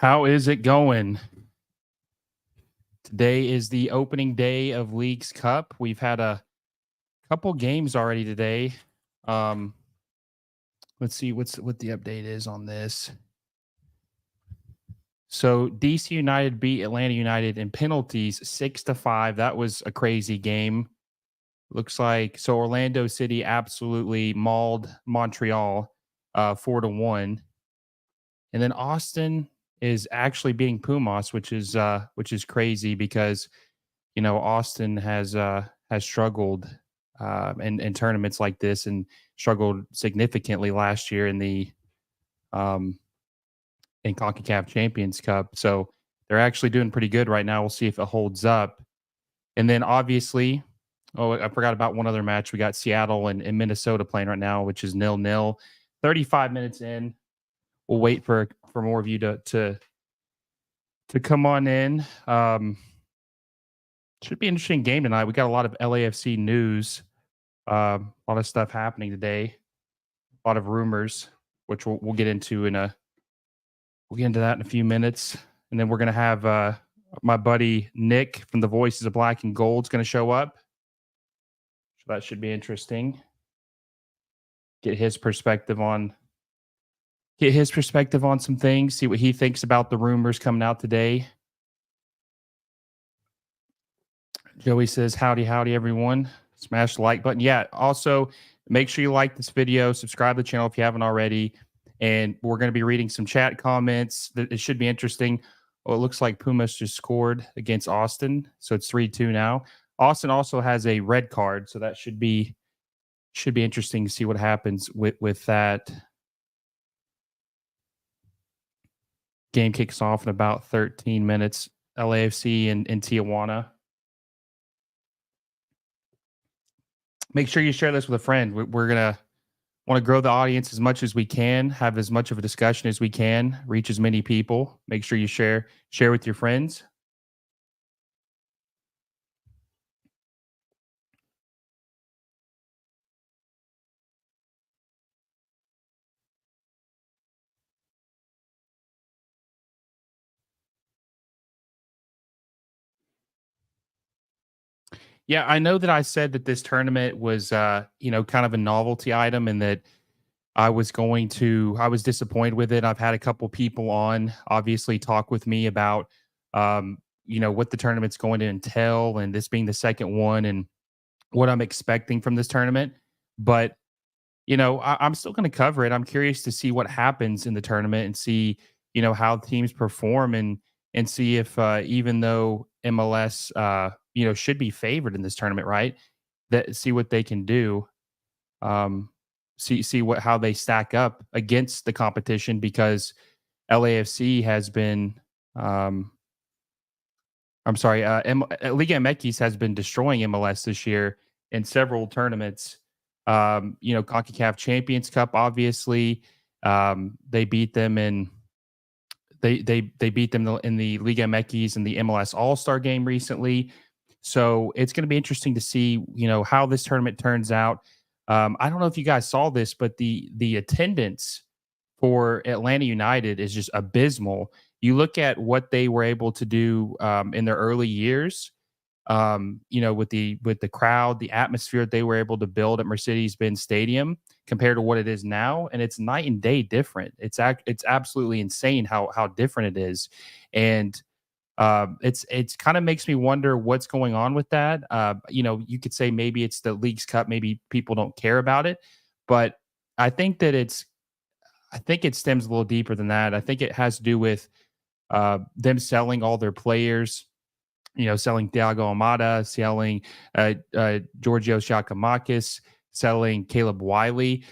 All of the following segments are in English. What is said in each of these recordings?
How is it going? Today is the opening day of League's Cup. We've had a couple games already today. Um, let's see what the update is on this. So DC United beat Atlanta United in penalties 6-5. That was a crazy game. Looks like so Orlando City absolutely mauled Montreal 4-1. And then Austin is actually beating Pumas, which is crazy because Austin has struggled in tournaments like this and struggled significantly last year um, in CONCACAF Champions Cup. So they're actually doing pretty good right now. We'll see if it holds up. And then obviously, I forgot about one other match. We got Seattle and Minnesota playing right now, which is 0-0. 35 minutes in. We'll wait for more of you to come on in. Should be an interesting game tonight. We got a lot of LAFC news, a lot of stuff happening today, a lot of rumors, which we'll get into we'll get into that in a few minutes, and then we're gonna have my buddy Nick from the Voices of Black and Gold is gonna show up. So that should be interesting. Get his perspective on some things. See what he thinks about the rumors coming out today. Joey says, howdy, everyone. Smash the like button. Yeah, also, make sure you like this video. Subscribe to the channel if you haven't already. And we're going to be reading some chat comments. It should be interesting. Well, it looks like Pumas just scored against Austin. So it's 3-2 now. Austin also has a red card. So that should be interesting to see what happens with that. Game kicks off in about 13 minutes. LAFC in Tijuana. Make sure you share this with a friend. We're going to want to grow the audience as much as we can, have as much of a discussion as we can, reach as many people. Make sure you share with your friends. Yeah, I know that I said that this tournament was, kind of a novelty item and that I was disappointed with it. I've had a couple people on, obviously, talk with me about, what the tournament's going to entail and this being the second one and what I'm expecting from this tournament. But, I'm still going to cover it. I'm curious to see what happens in the tournament and see, how teams perform and see if, even though MLS, should be favored in this tournament, right? That see what they can do. Um, see how they stack up against the competition because LAFC has been Liga MX has been destroying MLS this year in several tournaments. CONCACAF Champions Cup, obviously, they beat them they beat them in the Liga MX and the MLS All Star game recently. So it's going to be interesting to see, how this tournament turns out. I don't know if you guys saw this, but the attendance for Atlanta United is just abysmal. You look at what they were able to do in their early years, with the crowd, the atmosphere that they were able to build at Mercedes-Benz Stadium compared to what it is now, and it's night and day different. It's absolutely insane how different it is, and it's kind of makes me wonder what's going on with that. You could say maybe it's the League's Cup, maybe people don't care about it, but I think that I think it stems a little deeper than that. I think it has to do with them selling all their players, selling Thiago Almada, selling Giorgio Giacomakis, selling Caleb Wiley.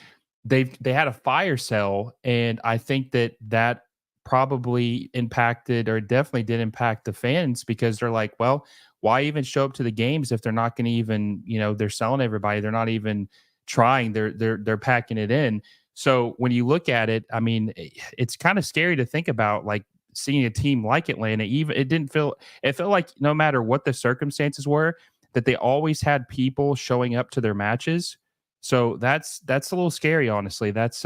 They had a fire sale, and I think that probably impacted or definitely did impact the fans because they're like, well, why even show up to the games if they're not going to even, they're selling everybody. They're not even trying. They're packing it in. So when you look at it, I mean, it's kind of scary to think about, like seeing a team like Atlanta. Even it felt like no matter what the circumstances were, that they always had people showing up to their matches. So that's a little scary, honestly. That's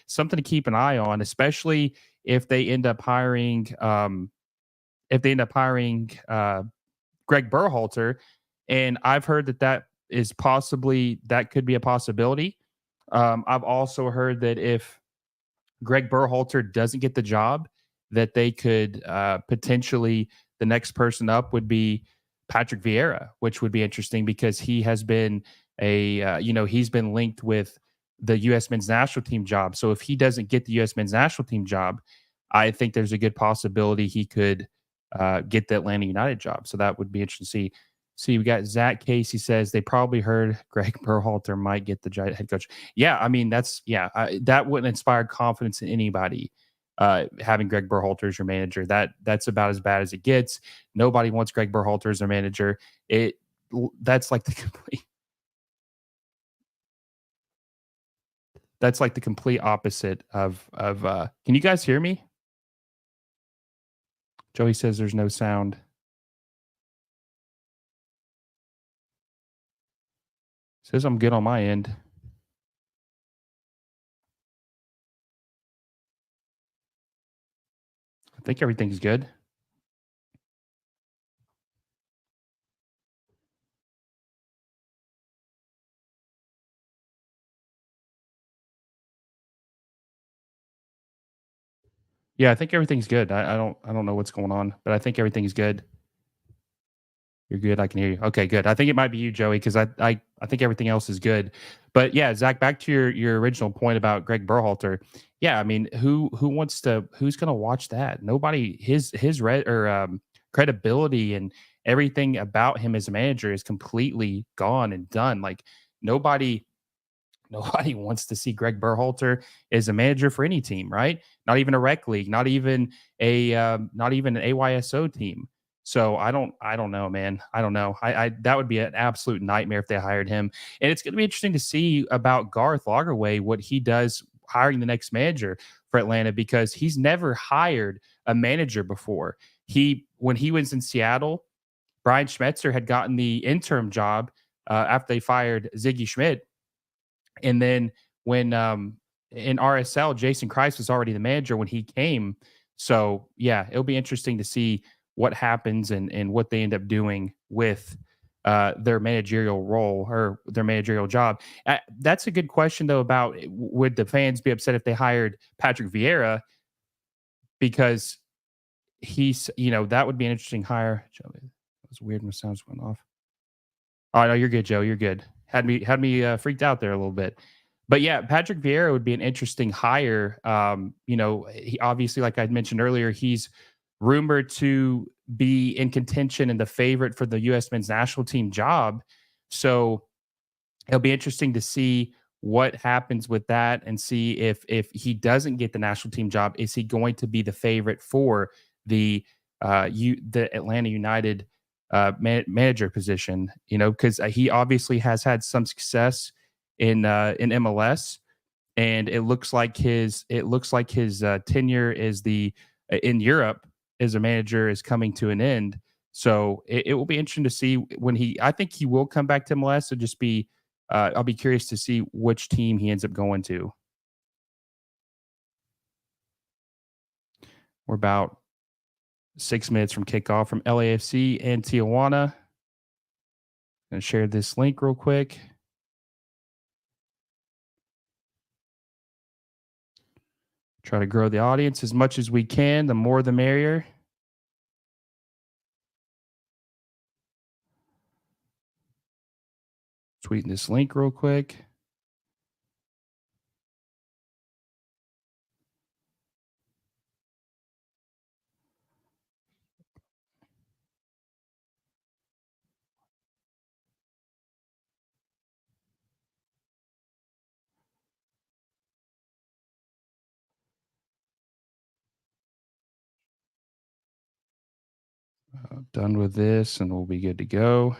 something to keep an eye on, especially if they end up hiring Greg Berhalter, and I've heard that could be a possibility. I've also heard that if Greg Berhalter doesn't get the job, that they could potentially the next person up would be Patrick Vieira, which would be interesting because he has been he's been linked with the U.S. men's national team job. So if he doesn't get the U.S. men's national team job, I think there's a good possibility he could get the Atlanta United job. So that would be interesting to see. See, we got Zach Casey says they probably heard Greg Berhalter might get the head coach. Yeah, I mean that wouldn't inspire confidence in anybody. Having Greg Berhalter as your manager, that's about as bad as it gets. Nobody wants Greg Berhalter as their manager. That's like the complete that's like the complete opposite of. Can you guys hear me? Joey says there's no sound. Says I'm good on my end. I think everything's good. Yeah, I think everything's good. I don't know what's going on, but I think everything's good. You're good. I can hear you. Okay, good. I think it might be you, Joey, because I think everything else is good. But yeah, Zach, back to your original point about Greg Berhalter. Yeah, I mean, who's gonna watch that? Nobody. His credibility and everything about him as a manager is completely gone and done. Like nobody nobody wants to see Greg Berhalter as a manager for any team, right? Not even a rec league, not even an AYSO team. So I don't know, man. I don't know. I that would be an absolute nightmare if they hired him. And it's going to be interesting to see about Garth Lagerwey what he does hiring the next manager for Atlanta because he's never hired a manager before. He when he was in Seattle, Brian Schmetzer had gotten the interim job after they fired Ziggy Schmidt and then when in RSL, Jason Christ was already the manager when he came. So yeah, it'll be interesting to see what happens and what they end up doing with their managerial role or their managerial job. That's a good question though. About would the fans be upset if they hired Patrick Vieira because that would be an interesting hire. It was weird when the sounds went off. Oh no, you're good, Joe. You're good. Had me freaked out there a little bit. But yeah, Patrick Vieira would be an interesting hire. He obviously, like I mentioned earlier, he's rumored to be in contention and the favorite for the U.S. men's national team job. So it'll be interesting to see what happens with that and see if he doesn't get the national team job, is he going to be the favorite for the the Atlanta United manager position? Because he obviously has had some success in MLS, and it looks like his tenure is the in Europe as a manager is coming to an end. So it will be interesting to see when I think he will come back to MLS. So just be I'll be curious to see which team he ends up going to. We're about 6 minutes from kickoff from LAFC and Tijuana. Gonna share this link real quick. Try to grow the audience as much as we can. The more, the merrier. Tweeting this link real quick. Done with this, and we'll be good to go.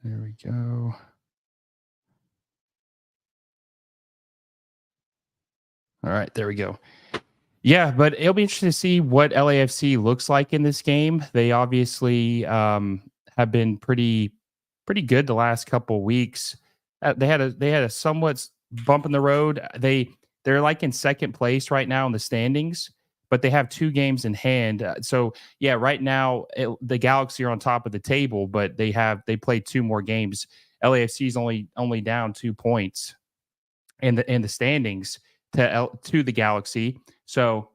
There we go. All right, there we go. Yeah, but it'll be interesting to see what LAFC looks like in this game. They obviously have been pretty good the last couple weeks. They had a somewhat bump in the road. They're like in second place right now in the standings, but they have 2 games in hand. So yeah, right now the Galaxy are on top of the table, but they played 2 more games. LAFC is only down 2 points in the standings to the Galaxy. So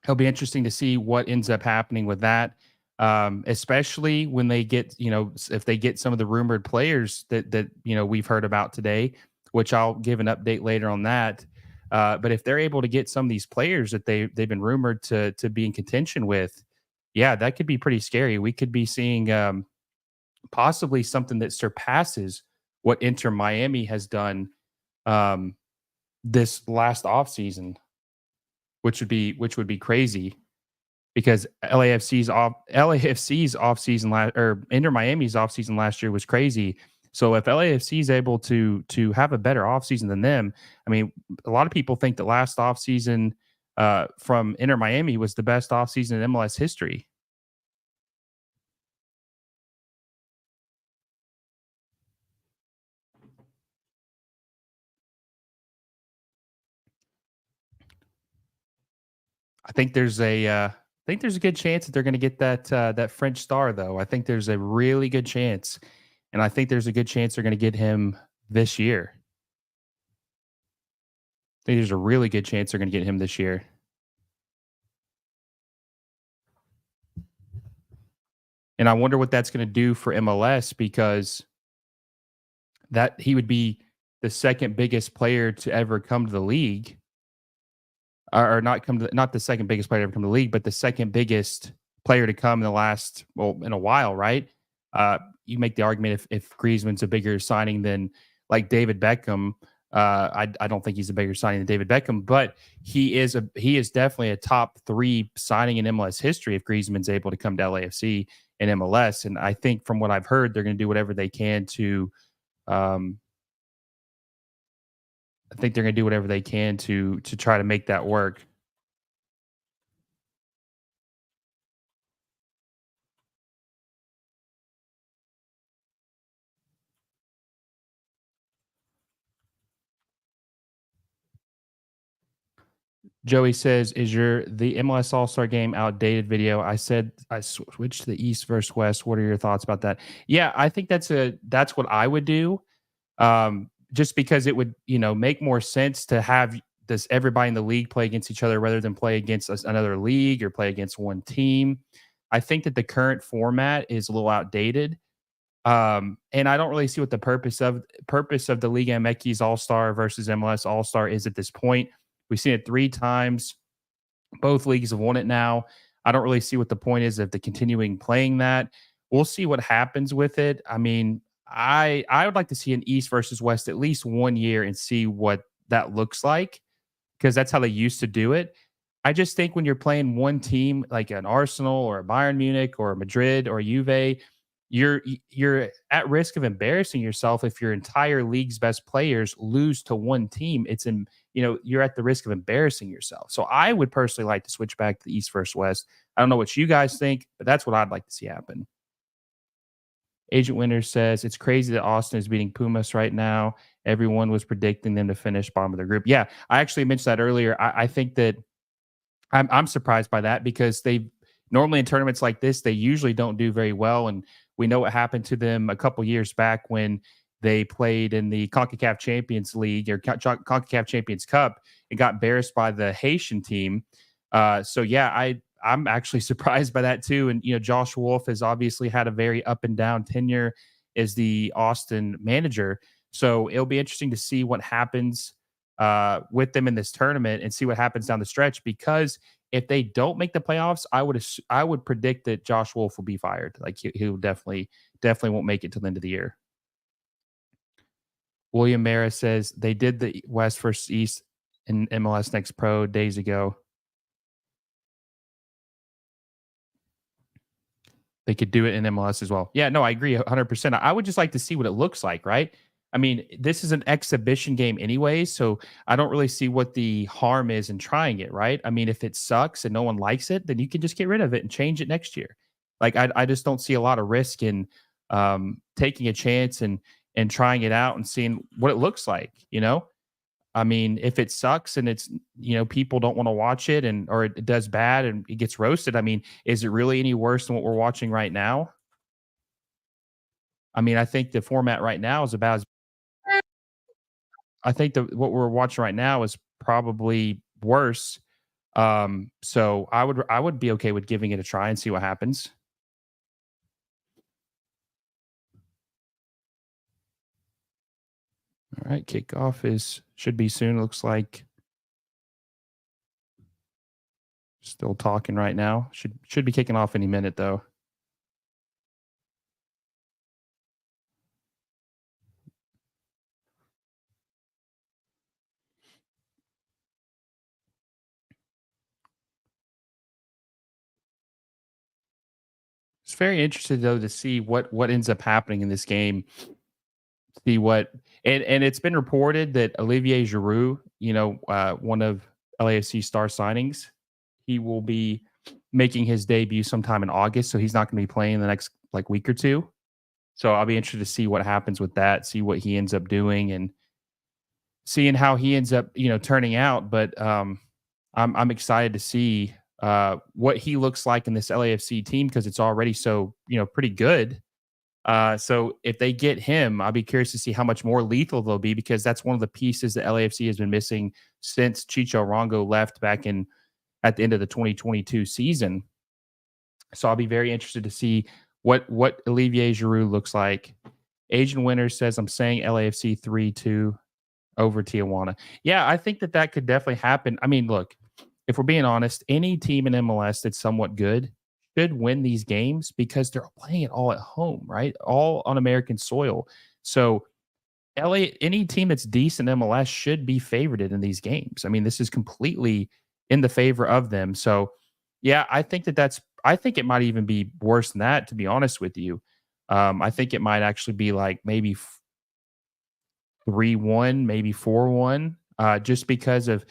it'll be interesting to see what ends up happening with that, especially when they get, if they get some of the rumored players that we've heard about today, which I'll give an update later on that. But if they're able to get some of these players that they've been rumored to be in contention with, yeah, that could be pretty scary. We could be seeing possibly something that surpasses what Inter Miami has done um, this last offseason, which would be crazy because LAFC's off season or Inter Miami's off season last year was crazy. So if LAFC is able to have a better off season than them, I mean, a lot of people think that last off season from Inter Miami was the best off season in MLS history. I think there's a good chance that they're going to get that French star though. I think there's a really good chance, and I think there's a good chance they're going to get him this year. I think there's a really good chance they're going to get him this year. And I wonder what that's going to do for MLS because that he would be the second biggest player to ever come to the league, or not the second biggest player to ever come to the league, but the second biggest player to come in the last in a while, right? You make the argument if Griezmann's a bigger signing than like David Beckham. I don't think he's a bigger signing than David Beckham, but he is definitely a top 3 signing in MLS history if Griezmann's able to come to LAFC and MLS. And I think from what I've heard, they're going to do whatever they can to. Um, I think they're going to do whatever they can to try to make that work. Joey says, "Is your the MLS All Star Game outdated video?" I said I switched to the East versus West. What are your thoughts about that? Yeah, I think that's what I would do. Just because it would make more sense to have this everybody in the league play against each other rather than play against another league or play against one team. I think that the current format is a little outdated. And I don't really see what the purpose of the Liga MX All Star versus MLS All Star is at this point. We've seen it 3 times. Both leagues have won it now. I don't really see what the point is of the continuing playing that. We'll see what happens with it. I mean, I would like to see an East versus West at least one year and see what that looks like because that's how they used to do it. I just think when you're playing one team like an Arsenal or a Bayern Munich or a Madrid or a Juve, you're at risk of embarrassing yourself if your entire league's best players lose to one team. You're at the risk of embarrassing yourself. So I would personally like to switch back to the East versus West. I don't know what you guys think, but that's what I'd like to see happen. Agent Winter says it's crazy that Austin is beating Pumas right now. Everyone was predicting them to finish bottom of their group. Yeah, I actually mentioned that earlier. I think that I'm surprised by that because they normally in tournaments like this they usually don't do very well, and we know what happened to them a couple years back when they played in the CONCACAF Champions League or CONCACAF Champions Cup and got embarrassed by the Haitian team. So yeah, I'm actually surprised by that too. And Josh Wolf has obviously had a very up and down tenure as the Austin manager. So it'll be interesting to see what happens with them in this tournament and see what happens down the stretch. Because if they don't make the playoffs, I would predict that Josh Wolf will be fired. Like he'll definitely won't make it till the end of the year. William Mara says they did the West versus East in MLS Next Pro days ago. They could do it in MLS as well. Yeah, no, I agree 100%. I would just like to see what it looks like, right? I mean, this is an exhibition game anyways, so I don't really see what the harm is in trying it, right? I mean, if it sucks and no one likes it, then you can just get rid of it and change it next year. Like I just don't see a lot of risk in taking a chance and trying it out and seeing what it looks like. I mean, if it sucks and it's people don't want to watch it and or it does bad and it gets roasted, I mean, is it really any worse than what we're watching right now? I mean, I think the format right now is about as I think what we're watching right now is probably worse. So I would be okay with giving it a try and see what happens. All right, kickoff is should be soon. Looks like still talking right now. Should be kicking off any minute though. It's very interested though to see what ends up happening in this game. See what and it's been reported that Olivier Giroud, one of LAFC star signings, he will be making his debut sometime in August. So he's not going to be playing the next like week or two. So I'll be interested to see what happens with that, see what he ends up doing, and seeing how he ends up, turning out. But I'm excited to see what he looks like in this LAFC team because it's already so pretty good. So if they get him, I'll be curious to see how much more lethal they'll be because that's one of the pieces that LAFC has been missing since Chicho Rongo left back in at the end of the 2022 season. So I'll be very interested to see what Olivier Giroud looks like. Asian Winner says I'm saying LAFC 3-2 over Tijuana. Yeah, I think that could definitely happen. I mean, look, if we're being honest, any team in MLS that's somewhat good should win these games because they're playing it all at home, right? All on American soil. So any team that's decent MLS should be favorited in these games. I mean, this is completely in the favor of them. So, yeah, I think I think it might even be worse than that, to be honest with you. I think it might actually be like maybe 3-1, maybe 4-1, just because of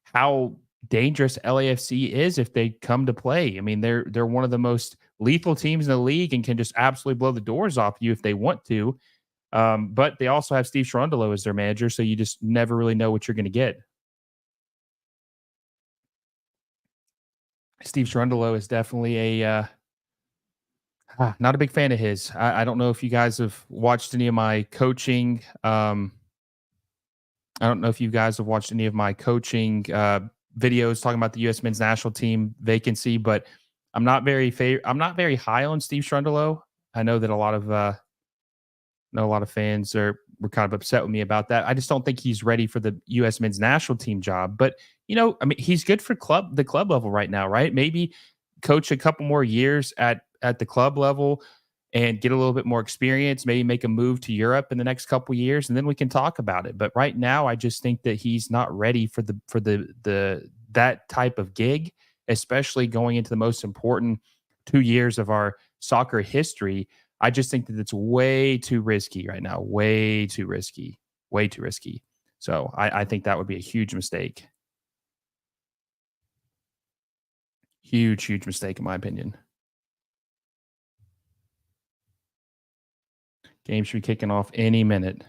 how dangerous LAFC is if they come to play. I mean, they're one of the most lethal teams in the league and can just absolutely blow the doors off you if they want to. But they also have Steve Cherundolo as their manager, so you just never really know what you're going to get. Steve Cherundolo is definitely not a big fan of his. I don't know if you guys have watched any of my coaching. I don't know if you guys have watched any of my coaching videos talking about the U.S. men's national team vacancy, but I'm not very high on Steve Cherundolo. I know that a lot of fans were kind of upset with me about that. I just don't think he's ready for the U.S. men's national team job. But I mean, he's good for the club level right now, right? Maybe coach a couple more years at the club level and get a little bit more experience. Maybe make a move to Europe in the next couple years, and then we can talk about it. But right now, I just think that he's not ready for the that type of gig, especially going into the most important 2 years of our soccer history. I just think that it's way too risky right now. Way too risky. Way too risky. So I think that would be a huge mistake. Huge, huge mistake, in my opinion. Game should be kicking off any minute.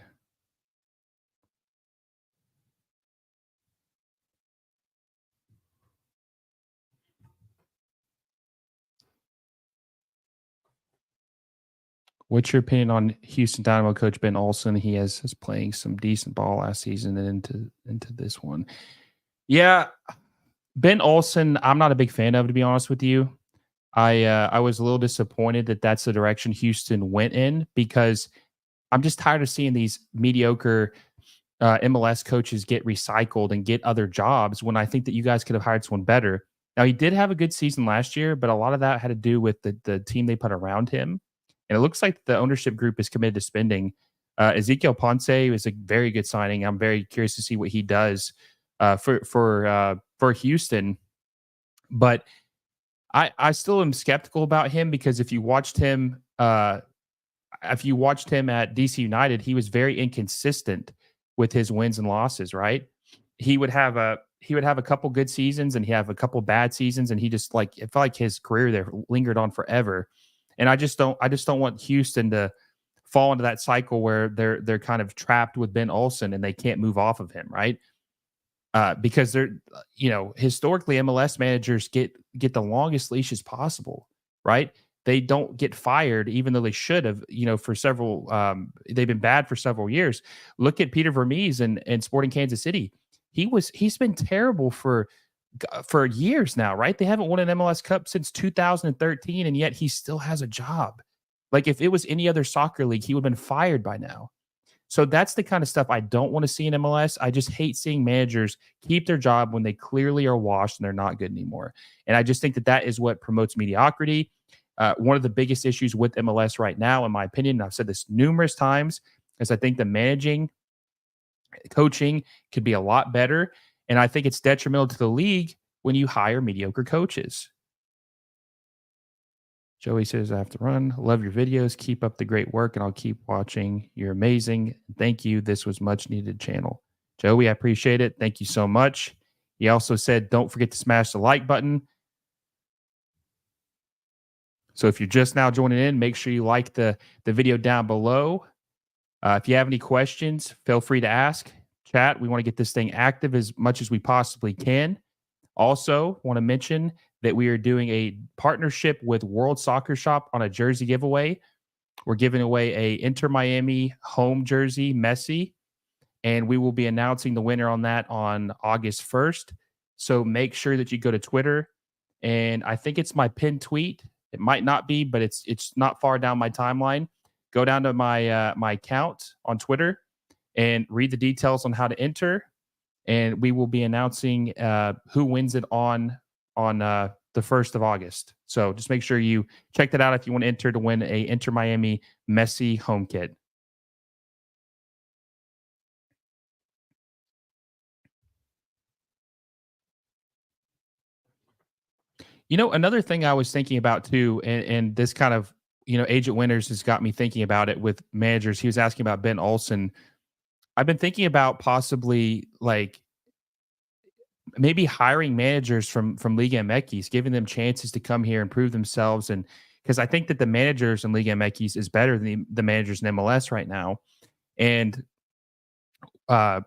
What's your opinion on Houston Dynamo coach Ben Olsen? He is playing some decent ball last season and into this one. Yeah, Ben Olsen, I'm not a big fan of, to be honest with you. I was a little disappointed that that's the direction Houston went in because I'm just tired of seeing these mediocre MLS coaches get recycled and get other jobs when I think that you guys could have hired someone better. Now he did have a good season last year, but a lot of that had to do with the team they put around him. And it looks like the ownership group is committed to spending. Ezekiel Ponce is a very good signing. I'm very curious to see what he does for Houston. But I still am skeptical about him because if you watched him at DC United, he was very inconsistent with his wins and losses, right? He would have a couple good seasons and he have a couple bad seasons, and he just like it felt like his career there lingered on forever. And I just don't want Houston to fall into that cycle where they're kind of trapped with Ben Olsen and they can't move off of him, right? Because they're historically MLS managers get the longest leashes possible, right? They don't get fired even though they should have, for several they've been bad for several years. Look at Peter Vermees and Sporting Kansas City. He's been terrible for years now, right? They haven't won an MLS Cup since 2013 and yet he still has a job. Like if it was any other soccer league, he would have been fired by now. So that's the kind of stuff I don't want to see in MLS. I just hate seeing managers keep their job when they clearly are washed and they're not good anymore. And I just think that that is what promotes mediocrity. One of the biggest issues with MLS right now, in my opinion, and I've said this numerous times, is I think the managing, coaching could be a lot better. And I think it's detrimental to the league when you hire mediocre coaches. Joey says, I have to run. Love your videos. Keep up the great work, and I'll keep watching. You're amazing. Thank you. This was much needed channel. Joey, I appreciate it. Thank you so much. He also said, don't forget to smash the like button. So if you're just now joining in, make sure you like the video down below. If you have any questions, feel free to ask. Chat, we want to get this thing active as much as we possibly can. Also, want to mention that we are doing a partnership with World Soccer Shop on a jersey giveaway. We're giving away a Inter Miami home jersey, Messi, and we will be announcing the winner on that on August 1st. So make sure that you go to Twitter, and I think it's my pinned tweet. It might not be, but it's not far down my timeline. Go down to my account on Twitter and read the details on how to enter, and we will be announcing who wins it on the 1st of August. So just make sure you check that out if you want to enter to win a Inter Miami Messi home kit. Another thing I was thinking about too, and this kind of, Agent Winters has got me thinking about it with managers. He was asking about Ben Olsen. I've been thinking about possibly like maybe hiring managers from Liga MX, giving them chances to come here and prove themselves. And because I think that the managers in Liga MX is better than the managers in MLS right now. And uh,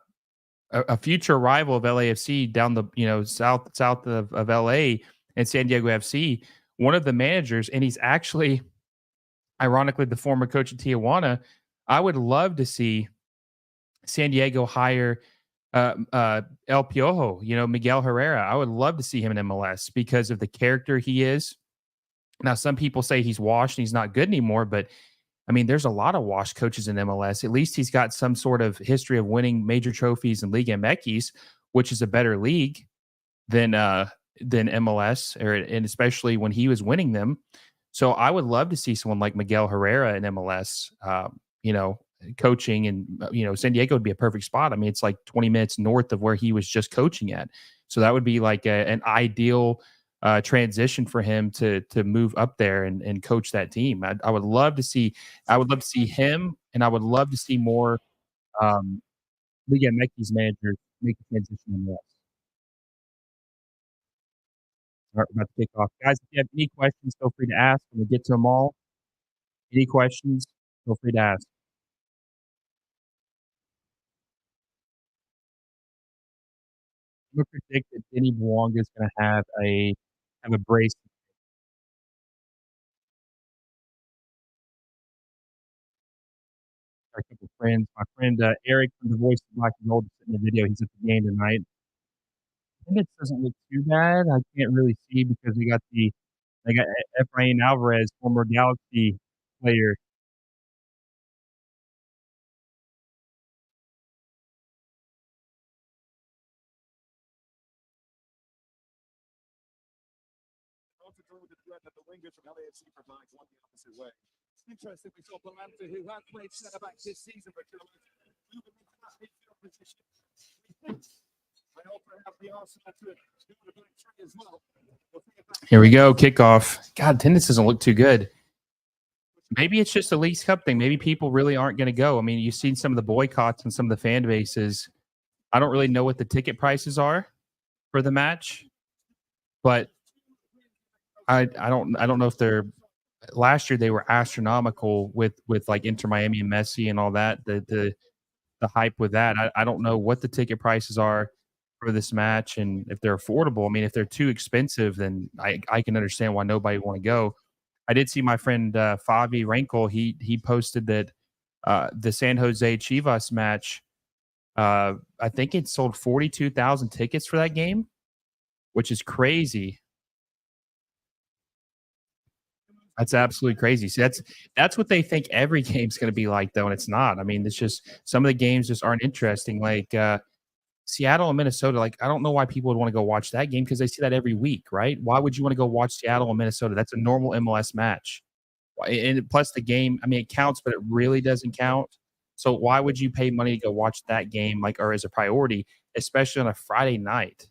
a future rival of LAFC down the south of LA and San Diego FC, one of the managers, and he's actually ironically the former coach of Tijuana. I would love to see San Diego hire El Piojo, Miguel Herrera. I would love to see him in MLS because of the character he is. Now, some people say he's washed and he's not good anymore, but I mean, there's a lot of washed coaches in MLS. At least he's got some sort of history of winning major trophies in Liga MX, which is a better league than MLS, and especially when he was winning them. So I would love to see someone like Miguel Herrera in MLS, coaching, and San Diego would be a perfect spot. I mean, it's like 20 minutes north of where he was just coaching at, so that would be like an ideal transition for him to move up there and coach that team. I would love to see. I would love to see him, and I would love to see more Liga MX managers make a transition in MLS. All right, we're about to kick off, guys. If you have any questions, feel free to ask. When we get to them all, any questions, feel free to ask. I'm gonna predict that Denny Bouanga is gonna have a brace. A couple friends. My friend Eric from the Voice of Black and Gold sent me a video. He's at the game tonight. It doesn't look too bad. I can't really see because they got Efrain Alvarez, former Galaxy player. Also drew the threat that the wingers from LAFC provides one the opposite way. Interesting, we saw Balanta, who has played centre back this season, but moving into that midfield position. I also have the Arsenal to do the back three as well. Here we go, kickoff. God, attendance doesn't look too good. Maybe it's just a Leagues Cup thing. Maybe people really aren't going to go. I mean, you've seen some of the boycotts and some of the fan bases. I don't really know what the ticket prices are for the match, but I don't know if they're Last year they were astronomical with like Inter Miami and Messi and all that. The hype with that. I don't know what the ticket prices are for this match and if they're affordable. I mean, if they're too expensive, then I can understand why nobody want to go. I did see my friend Favi Rankel. He posted that the San Jose Chivas match. I think it sold 42,000 tickets for that game, which is crazy. That's absolutely crazy. See, that's what they think every game's going to be like, though, and it's not. I mean, it's just some of the games just aren't interesting. Like Seattle and Minnesota. Like I don't know why people would want to go watch that game because they see that every week, right? Why would you want to go watch Seattle and Minnesota? That's a normal MLS match. And plus the game, I mean, it counts, but it really doesn't count. So why would you pay money to go watch that game, like, or as a priority, especially on a Friday night?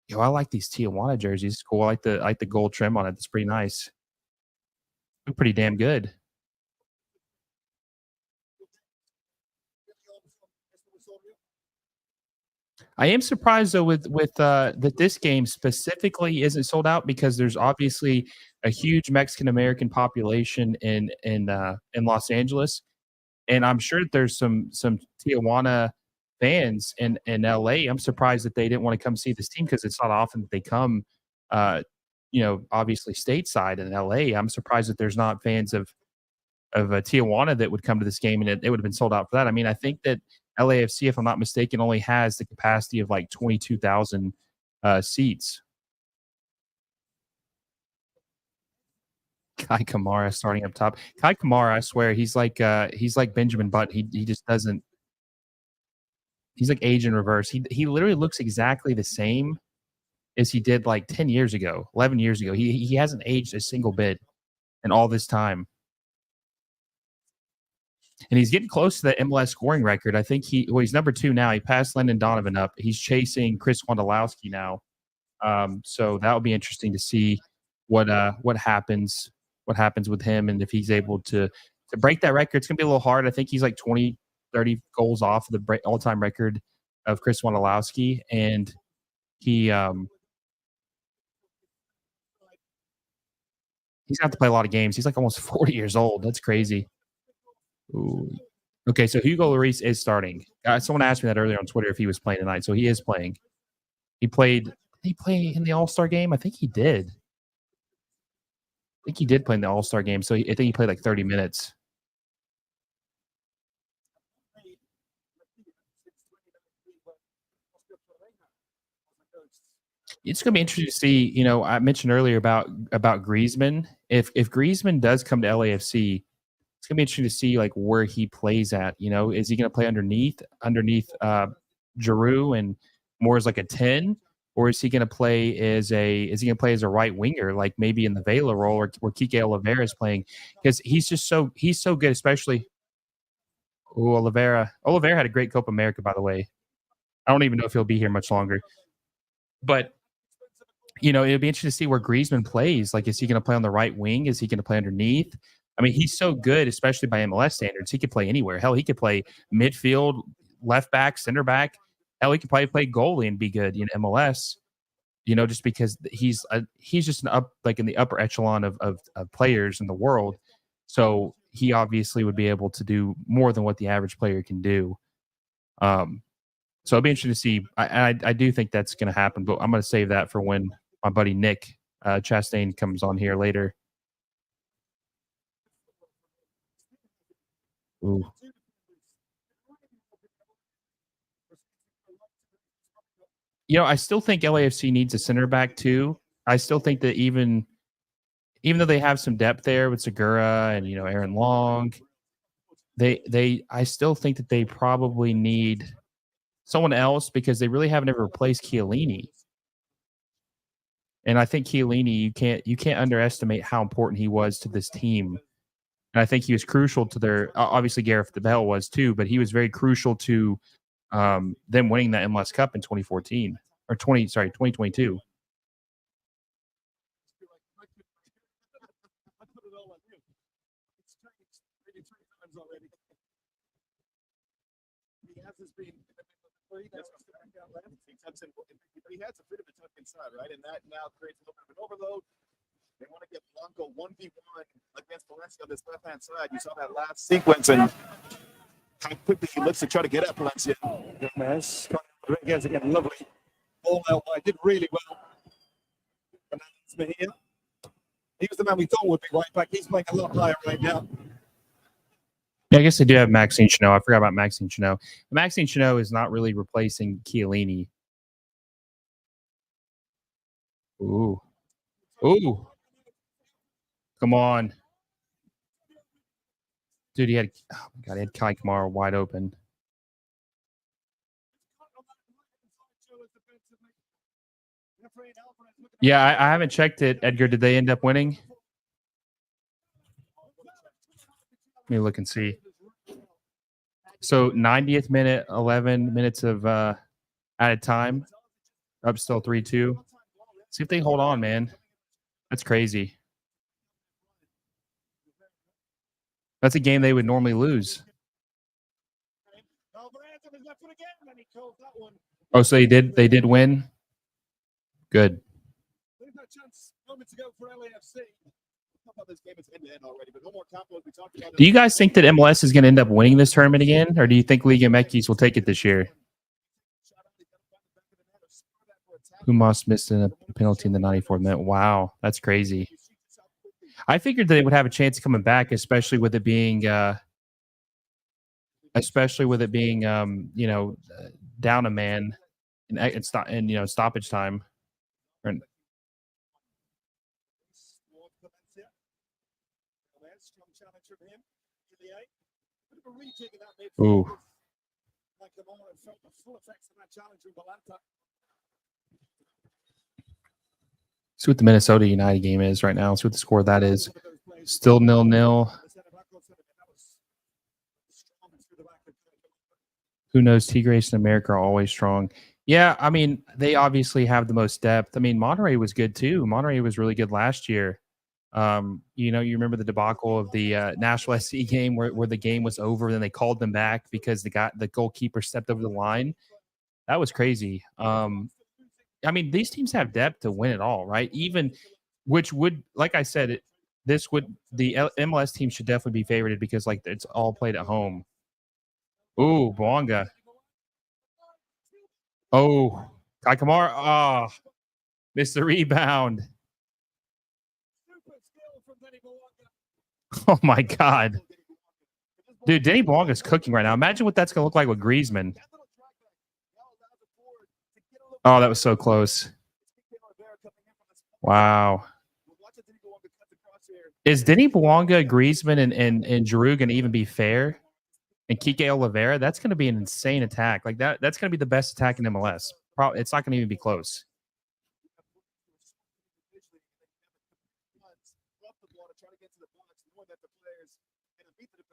Yo, I like these Tijuana jerseys. It's cool. I like the gold trim on it. It's pretty nice. They're pretty damn good. I am surprised though with that this game specifically isn't sold out because there's obviously a huge Mexican American population in Los Angeles, and I'm sure that there's some Tijuana fans in LA. I'm surprised that they didn't want to come see this team because it's not often that they come, uh, obviously stateside in LA. I'm surprised that there's not fans of Tijuana that would come to this game and it would have been sold out for that. I mean, I think that LAFC, if I'm not mistaken, only has the capacity of like 22,000 seats. Kai Kamara starting up top. Kai Kamara, I swear, he's like Benjamin Button. He just doesn't. He's like age in reverse. He literally looks exactly the same as he did like 10 years ago, 11 years ago. He hasn't aged a single bit in all this time. And he's getting close to the MLS scoring record. I think he's number two now. He passed Landon Donovan up. He's chasing Chris Wondolowski now. So that'll be interesting to see what happens with him and if he's able to break that record. It's gonna be a little hard. I think he's like 20, 30 goals off of the all time record of Chris Wondolowski, and he he's gonna have to play a lot of games. He's like almost 40 years old. That's crazy. Ooh. Okay, so Hugo Lloris is starting. Someone asked me that earlier on Twitter if he was playing tonight. So he is playing. He played. Did he play in the All Star game? I think he did. I think he did play in the All Star game. So I think he played like 30 minutes. It's going to be interesting to see. I mentioned earlier about Griezmann. If Griezmann does come to LAFC, it's going to be interesting to see like where he plays at. Is he going to play underneath Giroud and more as like a 10, or is he going to play as a right winger, like maybe in the Vela role or Kike Oliveira is playing because he's so good, especially. Oh, Oliveira had a great Copa America, by the way. I don't even know if he'll be here much longer, but it'd be interesting to see where Griezmann plays. Like, is he going to play on the right wing? Is he going to play underneath? I mean, he's so good, especially by MLS standards. He could play anywhere. Hell, he could play midfield, left back, center back. Hell, he could probably play goalie and be good in MLS. Just because he's just an up like in the upper echelon of players in the world. So he obviously would be able to do more than what the average player can do. Um, so it'll be interesting to see. I do think that's going to happen, but I'm going to save that for when my buddy Nick Chastain comes on here later. Ooh. I still think LAFC needs a center back too. I still think that even though they have some depth there with Segura and Aaron Long, I still think that they probably need someone else because they really haven't ever replaced Chiellini. And I think Chiellini, you can't underestimate how important he was to this team. And I think he was crucial to their obviously Gareth Bale was too, but he was very crucial to them winning that MLS Cup in 2014 or 2022. against Valencia on this left-hand side. You saw that last sequence and how quickly he looks to try to get at Valencia. Gomez, Rodriguez again, lovely. All out wide, did really well. Mejia. He was the man we thought would be right back. He's playing a lot higher right now. Yeah, I guess they do have Maxine Chanot. I forgot about Maxine Chanot. Maxine Chanot is not really replacing Chiellini. Ooh. Ooh. Come on. Dude, he had, oh my God, he had Kai Kamara wide open. Yeah, I haven't checked it. Edgar, did they end up winning? Let me look and see. So 90th minute, 11 minutes of added time. Up still 3-2. See if they hold on, man. That's crazy. That's a game they would normally lose. Oh, so they did win? Good. Do you guys think that MLS is going to end up winning this tournament again, or do you think Liga MX will take it this year? Humas missed a penalty in the 94th minute. Wow, that's crazy. I figured that they would have a chance of coming back, especially with it being, down a man and stoppage time. Ooh. See what the Minnesota United game is right now. See what the score of that is. Still 0-0. Who knows? Tigres in America are always strong. Yeah, I mean, they obviously have the most depth. I mean, Monterrey was good too. Monterrey was really good last year. You remember the debacle of the National SC game where the game was over, then they called them back because the goalkeeper stepped over the line. That was crazy. I mean, these teams have depth to win it all, right? Even which would, like I said, the MLS team should definitely be favored because like it's all played at home. Ooh, Boanga. Oh, Kai Kamara. Oh, missed the rebound. Oh my God. Dude, Denny Blanca's cooking right now. Imagine what that's going to look like with Griezmann. Oh, that was so close. Wow. Is Denny Bouanga, Griezmann, and Giroud going to even be fair? And Kike Oliveira, that's going to be an insane attack. Like that's going to be the best attack in MLS. Probably, it's not going to even be close.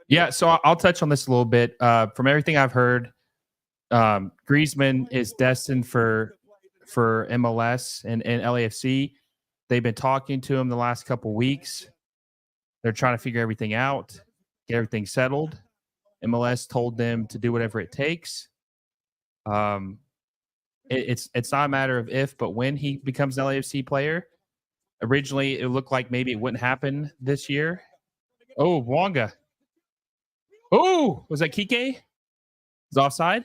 Yeah, so I'll touch on this a little bit. From everything I've heard, Griezmann is destined for MLS and LAFC. They've been talking to him the last couple weeks. They're trying to figure everything out, get everything settled. MLS told them to do whatever it takes. It's not a matter of if, but when he becomes an LAFC player. Originally, it looked like maybe it wouldn't happen this year. Oh, Wonga. Oh, was that Kike? Is offside?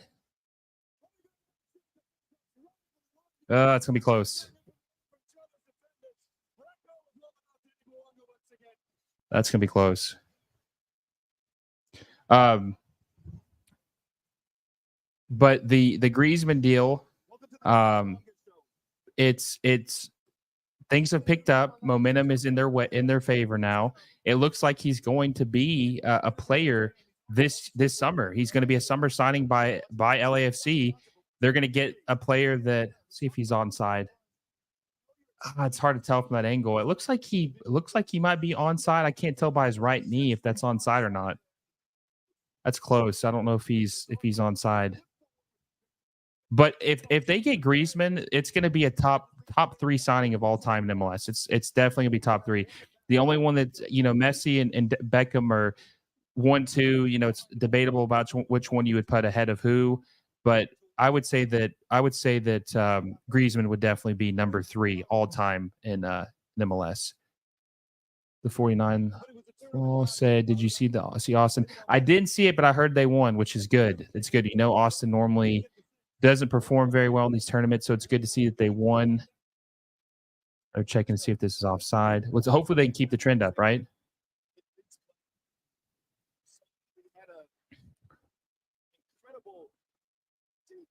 It's gonna be close. That's gonna be close. But the Griezmann deal, it's things have picked up. Momentum is in their favor now. It looks like he's going to be a player this summer. He's going to be a summer signing by LAFC. They're going to get a player that, see if he's onside. It's hard to tell from that angle. It looks like he might be onside. I can't tell by his right knee if that's onside or not. That's close. I don't know if he's onside. But if they get Griezmann, it's going to be a top 3 signing of all time in MLS. It's definitely going to be top 3. The only one that's, Messi and Beckham are 1, 2. It's debatable about which one you would put ahead of who. But I would say that Griezmann would definitely be number 3 all time in MLS. The 49 said, did you see Austin? I didn't see it, but I heard they won, which is good. It's good. You know, Austin normally doesn't perform very well in these tournaments, so it's good to see that they won. They're checking to see if this is offside. Hopefully they can keep the trend up, right?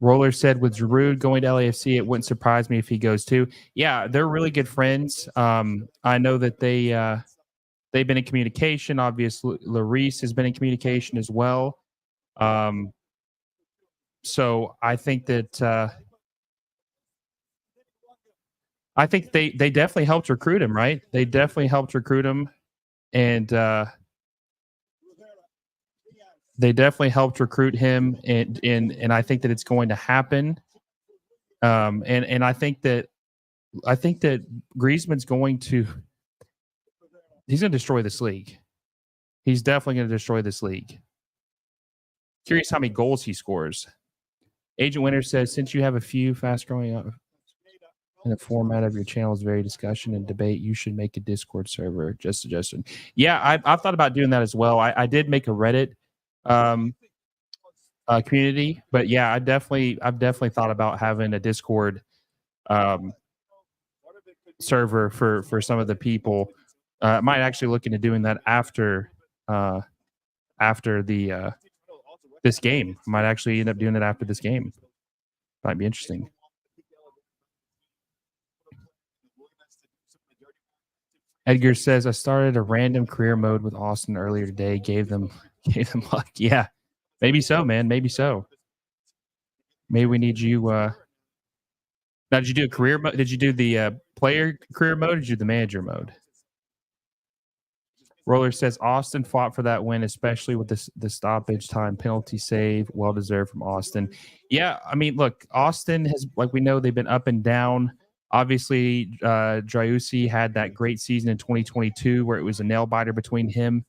Roller said, with Giroud going to LAFC, it wouldn't surprise me if he goes too. Yeah, they're really good friends. I know that they've been in communication. Obviously, Larice has been in communication as well. So I think that they definitely helped recruit him, right? They definitely helped recruit him, and they definitely helped recruit him, and I think that it's going to happen. And I think that Griezmann's going to destroy this league. He's definitely going to destroy this league. Curious how many goals he scores. Agent Winter says, since you have a few fast growing up and the format of your channel is very discussion and debate, you should make a Discord server. Just suggestion. Yeah, I've thought about doing that as well. I did make a Reddit community, but yeah, I've definitely thought about having a Discord server for some of the people. Might actually look into doing that after the this game. Might actually end up doing it after this game. Might be interesting. Edgar says, I started a random career mode with Austin earlier today. Gave them luck. Yeah, maybe so, man. Maybe so. Maybe we need you. Now, did you do a career mode? Did you do the player career mode? Or did you do the manager mode? Roller says Austin fought for that win, especially with the stoppage time penalty save. Well deserved from Austin. Yeah, I mean, look, Austin has, like we know, they've been up and down. Obviously, Driussi had that great season in 2022 where it was a nail biter between him.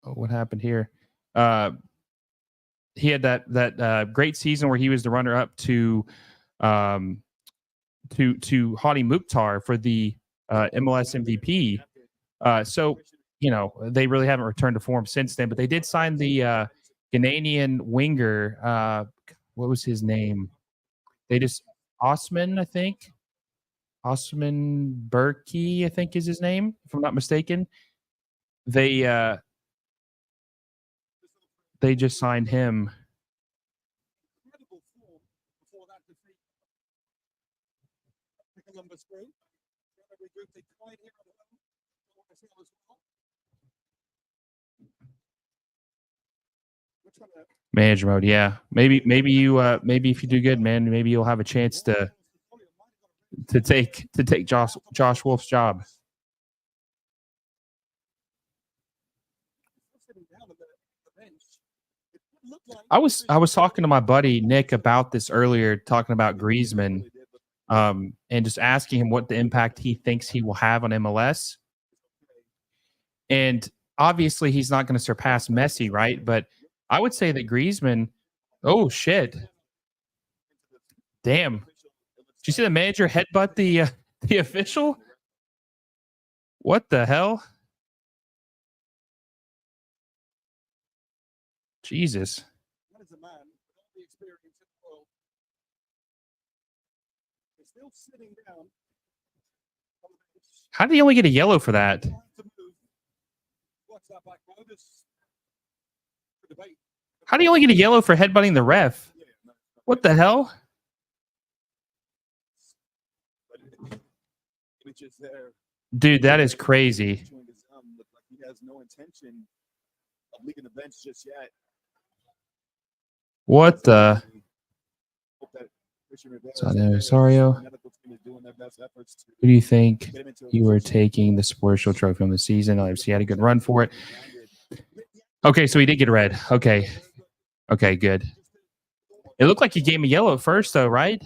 What happened here? He had that great season where he was the runner up to Hadi Mukhtar for the MLS MVP. So, you know, they really haven't returned to form since then, but they did sign the Ghanaian winger. What was his name? Osman, I think. Osman Berkey, I think is his name, if I'm not mistaken. They just signed him. Manager mode, yeah. Maybe you if you do good, man, maybe you'll have a chance to take Josh Wolf's job. I was talking to my buddy Nick about this earlier, talking about Griezmann, and just asking him what the impact he thinks he will have on MLS. And obviously, he's not going to surpass Messi, right? But I would say that Griezmann. Oh shit! Damn! Did you see the manager headbutt the official? What the hell? Jesus! How did he only get a yellow for that? How do you only get a yellow for headbutting the ref? What the hell? Dude, that is crazy. He has no intention of leaving the bench just yet. What the? Rosario. Who do you think you were taking the Sports Show trophy on the season? Obviously, he had a good run for it. Okay, so he did get a red. Okay, good. It looked like he gave me yellow at first, though, right?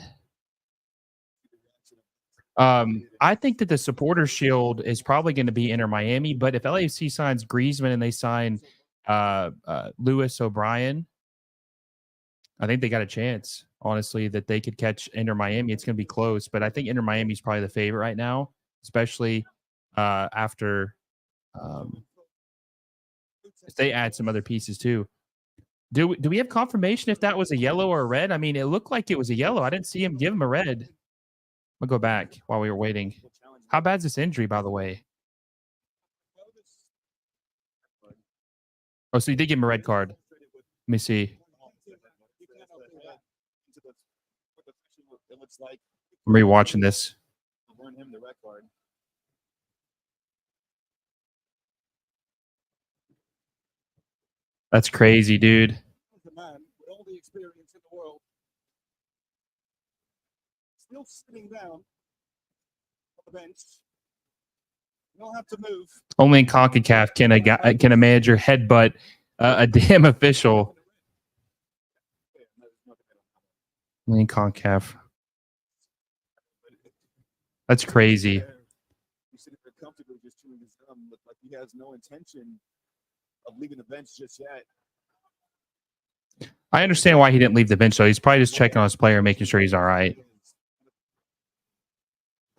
I think that the Supporters Shield is probably going to be Inter Miami, but if LAFC signs Griezmann and they sign Lewis O'Brien, I think they got a chance, honestly, that they could catch Inter Miami. It's going to be close, but I think Inter Miami's probably the favorite right now, especially after if they add some other pieces too. Do we have confirmation if that was a yellow or a red? I mean, it looked like it was a yellow. I didn't see him give him a red. I'll go back while we were waiting. How bad's this injury, by the way? Oh, so you did give him a red card. Let me see. I'm rewatching this. That's crazy, dude. The man with all the experience in the world, still sitting down on the bench. You don't have to move. Only in CONCACAF can a manager headbutt a damn official. Only in CONCACAF. That's crazy. He's sitting there comfortably just chewing his gum, like he has no intention of leaving the bench just yet. I understand why he didn't leave the bench, though. He's probably just checking on his player, making sure he's all right.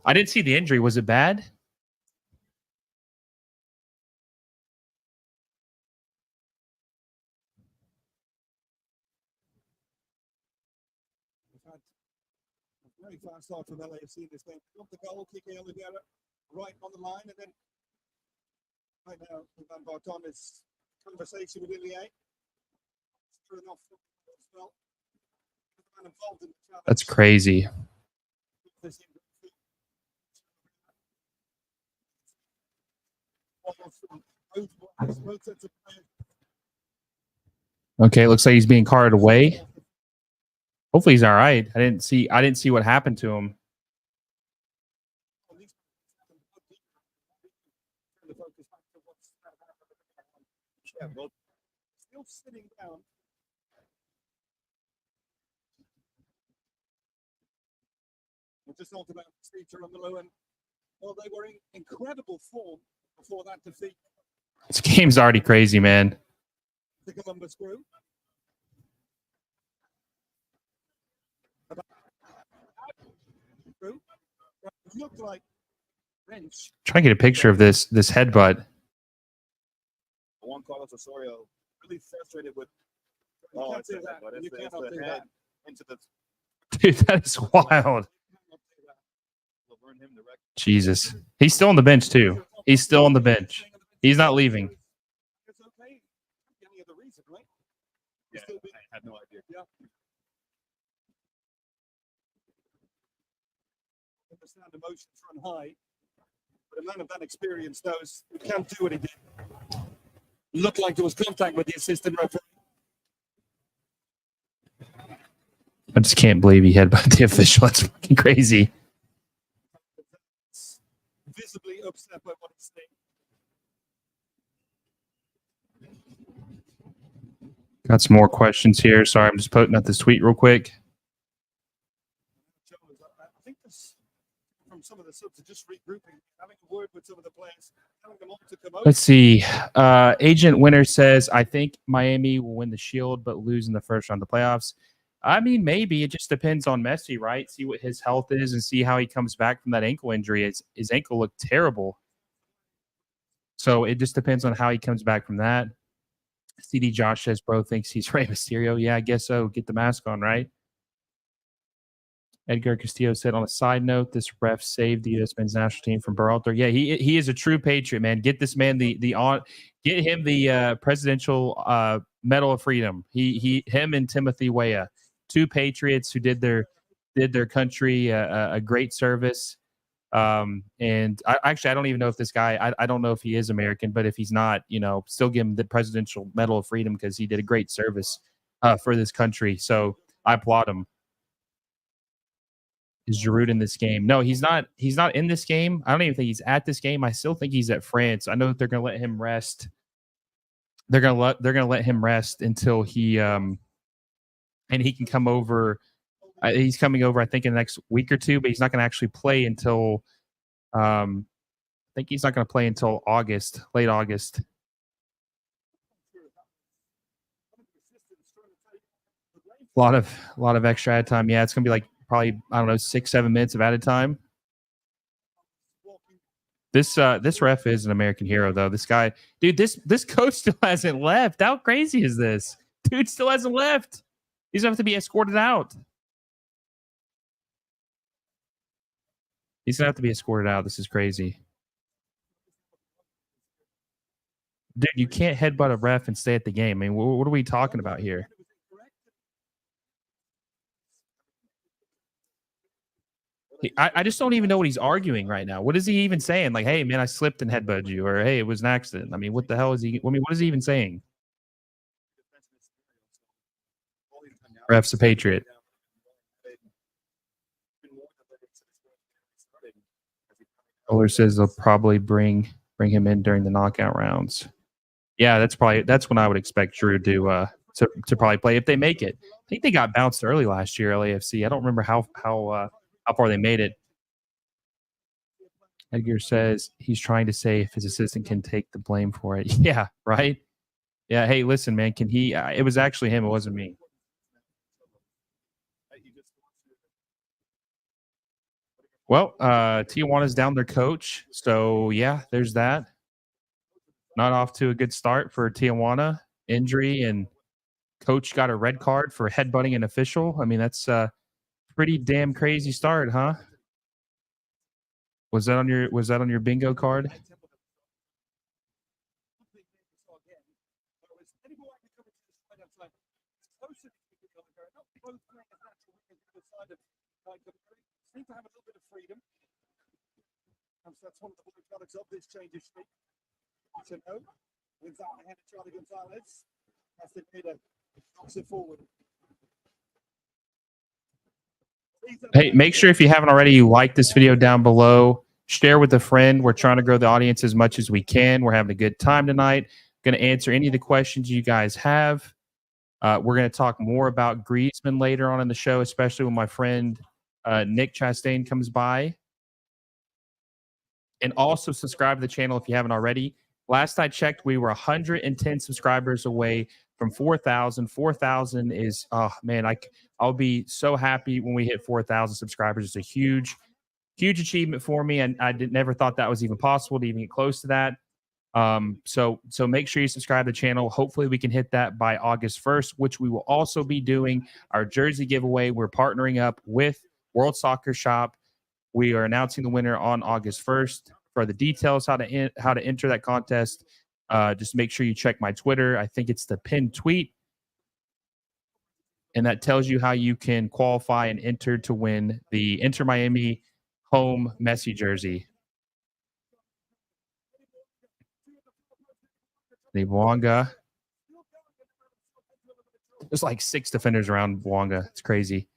I didn't see the injury. Was it bad? Very fast start from LAFC in this game. Got the goal, kicking Oliveira right on the line, and then right now, Ivan Barton is conversation with Ilya. That's crazy. Okay, looks like he's being carted away. Hopefully he's all right. I didn't see what happened to him. Still sitting down. We just talked about Steve on the low, and well, they were in incredible form before that defeat. This game's already crazy, man. The Columbus Crew. Looked like French. Trying to get a picture of this headbutt. Juan Carlos Osorio really frustrated with. Oh, it's the head into the. Dude, that is wild. Jesus, he's still on the bench too. He's still on the bench. He's not leaving. It's okay. Any other reason, right? Yeah, I had no idea. Yeah. Understand emotions run high, but a man of that experience knows he can't do what he did. Looked like there was contact with the assistant referee. I just can't believe he headbutted the official. That's fucking crazy. Visibly upset by what he's saying. Got some more questions here. Sorry, I'm just putting up this tweet real quick. I think this from some of the subs are just regrouping, having a word with some of the players, telling them all to come out. Let's see. Agent Winner says, I think Miami will win the Shield, but lose in the first round of the playoffs. I mean, maybe. It just depends on Messi, right? See what his health is and see how he comes back from that ankle injury. His ankle looked terrible. So it just depends on how he comes back from that. CD Josh says, bro thinks he's Rey Mysterio. Yeah, I guess so. Get the mask on, right? Edgar Castillo said, on a side note, this ref saved the U.S. men's national team from Berhalter. Yeah, he is a true patriot, man. Get this man get him the presidential Medal of Freedom. Him and Timothy Weah, two patriots who did their country a great service. And I don't even know if this guy, I don't know if he is American, but if he's not, still give him the Presidential Medal of Freedom because he did a great service for this country. So I applaud him. Is Giroud in this game? No, he's not. He's not in this game. I don't even think he's at this game. I still think he's at France. I know that they're going to let him rest. They're gonna let him rest until he and he can come over. He's coming over, I think, in the next week or two, but he's not going to actually play until. I think he's not going to play until August, late August. A lot of extra added time. Yeah, it's gonna be like probably, I don't know, 6-7 minutes of added time. This ref is an American hero though. This guy, dude, this coach still hasn't left. How crazy is this? Dude still hasn't left. He's gonna have to be escorted out. He's gonna have to be escorted out. This is crazy. Dude, you can't headbutt a ref and stay at the game. I mean, what are we talking about here? I just don't even know what he's arguing right now. What is he even saying? Like, hey, man, I slipped and headbutted you, or hey, it was an accident. I mean, what the hell is he? I mean, what is he even saying? Ref's a patriot. Oler says they'll probably bring him in during the knockout rounds. Yeah, that's when I would expect Drew to probably play if they make it. I think they got bounced early last year, LAFC. I don't remember how far they made it. Edgar says he's trying to say if his assistant can take the blame for it. Yeah, right. Yeah. Hey, listen, man. Can he? It was actually him. It wasn't me. Well, Tijuana's down their coach, so yeah, there's that. Not off to a good start for Tijuana. Injury and coach got a red card for headbutting an official. I mean, that's a pretty damn crazy start, huh? Was that on your bingo card? That's one of the products of this change of shape. So no, wins that ahead of Charlie Gonzalez. That's the leader. Knocks it forward. Hey, make sure if you haven't already, you like this video down below. Share with a friend. We're trying to grow the audience as much as we can. We're having a good time tonight. Going to answer any of the questions you guys have. We're going to talk more about Griezmann later on in the show, especially when my friend Nick Chastain comes by. And also subscribe to the channel if you haven't already. Last I checked, we were 110 subscribers away from 4,000. 4,000 is, oh man, I'll be so happy when we hit 4,000 subscribers. It's a huge achievement for me, and I never thought that was even possible to even get close to that. So make sure you subscribe to the channel. Hopefully we can hit that by August 1st, which we will also be doing our jersey giveaway. We're partnering up with World Soccer Shop. We are announcing the winner on August 1st. For the details, how to enter that contest, just make sure you check my Twitter. I think it's the pinned tweet. And that tells you how you can qualify and enter to win the Inter Miami home Messi jersey. The Bouanga. There's like 6 defenders around Bouanga. It's crazy.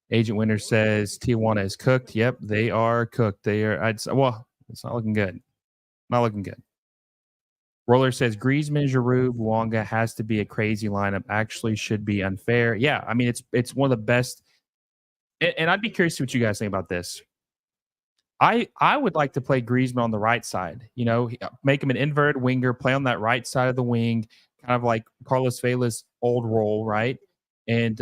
Agent Winter says Tijuana is cooked. Yep, they are cooked. They are. Well, it's not looking good. Not looking good. Roller says Griezmann, Giroud, Bouanga has to be a crazy lineup. Actually, should be unfair. Yeah, I mean it's one of the best. And I'd be curious to see what you guys think about this. I would like to play Griezmann on the right side. You know, make him an inverted winger, play on that right side of the wing, kind of like Carlos Vela's old role, right? And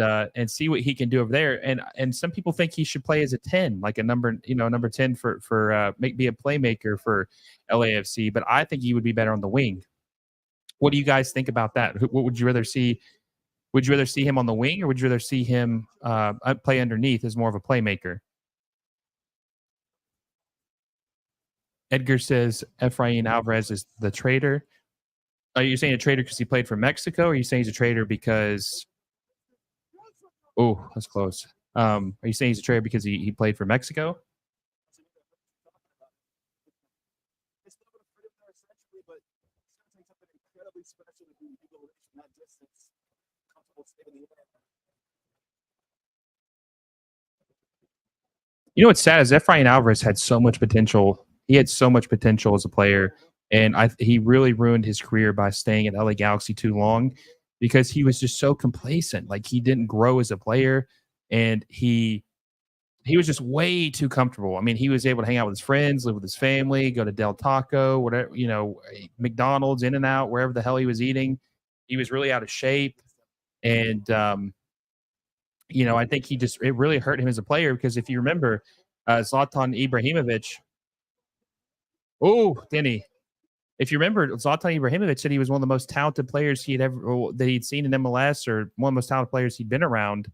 see what he can do over there. And some people think he should play as a 10, like a number 10 for be a playmaker for LAFC. But I think he would be better on the wing. What do you guys think about that? What would you rather see? Would you rather see him on the wing, or would you rather see him play underneath as more of a playmaker? Edgar says Efrain Alvarez is the traitor. Are you saying a traitor because he played for Mexico, or are you saying he's a traitor because? Oh, that's close. Are you saying he's a traitor because he played for Mexico? You know what's sad is Efrain Alvarez had so much potential. He had so much potential as a player, and he really ruined his career by staying at LA Galaxy too long because he was just so complacent. Like he didn't grow as a player, and he was just way too comfortable. I mean, he was able to hang out with his friends, live with his family, go to Del Taco, whatever, McDonald's, In and Out, wherever the hell he was eating. He was really out of shape. And I think it really hurt him as a player because if you remember, Zlatan Ibrahimovic. Oh, Denny. If you remember, Zlatan Ibrahimovic said he was one of the most talented players that he'd seen in MLS, or one of the most talented players he'd been around.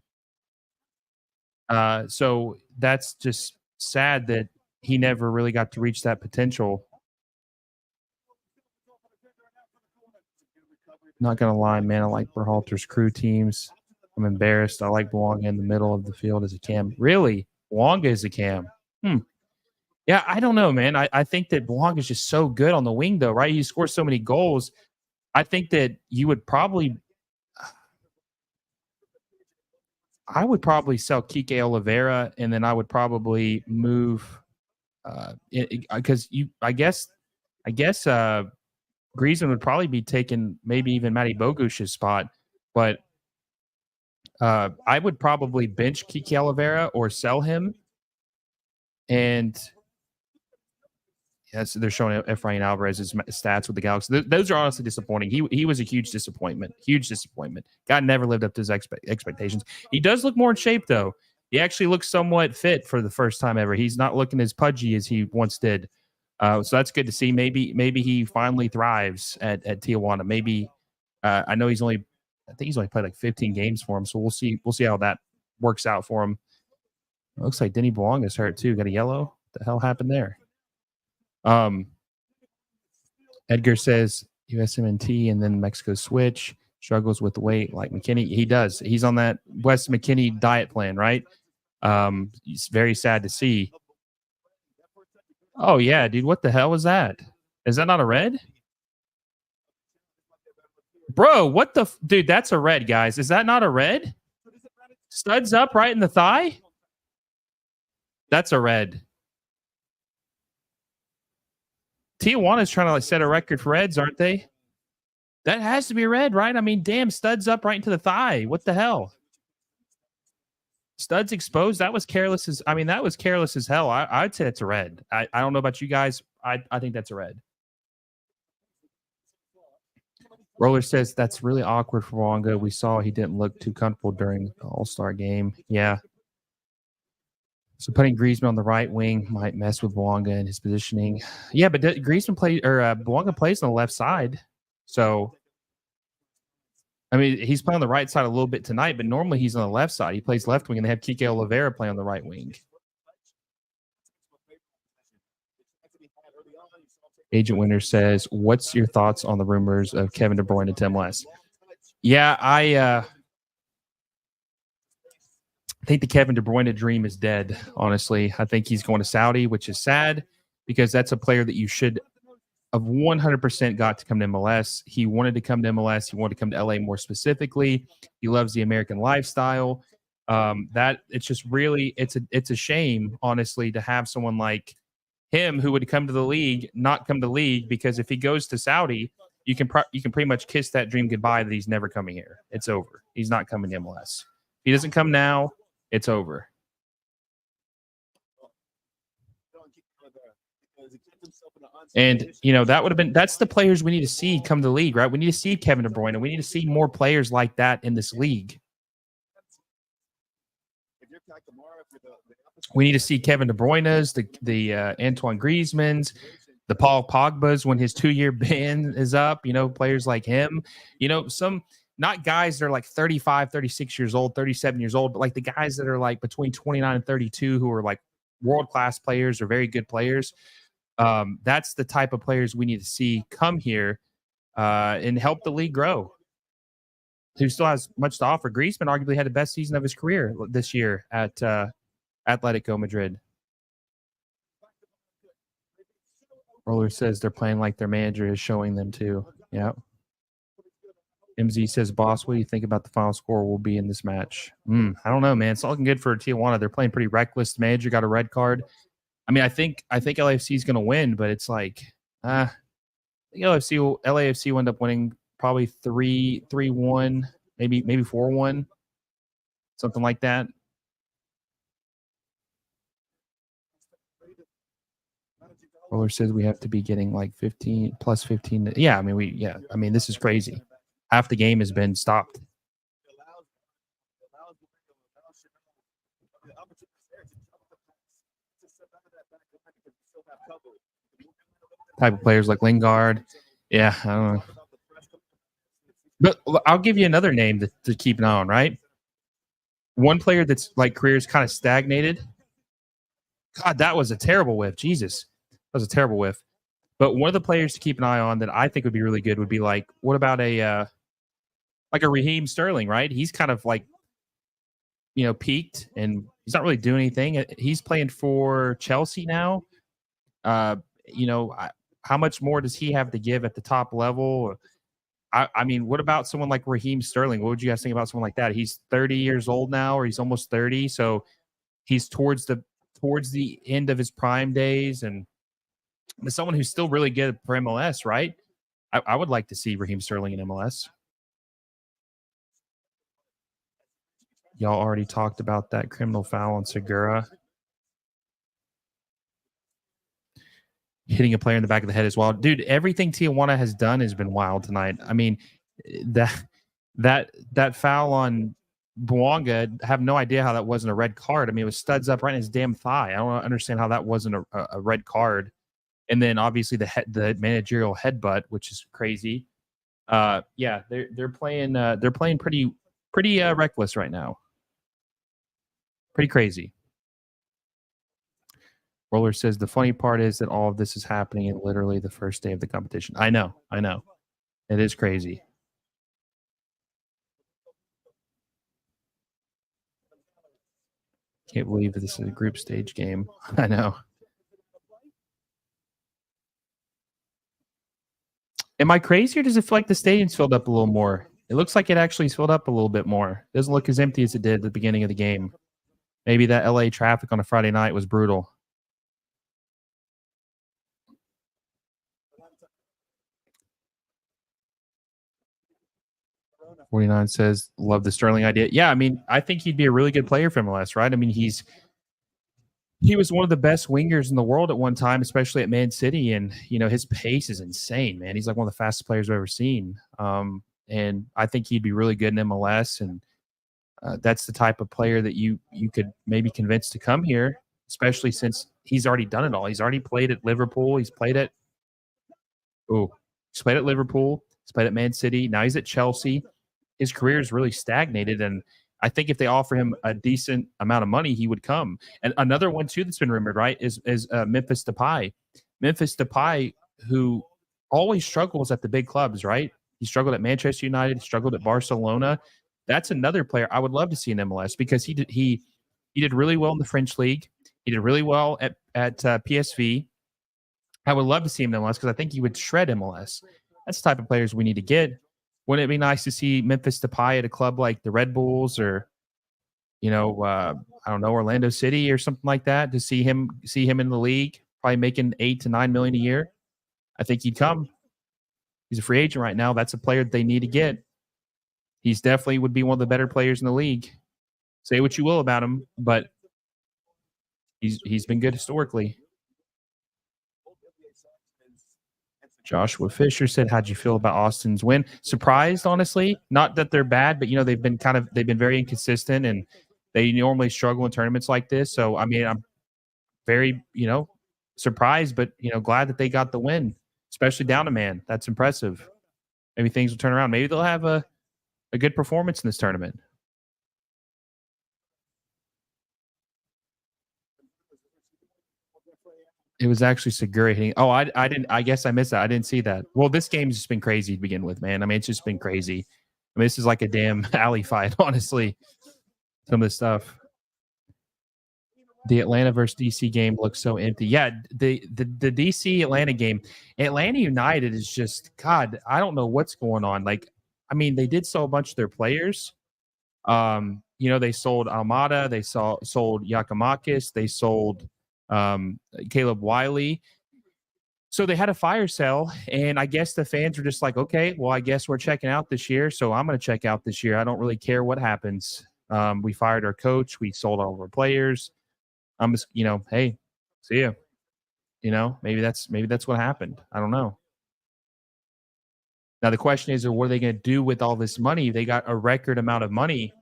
So that's just sad that he never really got to reach that potential. Not gonna lie, man, I like Berhalter's crew teams. I'm embarrassed. I like Bouanga in the middle of the field as a cam. Really? Bouanga is a cam. Yeah, I don't know, man. I think that Bouanga is just so good on the wing, though, right? He scores so many goals. I think that I would probably sell Kike Oliveira, and then I would probably move because I guess Griezmann would probably be taking maybe even Matty Bogush's spot, but I would probably bench Kike Oliveira or sell him. And yes, they're showing Efrain Alvarez's stats with the Galaxy. Those are honestly disappointing. He was a huge disappointment. Huge disappointment. God never lived up to his expectations. He does look more in shape, though. He actually looks somewhat fit for the first time ever. He's not looking as pudgy as he once did. So that's good to see. Maybe he finally thrives at Tijuana. Maybe I know I think he's only played like 15 games for him. So we'll see how that works out for him. It looks like Denny Bouanga is hurt too. Got a yellow. What the hell happened there? Edgar says USMNT and then Mexico switch. Struggles with weight like McKinney. He does. He's on that Wes McKinney diet plan, right? It's very sad to see. Oh yeah, dude. What the hell was that? Is that not a red? Bro, what the dude? That's a red, guys. Is that not a red? Studs up right in the thigh? That's a red. Tijuana's trying to like set a record for reds, aren't they? That has to be red, right? I mean, damn, studs up right into the thigh. What the hell? Studs exposed. That was careless as hell. I'd say it's a red. I don't know about you guys. I think that's a red. Roller says that's really awkward for Wonga. We saw he didn't look too comfortable during the All-Star game. Yeah. So putting Griezmann on the right wing might mess with Bouanga and his positioning. Yeah, but Bouanga plays on the left side. So, I mean, he's playing on the right side a little bit tonight, but normally he's on the left side. He plays left wing, and they have Kike Oliveira play on the right wing. Agent Winter says, what's your thoughts on the rumors of Kevin De Bruyne to MLS? Yeah, I think the Kevin De Bruyne dream is dead, honestly. I think he's going to Saudi, which is sad because that's a player that you should have 100% got to come to MLS. He wanted to come to MLS. He wanted to come to LA more specifically. He loves the American lifestyle. It's just really, it's a shame, honestly, to have someone like him who would come to the league, not come to the league, because if he goes to Saudi, you can pretty much kiss that dream goodbye that he's never coming here. It's over. He's not coming to MLS. If he doesn't come now, it's over. And, that's the players we need to see come to the league, right? We need to see Kevin De Bruyne. We need to see more players like that in this league. We need to see Kevin De Bruyne's, the Antoine Griezmann's, the Paul Pogba's when his 2-year ban is up, players like him, some not guys that are like 35, 36 years old, 37 years old, but like the guys that are like between 29 and 32 who are like world-class players or very good players. That's the type of players we need to see come here and help the league grow. Who still has much to offer. Griezmann arguably had the best season of his career this year at Atletico Madrid. Roller says they're playing like their manager is showing them to. Yeah. MZ says, boss, what do you think about the final score will be in this match? I don't know, man. It's looking good for Tijuana. They're playing pretty reckless. The manager got a red card. I mean, I think LAFC is going to win, but it's like, I think LAFC will end up winning probably 3-1, maybe 4-1, something like that. Roller says we have to be getting like 15 plus 15. Yeah, I mean, this is crazy. Half the game has been stopped. type of players like Lingard. Yeah, I don't know. But I'll give you another name to keep an eye on, right? One player that's like career's kind of stagnated. God, that was a terrible whiff. Jesus, that was a terrible whiff. But one of the players to keep an eye on that I think would be really good would be like, what about a Raheem Sterling, right? He's kind of like, peaked and he's not really doing anything. He's playing for Chelsea now. Uh, how much more does he have to give at the top level? I mean, what about someone like Raheem Sterling? What would you guys think about someone like that? He's 30 years old now, or he's almost 30, so he's towards the end of his prime days, and someone who's still really good for MLS, right? I would like to see Raheem Sterling in MLS. Y'all already talked about that criminal foul on Segura. Hitting a player in the back of the head as well. Dude, everything Tijuana has done has been wild tonight. I mean, that foul on Buonga, have no idea how that wasn't a red card. I mean, it was studs up right in his damn thigh. I don't understand how that wasn't a red card. And then obviously the managerial headbutt, which is crazy. Yeah, they're playing pretty reckless right now. Pretty crazy. Roller says the funny part is that all of this is happening in literally the first day of the competition. I know. It is crazy. Can't believe this is a group stage game. I know. Am I crazy, or does it feel like the stadium's filled up a little more? It looks like it actually filled up a little bit more. It doesn't look as empty as it did at the beginning of the game. Maybe that LA traffic on a Friday night was brutal. 49 says, love the Sterling idea. Yeah, I mean, I think he'd be a really good player for MLS, right? I mean, he was one of the best wingers in the world at one time, especially at Man City. And, his pace is insane, man. He's like one of the fastest players I've ever seen. And I think he'd be really good in MLS. And that's the type of player that you could maybe convince to come here, especially since he's already done it all. He's already played at Liverpool. He's played at Liverpool. He's played at Man City. Now he's at Chelsea. His career is really stagnated, and I think if they offer him a decent amount of money, he would come. And another one too that's been rumored, right, is Memphis Depay. Memphis Depay, who always struggles at the big clubs, right? He struggled at Manchester United, he struggled at Barcelona. That's another player I would love to see in MLS because he did really well in the French league. He did really well at PSV. I would love to see him in MLS because I think he would shred MLS. That's the type of players we need to get. Wouldn't it be nice to see Memphis Depay at a club like the Red Bulls or, I don't know, Orlando City or something like that, to see him in the league, probably making $8 to $9 million a year? I think he'd come. He's a free agent right now. That's a player that they need to get. He's definitely would be one of the better players in the league. Say what you will about him, but he's been good historically. Joshua Fisher said, how'd you feel about Austin's win? Surprised, honestly. Not that they're bad, but they've been very inconsistent and they normally struggle in tournaments like this. So I mean, I'm very, surprised, but glad that they got the win, especially down to man. That's impressive. Maybe things will turn around. Maybe they'll have a good performance in this tournament. It was actually Segura hitting. Oh, I didn't. I guess I missed that. I didn't see that. Well, this game's just been crazy to begin with, man. I mean, it's just been crazy. I mean, this is like a damn alley fight, honestly. Some of the stuff. The Atlanta versus DC game looks so empty. Yeah, the DC Atlanta game. Atlanta United is just, God, I don't know what's going on. Like, I mean, they did sell a bunch of their players. They sold Almada, they sold Yakimakis, they sold Caleb Wiley. So they had a fire sale, and I guess the fans were just like, okay, well, I guess we're checking out this year, so I'm going to check out this year. I don't really care what happens. We fired our coach. We sold all of our players. I'm just, hey, see ya. Maybe that's what happened. I don't know. Now the question is, what are they going to do with all this money? They got a record amount of money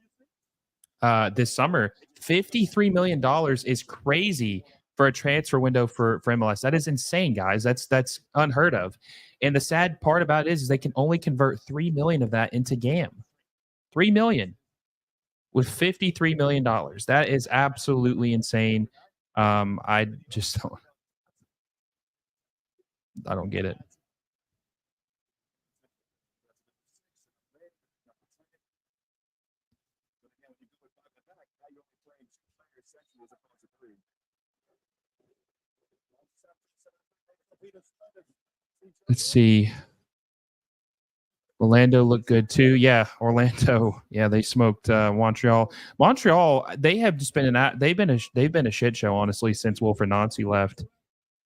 this summer. $53 million is crazy for a transfer window for MLS. That is insane, guys. That's unheard of. And the sad part about it is they can only convert 3 million of that into GAM. 3 million with $53 million. That is absolutely insane. I just I don't get it. Let's see. Orlando looked good too. Yeah, Orlando. Yeah, they smoked Montreal. Montreal. They have just been they've been a shit show honestly since Wilfred Nancy left,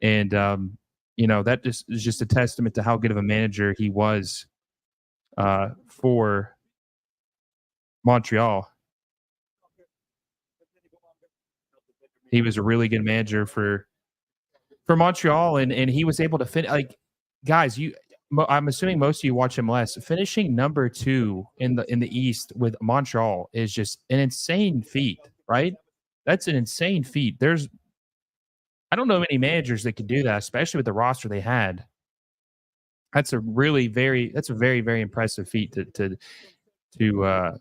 and that just is just a testament to how good of a manager he was for Montreal. He was a really good manager for Montreal, and he was able to fit like guys. I'm assuming most of you watch MLS. Finishing number 2 in the East with Montreal is just an insane feat, right? That's an insane feat. I don't know many managers that could do that, especially with the roster they had. That's a very very impressive feat to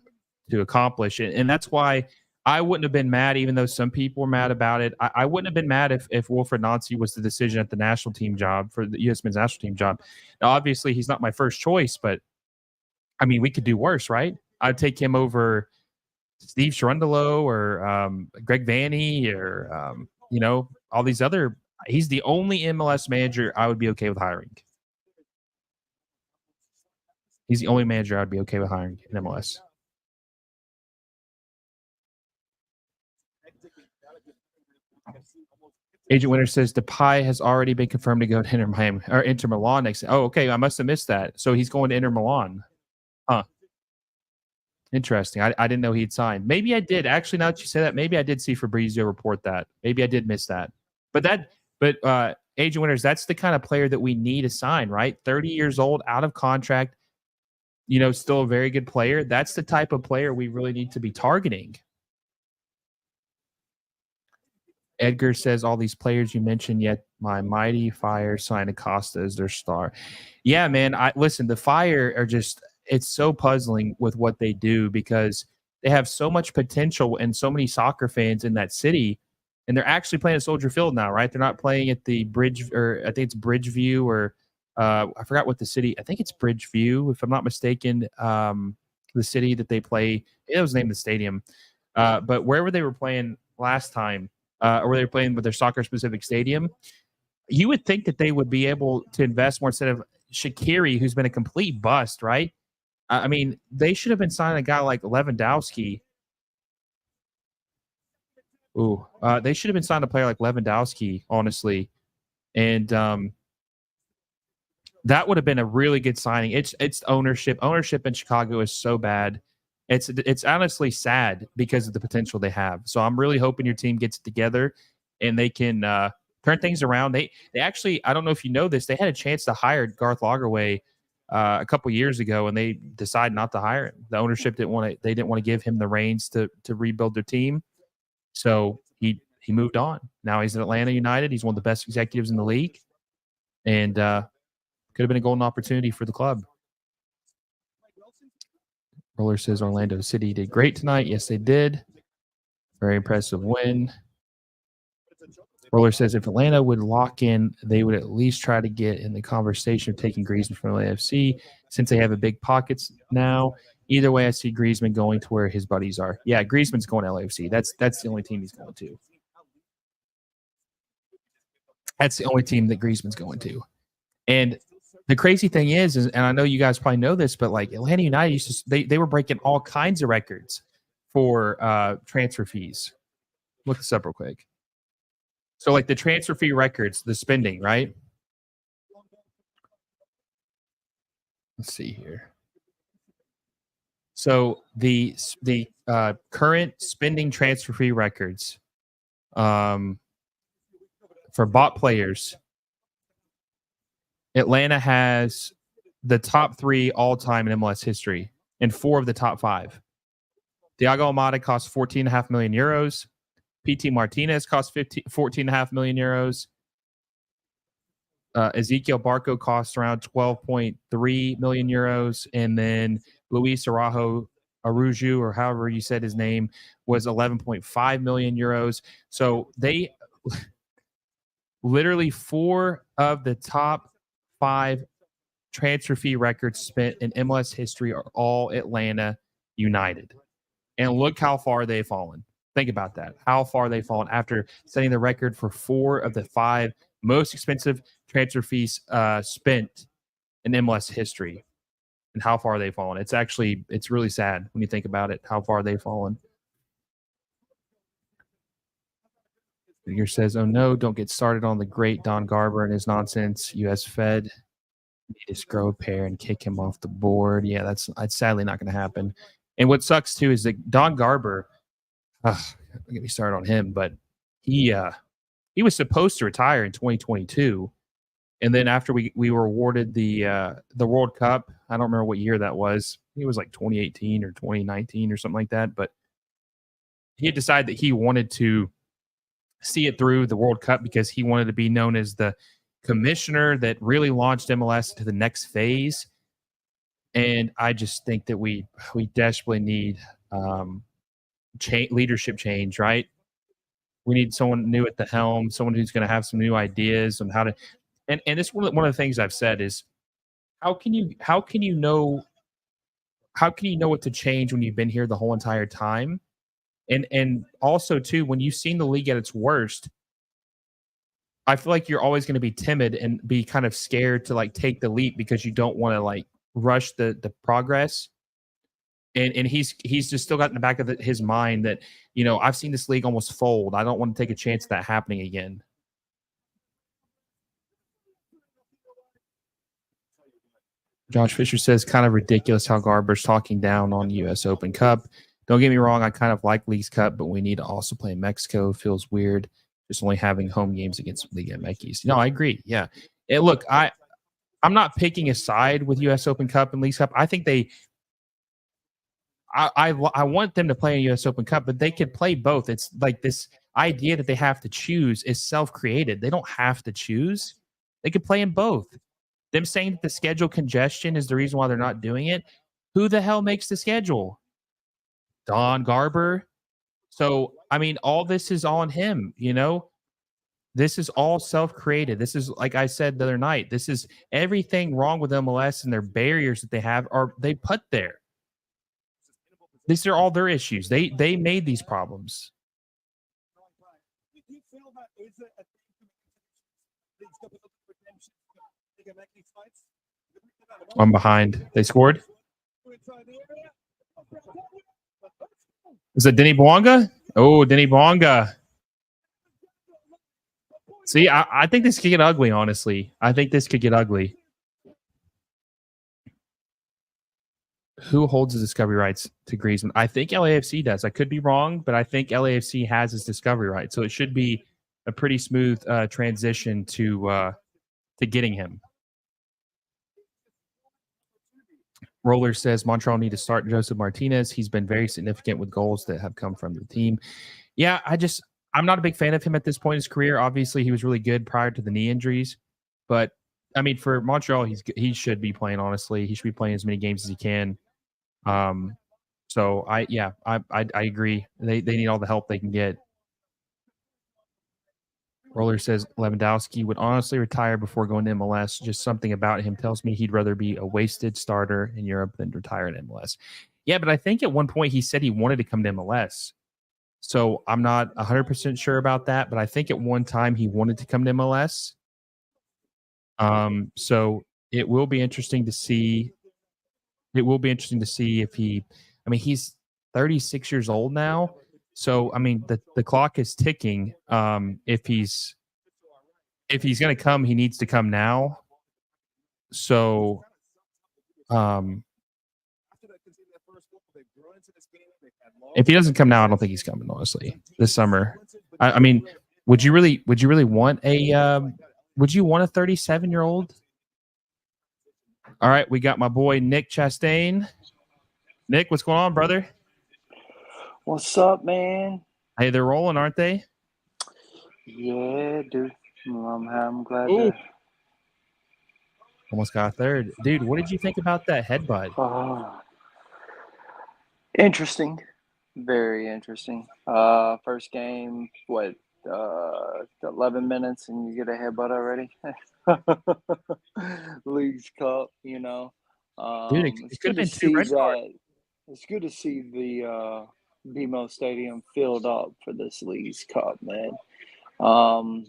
accomplish it, and that's why I wouldn't have been mad, even though some people were mad about it. I wouldn't have been mad if Wilfred Nancy was the decision at the national team job for the U.S. men's national team job. Now, obviously, he's not my first choice, but I mean, we could do worse, right? I'd take him over Steve Cherundolo or Greg Vanney or all these other. He's the only MLS manager I would be okay with hiring. He's the only manager I'd be okay with hiring in MLS. Agent Winter says Depay has already been confirmed to go to Inter Milan next. Oh, okay. I must have missed that. So he's going to Inter Milan. Huh. Interesting. I didn't know he'd signed. Maybe I did. Actually, now that you say that, maybe I did see Fabrizio report that. Maybe I did miss that. But Agent Winters, that's the kind of player that we need to sign, right? 30 years old, out of contract, still a very good player. That's the type of player we really need to be targeting. Edgar says all these players you mentioned, yet my mighty Fire signed Acosta as their star. Yeah, man. Listen, the Fire are it's so puzzling with what they do because they have so much potential and so many soccer fans in that city. And they're actually playing at Soldier Field now, right? They're not playing at the Bridge, or I think it's Bridgeview, or I forgot what the city. I think it's Bridgeview, if I'm not mistaken. The city that they play, it was named the stadium. But wherever they were playing last time, or where they're playing with their soccer-specific stadium, you would think that they would be able to invest more instead of Shaqiri, who's been a complete bust, right? I mean, they should have been signing a guy like Lewandowski. They should have been signing a player like Lewandowski, honestly. And that would have been a really good signing. It's ownership. Ownership in Chicago is so bad. It's honestly sad because of the potential they have. So I'm really hoping your team gets it together and they can turn things around. They actually, I don't know if you know this, they had a chance to hire Garth Lagerwey a couple years ago, and they decided not to hire him. The ownership didn't want to give him the reins to rebuild their team. So he moved on. Now he's at Atlanta United. He's one of the best executives in the league, and could have been a golden opportunity for the club. Roller says Orlando City did great tonight. Yes, they did. Very impressive win. Roller says if Atlanta would lock in, they would at least try to get in the conversation of taking Griezmann from LAFC since they have a big pockets now. Either way, I see Griezmann going to where his buddies are. Yeah, Griezmann's going to LAFC. That's the only team he's going to. That's the only team that Griezmann's going to. And the crazy thing is, and I know you guys probably know this, but like Atlanta United they were breaking all kinds of records for transfer fees. Look this up real quick. So like the transfer fee records, the spending, right? Let's see here. So the current spending transfer fee records for bought players, Atlanta has the top 3 all-time in MLS history and 4 of the top 5. Thiago Almada cost 14.5 million euros. PT Martinez cost 14.5 million euros. Ezekiel Barco costs around 12.3 million euros, and then Luis Aruju, or however you said his name, was 11.5 million euros. So they literally 4 of the top 5 transfer fee records spent in MLS history are all Atlanta United. And look how far they've fallen. Think about that. How far they've fallen after setting the record for 4 of the 5 most expensive transfer fees spent in MLS history, and how far they've fallen. It's really sad when you think about it, how far they've fallen. Figure says, oh no, don't get started on the great Don Garber and his nonsense. US Fed need to grow a pair and kick him off the board. Yeah, that's sadly not going to happen. And what sucks too is that Don Garber, don't get me started on him, but he was supposed to retire in 2022, and then after we were awarded the World Cup, I don't remember what year that was. It was like 2018 or 2019 or something like that. But he had decided that he wanted to see it through the World Cup because he wanted to be known as the commissioner that really launched MLS to the next phase. And I just think that we desperately need leadership change, right? We need someone new at the helm, someone who's going to have some new ideas on how to. And this is one of the things I've said is how can you know what to change when you've been here the whole entire time, and also too when you've seen the league at its worst. I feel like you're always going to be timid and be kind of scared to like take the leap because you don't want to like rush the progress. And he's just still got in the back of his mind that, you know, I've seen this league almost fold. I don't want to take a chance of that happening again. Josh Fisher says, kind of ridiculous how Garber's talking down on U.S. Open Cup. Don't get me wrong, I kind of like Leagues Cup, but we need to also play Mexico. Feels weird just only having home games against Liga MX. No, I agree. Yeah. Look, I'm not picking a side with U.S. Open Cup and Leagues Cup. I think I want them to play a U.S. Open Cup, but they could play both. It's like this idea that they have to choose is self-created. They don't have to choose. They could play in both. Them saying that the schedule congestion is the reason why they're not doing it. Who the hell makes the schedule? Don Garber. So, I mean, all this is on him, you know? This is all self-created. This is, like I said the other night, this is everything wrong with MLS and their barriers that they have are they put there. These are all their issues. They made these problems. I'm behind. They scored. Is it Denny Bouanga? Oh, Denny Bouanga. See, I think this could get ugly, honestly. I think this could get ugly. Who holds the discovery rights to Griezmann? I think LAFC does. I could be wrong, but I think LAFC has his discovery rights. So it should be a pretty smooth transition to getting him. Roller says Montreal need to start Joseph Martinez. He's been very significant with goals that have come from the team. Yeah, I'm not a big fan of him at this point in his career. Obviously, he was really good prior to the knee injuries. But, I mean, for Montreal, he should be playing, honestly. He should be playing as many games as he can. So, I agree. They need all the help they can get. Roller says Lewandowski would honestly retire before going to MLS. Just something about him tells me he'd rather be a wasted starter in Europe than retire in MLS. Yeah, but I think at one point he said he wanted to come to MLS. So I'm not 100% sure about that, but I think at one time he wanted to come to MLS. So it will be interesting to see. It will be interesting to see if he's 36 years old now. So, I mean, the clock is ticking. If he's going to come, he needs to come now. So, if he doesn't come now, I don't think he's coming, honestly, this summer. I mean, would you really want would you want a 37-year-old? All right, we got my boy Nick Chastain. Nick, what's going on, brother? What's up, man? Hey, they're rolling, aren't they? Yeah, dude. I'm glad Ooh. to. Almost got a third. Dude, what did you think about that headbutt? Oh, interesting. Very interesting. First game, what, 11 minutes and you get a headbutt already? League's Cup, you know. Dude, It's it could good have to been 2 see red cards. that. It's good to see the BMO Stadium filled up for this League's Cup, man. All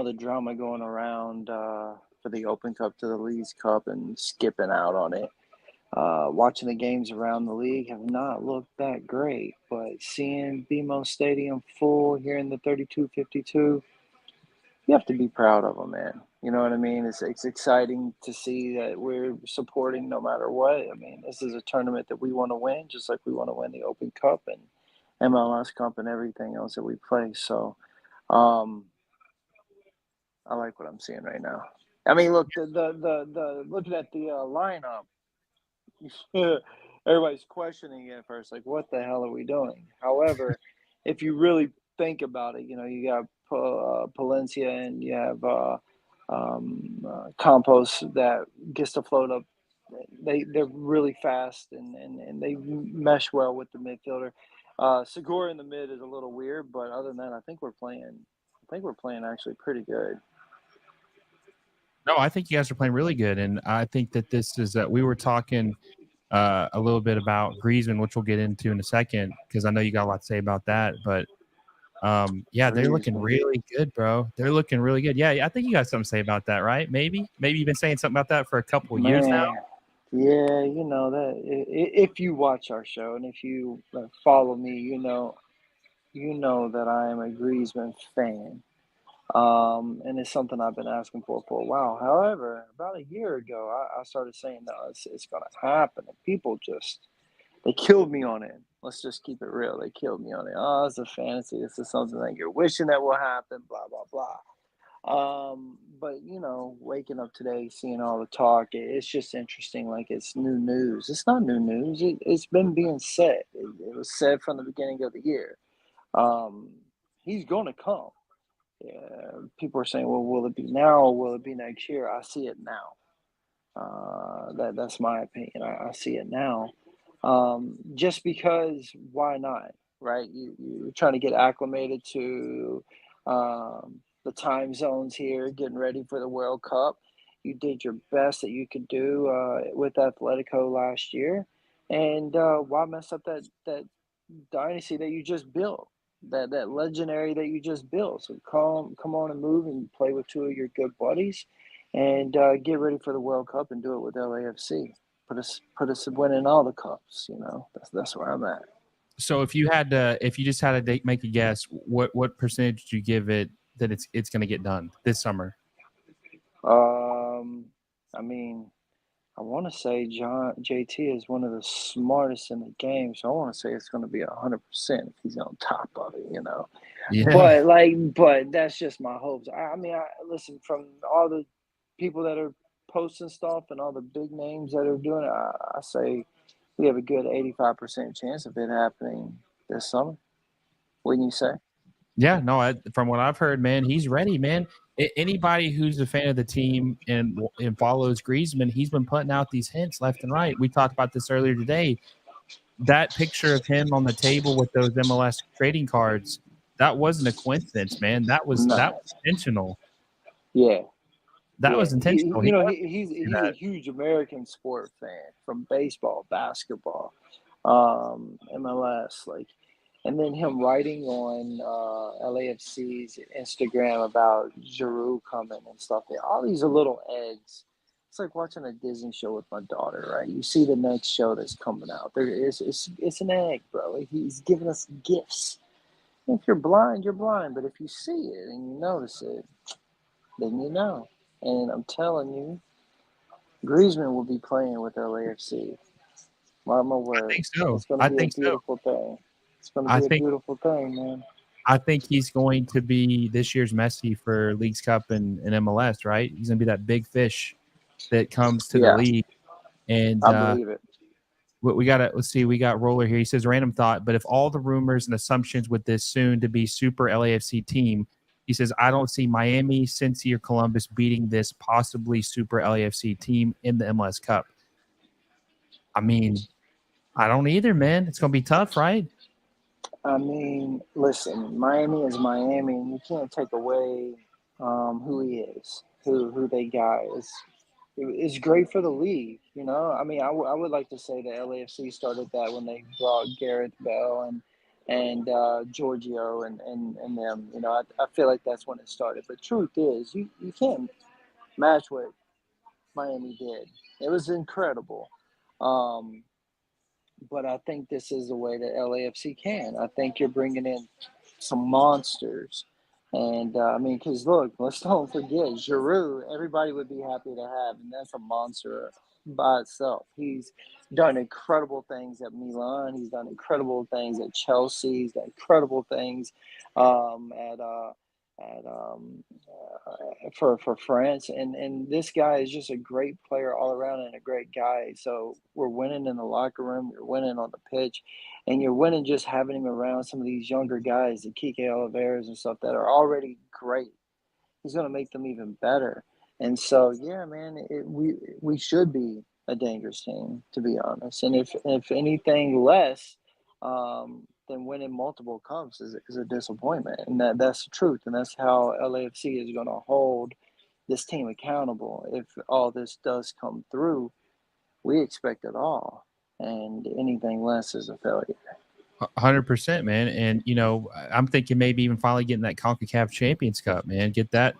the drama going around for the Open Cup to the League's Cup and skipping out on it. Watching the games around the league have not looked that great, but seeing BMO Stadium full here in the 32-52, you have to be proud of them, man. You know what I mean? It's exciting to see that we're supporting no matter what. I mean, this is a tournament that we want to win, just like we want to win the Open Cup and MLS Cup and everything else that we play. So, um, I like what I'm seeing right now. I mean, look, the looking at the lineup. Everybody's questioning it at first, like, what the hell are we doing? However, if you really think about it, you got Palencia and you have Campos that gets to float up. They're really fast and they mesh well with the midfielder. Segura in the mid is a little weird, but other than that, I think we're playing actually pretty good. No, I think you guys are playing really good, and I think that this is we were talking a little bit about Griezmann, which we'll get into in a second, because I know you got a lot to say about that. But yeah, they're looking really good, bro. They're looking really good. Yeah, I think you got something to say about that, right? Maybe you've been saying something about that for a couple of years now. Yeah, that if you watch our show and if you follow me, you know that I am a Griezmann fan. And it's something I've been asking for a while. However, about a year ago, I started saying, no, it's going to happen. And people they killed me on it. Let's just keep it real. They killed me on it. Oh, it's a fantasy. This is something that you're wishing that will happen, blah, blah, blah. But waking up today, seeing all the talk, it's just interesting. Like, it's new news. It's not new news. It's been being said. It was said from the beginning of the year. He's going to come. People are saying, well, will it be now or will it be next year? I see it now. That's my opinion. I see it now. Just because, why not? Right? You're trying to get acclimated to the time zones here, getting ready for the World Cup. You did your best that you could do with Atletico last year, and why mess up that dynasty that you just built? That legendary that you just built. So come on and move and play with two of your good buddies, and get ready for the World Cup and do it with LAFC. Put us winning all the cups. That's where I'm at. So if you just had to make a guess, what percentage do you give it that it's going to get done this summer? I mean, I want to say JT is one of the smartest in the game, so I want to say it's going to be 100% if he's on top of it, Yeah. But that's just my hopes. I mean, listen, from all the people that are posting stuff and all the big names that are doing it, I say we have a good 85% chance of it happening this summer. Wouldn't you say? Yeah, no. From what I've heard, man, he's ready, man. Anybody who's a fan of the team and follows Griezmann, he's been putting out these hints left and right. We talked about this earlier today. That picture of him on the table with those MLS trading cards, that wasn't a coincidence, man. That was intentional. Yeah. That was intentional. He's a huge American sport fan, from baseball, basketball, MLS, and then him writing on LAFC's Instagram about Giroud coming and stuff. All these are little eggs. It's like watching a Disney show with my daughter, right? You see the next show that's coming out. It's an egg, bro. He's giving us gifts. If you're blind, you're blind. But if you see it and you notice it, then you know. And I'm telling you, Griezmann will be playing with LAFC. Mark my word. I think so. It's going to be a beautiful thing. It's going to be a beautiful thing, man. I think he's going to be this year's Messi for Leagues Cup and MLS, right? He's going to be that big fish that comes to the league. And I believe it. let's see, we got Roller here. He says, random thought, but if all the rumors and assumptions with this soon to be super LAFC team, he says, I don't see Miami, Cincy, or Columbus beating this possibly super LAFC team in the MLS Cup. I mean, I don't either, man. It's going to be tough, right? I mean, listen, Miami is Miami, and you can't take away who he is, who they got. It's great for the league, you know. I mean, I would like to say that LAFC started that when they brought Gareth Bell and Giorgio and them. You know, I feel like that's when it started. But truth is, you can't match what Miami did. It was incredible. Um, but I think this is the way that LAFC can. I think you're bringing in some monsters. And I mean, because look, let's don't forget Giroud. Everybody would be happy to have, and that's a monster by itself. He's done incredible things at Milan. He's done incredible things at Chelsea. He's done incredible things at for France, and this guy is just a great player all around and a great guy. So we're winning in the locker room, you're winning on the pitch, and you're winning just having him around some of these younger guys, the Kike Oliveras and stuff that are already great. He's going to make them even better. And so, yeah, man, we should be a dangerous team, to be honest. And if anything less than winning multiple cups is a disappointment, and that's the truth. And that's how LAFC is going to hold this team accountable. If all this does come through, we expect it all, and anything less is a failure. 100%, man. And I'm thinking maybe even finally getting that CONCACAF Champions Cup, man. Get that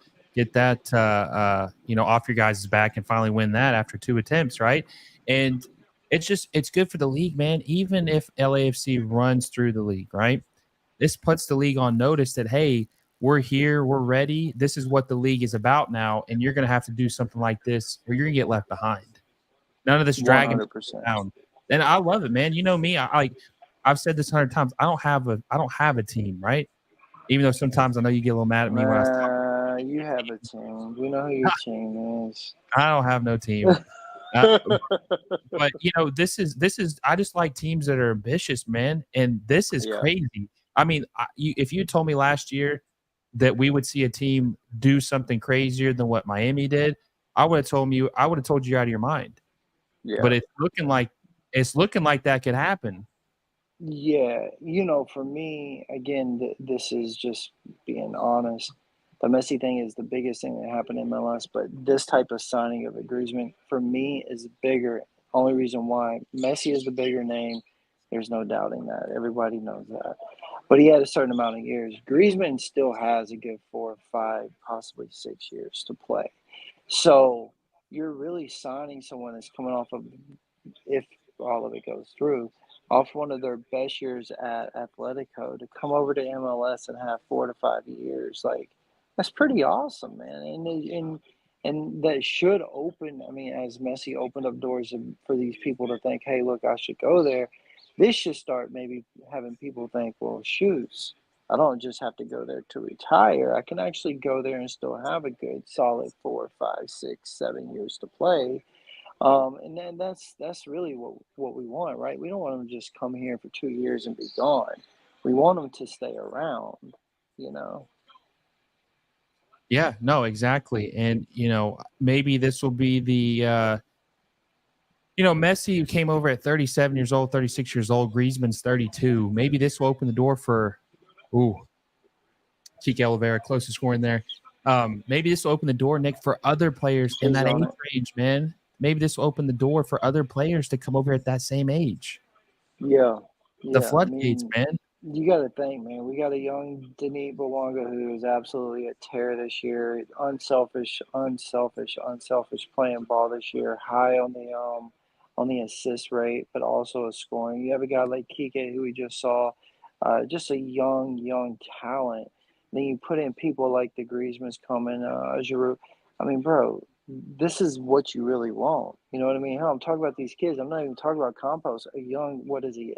off your guys' back and finally win that after 2 attempts, right? And it's good for the league, man. Even if LAFC runs through the league, right? This puts the league on notice that, hey, we're here, we're ready. This is what the league is about now, and you're going to have to do something like this, or you're going to get left behind. None of this dragging 100%. down. And I love it, man. You know me, I've said this 100 times. I don't have a team, right? Even though sometimes I know you get a little mad at me when You have a team. We know who your team is. I don't have no team. But this is. I just like teams that are ambitious, man. And this is crazy. I mean, if you told me last year that we would see a team do something crazier than what Miami did, I would have told you you're out of your mind. Yeah. But it's looking like that could happen. Yeah, for me, again, this is just being honest. The Messi thing is the biggest thing that happened in MLS, but this type of signing of Griezmann for me is bigger. Only reason why Messi is the bigger name, there's no doubting that. Everybody knows that. But he had a certain amount of years. Griezmann still has a good 4, 5, possibly 6 years to play. So you're really signing someone that's coming off of, if all of it goes through, off one of their best years at Atletico to come over to MLS and have 4 to 5 years. Like, that's pretty awesome, man. And that should open, I mean, as Messi opened up doors for these people to think, hey, look, I should go there. This should start maybe having people think, well, shoots, I don't just have to go there to retire. I can actually go there and still have a good solid 4, 5, 6, 7 years to play. And then that's really what we want, right? We don't want them to just come here for 2 years and be gone. We want them to stay around, you know. Yeah, no, exactly. And maybe this will be the Messi, who came over at 37 years old, 36 years old, Griezmann's 32. Maybe this will open the door for Kike Oliveira, close to scoring there. Maybe this will open the door, Nick, for other players in that age range, man. Maybe this will open the door for other players to come over at that same age. Yeah. The floodgates, man. You got to think, man. We got a young Denis Bouanga who is absolutely a tear this year. Unselfish, playing ball this year. High on the assist rate, but also a scoring. You have a guy like Kike who we just saw, just a young talent. Then you put in people like the Griezmann's coming, Giroud. I mean, bro, this is what you really want. You know what I mean? Hell, I'm talking about these kids. I'm not even talking about Campos, a young,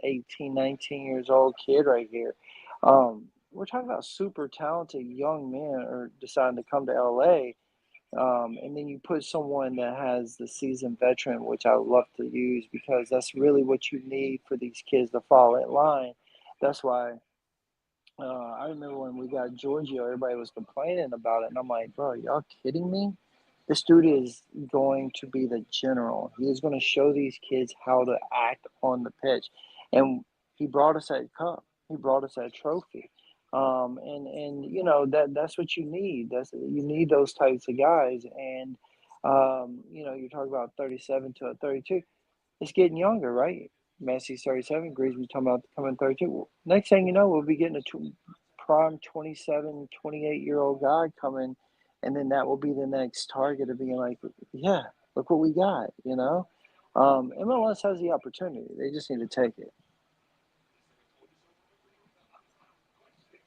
18, 19 years old kid right here. We're talking about super talented young men are deciding to come to LA And then you put someone that has the seasoned veteran, which I love to use because that's really what you need for these kids to fall in line. That's why I remember when we got Giorgio, everybody was complaining about it, and I'm like, bro, y'all kidding me? This dude is going to be the general. He is going to show these kids how to act on the pitch, and he brought us that cup. He brought us that trophy, and you know that's what you need. You need those types of guys, and you know you're talking about 37 to a 32. It's getting younger, right? Messi's 37, Griezmann's talking about coming 32. Well, next thing you know, we'll be getting a prime 27, 28-year-old guy coming, and then that will be the next target of being like, yeah, look what we got, you know? MLS has the opportunity. They just need to take it.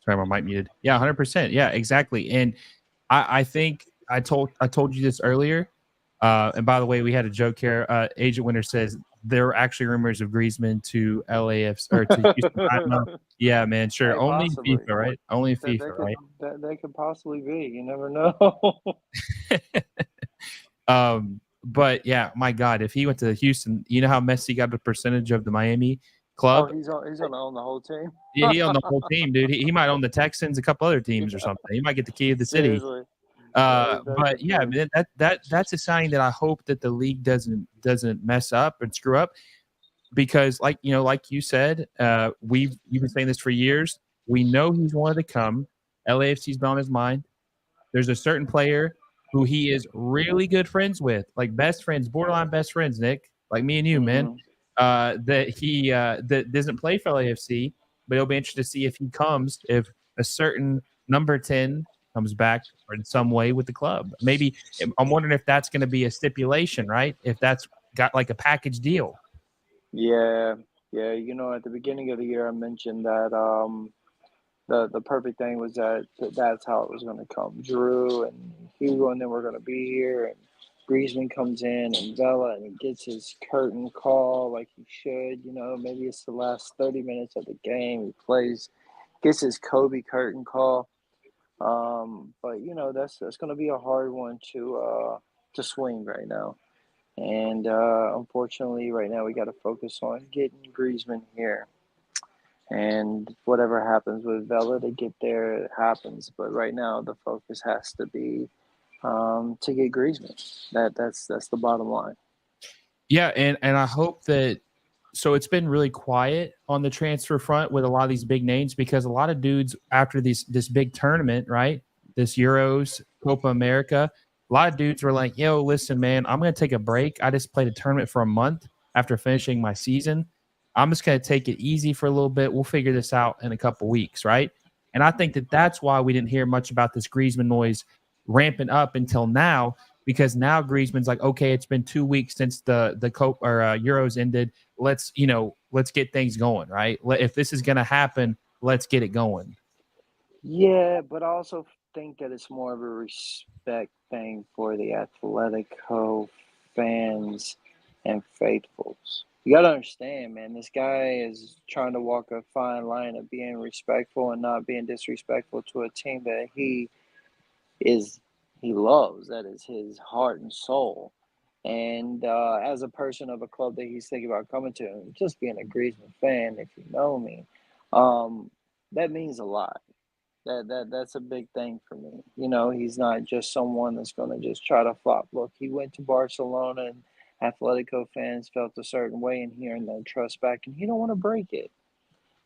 Sorry, my mic muted. Yeah, 100%. Yeah, exactly. And I think I told you this earlier. And by the way, we had a joke here. Agent Winter says there are actually rumors of Griezmann to LAFC or to Houston Dynamo. Yeah, man, sure. Hey, Only in possibly. FIFA, right? Only in That FIFA, that could right? that could possibly be. You never know. But yeah, my God, if he went to Houston, you know how Messi got the percentage of the Miami Oh, club? he's on the whole team. Yeah, he owned the whole team, dude. He might own the Texans, a couple other teams or something. He might get the key of the city. Seriously, that But could yeah, be. man, that's a sign that I hope that the league doesn't mess up and screw up because, like like you said, you've been saying this for years. We know he's wanted to come. LAFC's been on his mind. There's a certain player who he is really good friends with, like best friends, borderline best friends, Nick, like me and you, man. Mhm. That doesn't play for LAFC, but it'll be interesting to see if he comes, if a certain number 10 comes back or in some way with the club. Maybe I'm wondering if that's going to be a stipulation, right? If that's got like a package deal. Yeah, yeah. You know, at the beginning of the year, I mentioned that the perfect thing was that's how it was going to come. Drew and Hugo, and then we're going to be here, and Griezmann comes in, and Vela, and he gets his curtain call like he should. You know, maybe it's the last 30 minutes of the game. He plays, gets his Kobe curtain call. But you know, that's going to be a hard one to swing right now. And unfortunately, right now we got to focus on getting Griezmann here. And whatever happens with Vela to get there, it happens. But right now, the focus has to be to get Griezmann. That's the bottom line. Yeah, and I hope that so it's been really quiet on the transfer front with a lot of these big names because a lot of dudes after this big tournament, right? This Euros, Copa America, a lot of dudes were like, "Yo, listen, man, I'm going to take a break. I just played a tournament for a month after finishing my season. I'm just going to take it easy for a little bit. We'll figure this out in a couple weeks, right?" And I think that that's why we didn't hear much about this Griezmann noise ramping up until now because now Griezmann's like, okay, it's been 2 weeks since the Copa or Euros ended. Let's get things going, right? If this is going to happen, let's get it going. Yeah, but I also think that it's more of a respect thing for the Atletico fans and faithfuls. You got to understand, man, this guy is trying to walk a fine line of being respectful and not being disrespectful to a team that is he loves. That is his heart and soul. And as a person of a club that he's thinking about coming to, just being a Griezmann fan, if you know me, um, that means a lot. That's a big thing for me. You know, he's not just someone that's going to just try to flop. Look, he went to Barcelona, and Atletico fans felt a certain way in hearing that trust back, and he don't want to break it.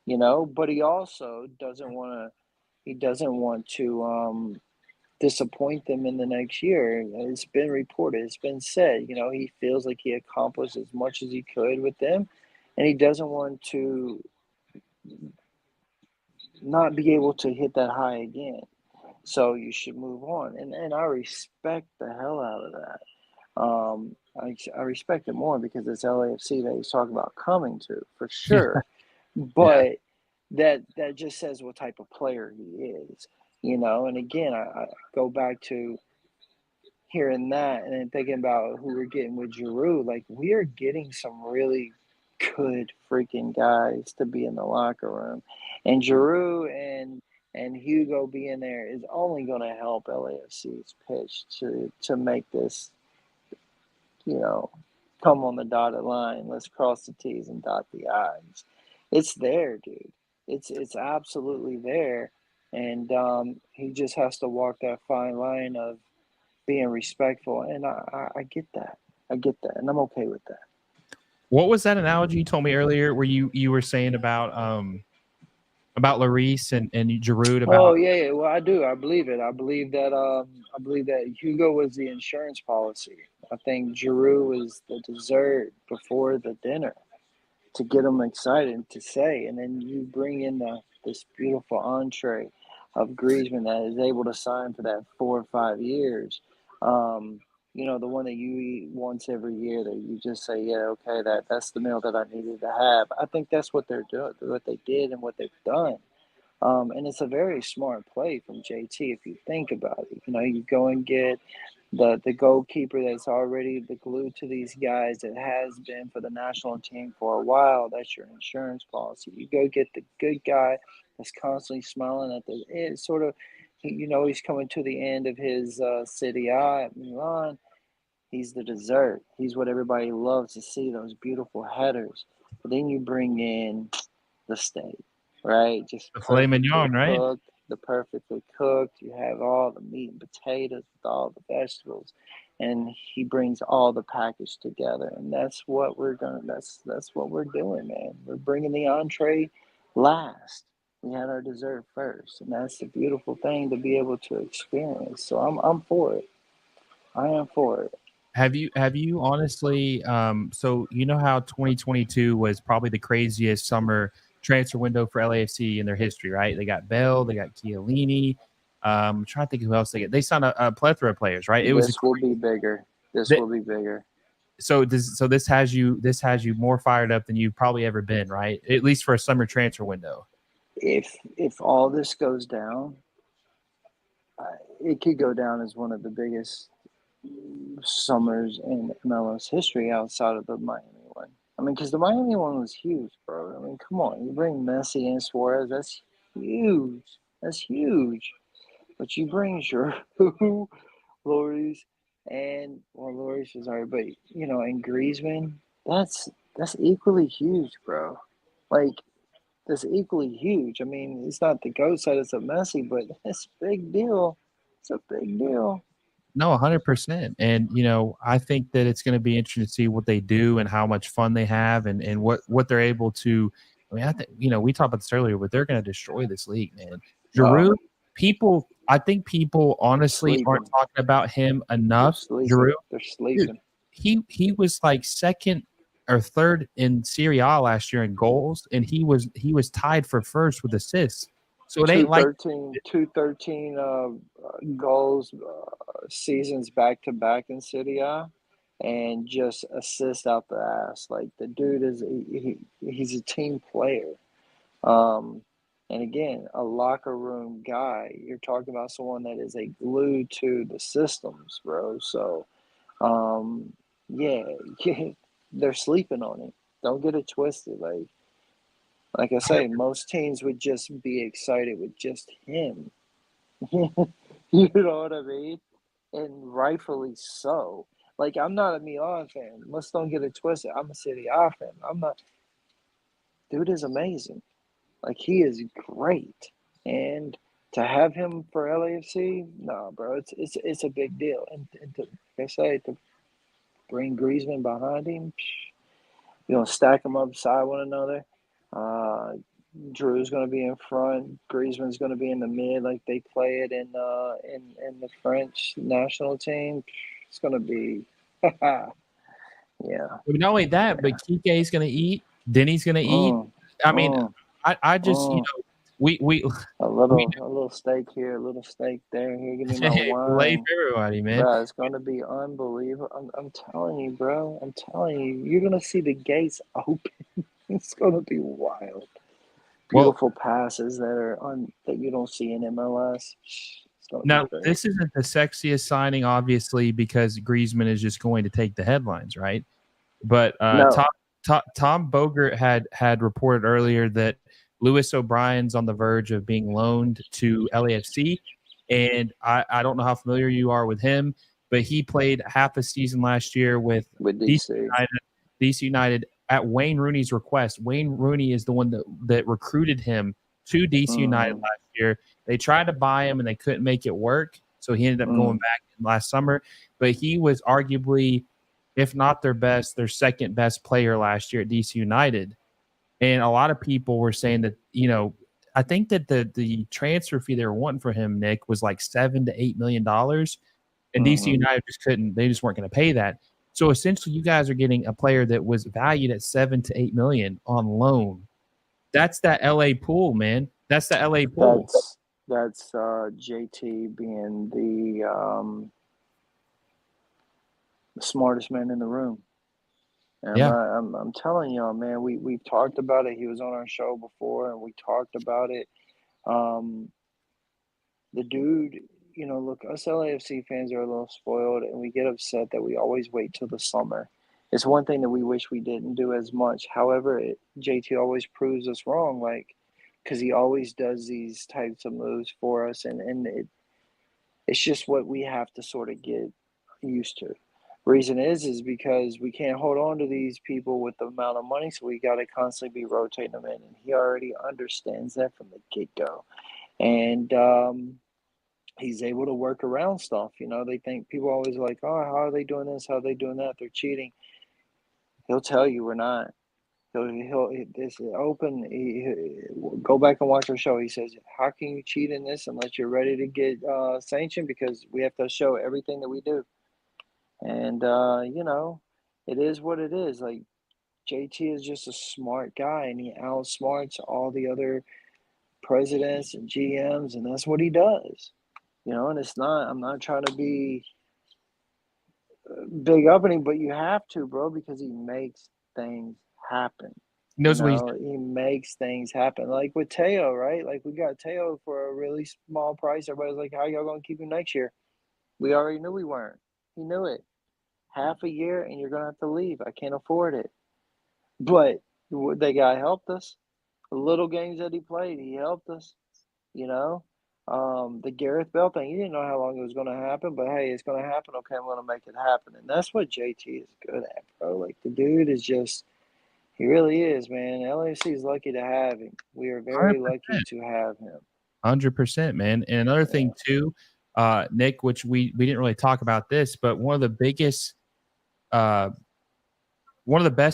You know, but he also doesn't want to. He doesn't want to disappoint them in the next year. It's been reported. It's been said. You know, he feels like he accomplished as much as he could with them, and he doesn't want to not be able to hit that high again. So you should move on. And I respect the hell out of that. I respect it more because it's LAFC that he's talking about coming to for sure. Yeah. But that just says what type of player he is, you know. And again, I go back to hearing that and then thinking about who we're getting with Giroud. Like we are getting some really good freaking guys to be in the locker room, and Giroud and And Hugo being there is only going to help LAFC's pitch to make this, come on the dotted line. Let's cross the T's and dot the I's. It's there, dude. It's absolutely there, and he just has to walk that fine line of being respectful. And I get that. I get that, and I'm okay with that. What was that analogy you told me earlier where you were saying about Lloris and Giroud about? Oh yeah. Well, I do. I believe it. I believe that Hugo was the insurance policy. I think Giroud was the dessert before the dinner to get them excited to say, and then you bring in this beautiful entree of Griezmann that is able to sign for that 4 or 5 years. The one that you eat once every year that you just say, yeah, okay, that's the meal that I needed to have. I think that's what they're doing, what they did, and what they've done. And it's a very smart play from JT if you think about it. You go and get the goalkeeper that's already the glue to these guys that has been for the national team for a while. That's your insurance policy. You go get the good guy that's constantly smiling at the end. Sort of, he's coming to the end of his Serie A at Milan. He's the dessert. He's what everybody loves to see, those beautiful headers. But then you bring in the steak, right? Just The filet mignon, right? cooked, the perfectly cooked. You have all the meat and potatoes with all the vegetables, and he brings all the package together. And that's what we're gonna. That's what we're doing, man. We're bringing the entree last. We had our dessert first, and that's the beautiful thing to be able to experience. So I'm for it. I am for it. Have you honestly? So you know how 2022 was probably the craziest summer transfer window for LAFC in their history, right? They got Bell, they got Chiellini. I'm trying to think who else they get. They signed a plethora of players, right? This will be bigger. This will be bigger. So this has you more fired up than you've probably ever been, right? At least for a summer transfer window. If all this goes down, it could go down as one of the biggest summers in MLS history outside of the Miami one. I mean, because the Miami one was huge, bro. I mean, come on. You bring Messi and Suarez, that's huge. That's huge. But you bring Giroud, Lloris, Lloris is already, but, and Griezmann, that's equally huge, bro. Like, that's equally huge. I mean, it's not the GOAT status of Messi, but it's a big deal. It's a big deal. No, 100%. And I think that it's going to be interesting to see what they do and how much fun they have and what they're able to. I mean, I think we talked about this earlier, but they're going to destroy this league, man. Giroud, I think people honestly aren't talking about him enough. Giroud, they're sleeping. Dude, he was like second or third in Serie A last year in goals, and he was tied for first with assists. So it ain't like 213 goals seasons back to back in Serie A, and just assist out the ass. Like the dude he's a team player. And again, a locker room guy. You're talking about someone that is a glue to the systems, bro. So, yeah, they're sleeping on it. Don't get it twisted. Like I say, most teams would just be excited with just him. You know what I mean? And rightfully so. Like, I'm not a Milan fan. Let's don't get it twisted. I'm a Serie A fan. I'm not. Dude is amazing. Like, he is great. And to have him for LAFC, no, bro, it's a big deal. And to, like I say, to bring Griezmann behind him, stack them up beside one another. Drew's going to be in front. Griezmann's going to be in the mid, like they play it in the French national team. It's going to be, yeah. Not only that, but Kike's going to eat. Denny's going to eat. I mean, I just we a little steak here, a little steak there. Here, give me my wine. For everybody, man. Bro, it's going to be unbelievable. I'm telling you, bro. I'm telling you, you're going to see the gates open. It's going to be wild. Beautiful passes that you don't see in MLS. Now, this isn't the sexiest signing, obviously, because Griezmann is just going to take the headlines, right? But Tom Bogert had reported earlier that Lewis O'Brien's on the verge of being loaned to LAFC. And I don't know how familiar you are with him, but he played half a season last year with DC. DC United at Wayne Rooney's request. Wayne Rooney is the one that recruited him to DC United last year. They tried to buy him and they couldn't make it work. So he ended up going back last summer. But he was arguably, if not their second best player last year at DC United. And a lot of people were saying that, I think that the transfer fee they were wanting for him, Nick, was like $7 to $8 million. And DC United they just weren't going to pay that. So essentially, you guys are getting a player that was valued at $7 to $8 million on loan. That's that LA pool, man. That's the LA pool. That's JT being the smartest man in the room. And I'm telling y'all, man, we've talked about it. He was on our show before, and we talked about it. The dude, look, us LAFC fans are a little spoiled, and we get upset that we always wait till the summer. It's one thing that we wish we didn't do as much. However, JT always proves us wrong, because he always does these types of moves for us, and it's just what we have to sort of get used to. Reason is because we can't hold on to these people with the amount of money, so we got to constantly be rotating them in, and he already understands that from the get-go. And he's able to work around stuff. They think people always like, oh, how are they doing this? How are they doing that? They're cheating. He'll tell you we're not. This is open. Go back and watch our show. He says, how can you cheat in this unless you're ready to get sanctioned? Because we have to show everything that we do. And, it is what it is. Like, JT is just a smart guy, and he outsmarts all the other presidents and GMs, and that's what he does. And I'm not trying to be big uppity, but you have to, bro, because he makes things happen. He makes things happen. Like with Teo, right? Like, we got Teo for a really small price. Everybody's like, how y'all going to keep him next year? We already knew we weren't. He knew it. Half a year, and you're going to have to leave. I can't afford it. But the guy helped us. The little games that he played, he helped us. The Gareth Bell thing, you didn't know how long it was going to happen, but hey, it's going to happen. Okay, I'm going to make it happen. And that's what JT is good at, bro. Like, the dude is just, he really is, man. LAFC is lucky to have him. We are very 100%. lucky to have him. 100%, man. And another thing too, Nick, which we didn't really talk about this, but one of the best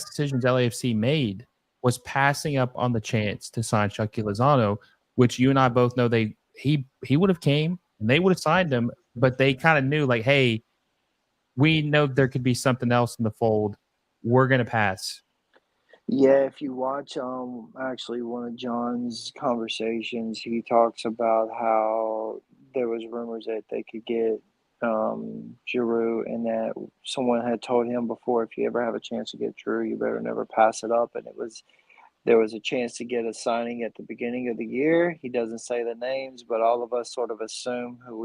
decisions LAFC made was passing up on the chance to sign Chucky Lozano, which you and I both know he would have came and they would have signed him, but they kind of knew, like, hey, we know there could be something else in the fold. We're gonna pass. Yeah, if you watch actually one of John's conversations, he talks about how there was rumors that they could get Giroud, and that someone had told him before, if you ever have a chance to get Giroud, you better never pass it up. And there was a chance to get a signing at the beginning of the year. He doesn't say the names, but all of us sort of assume who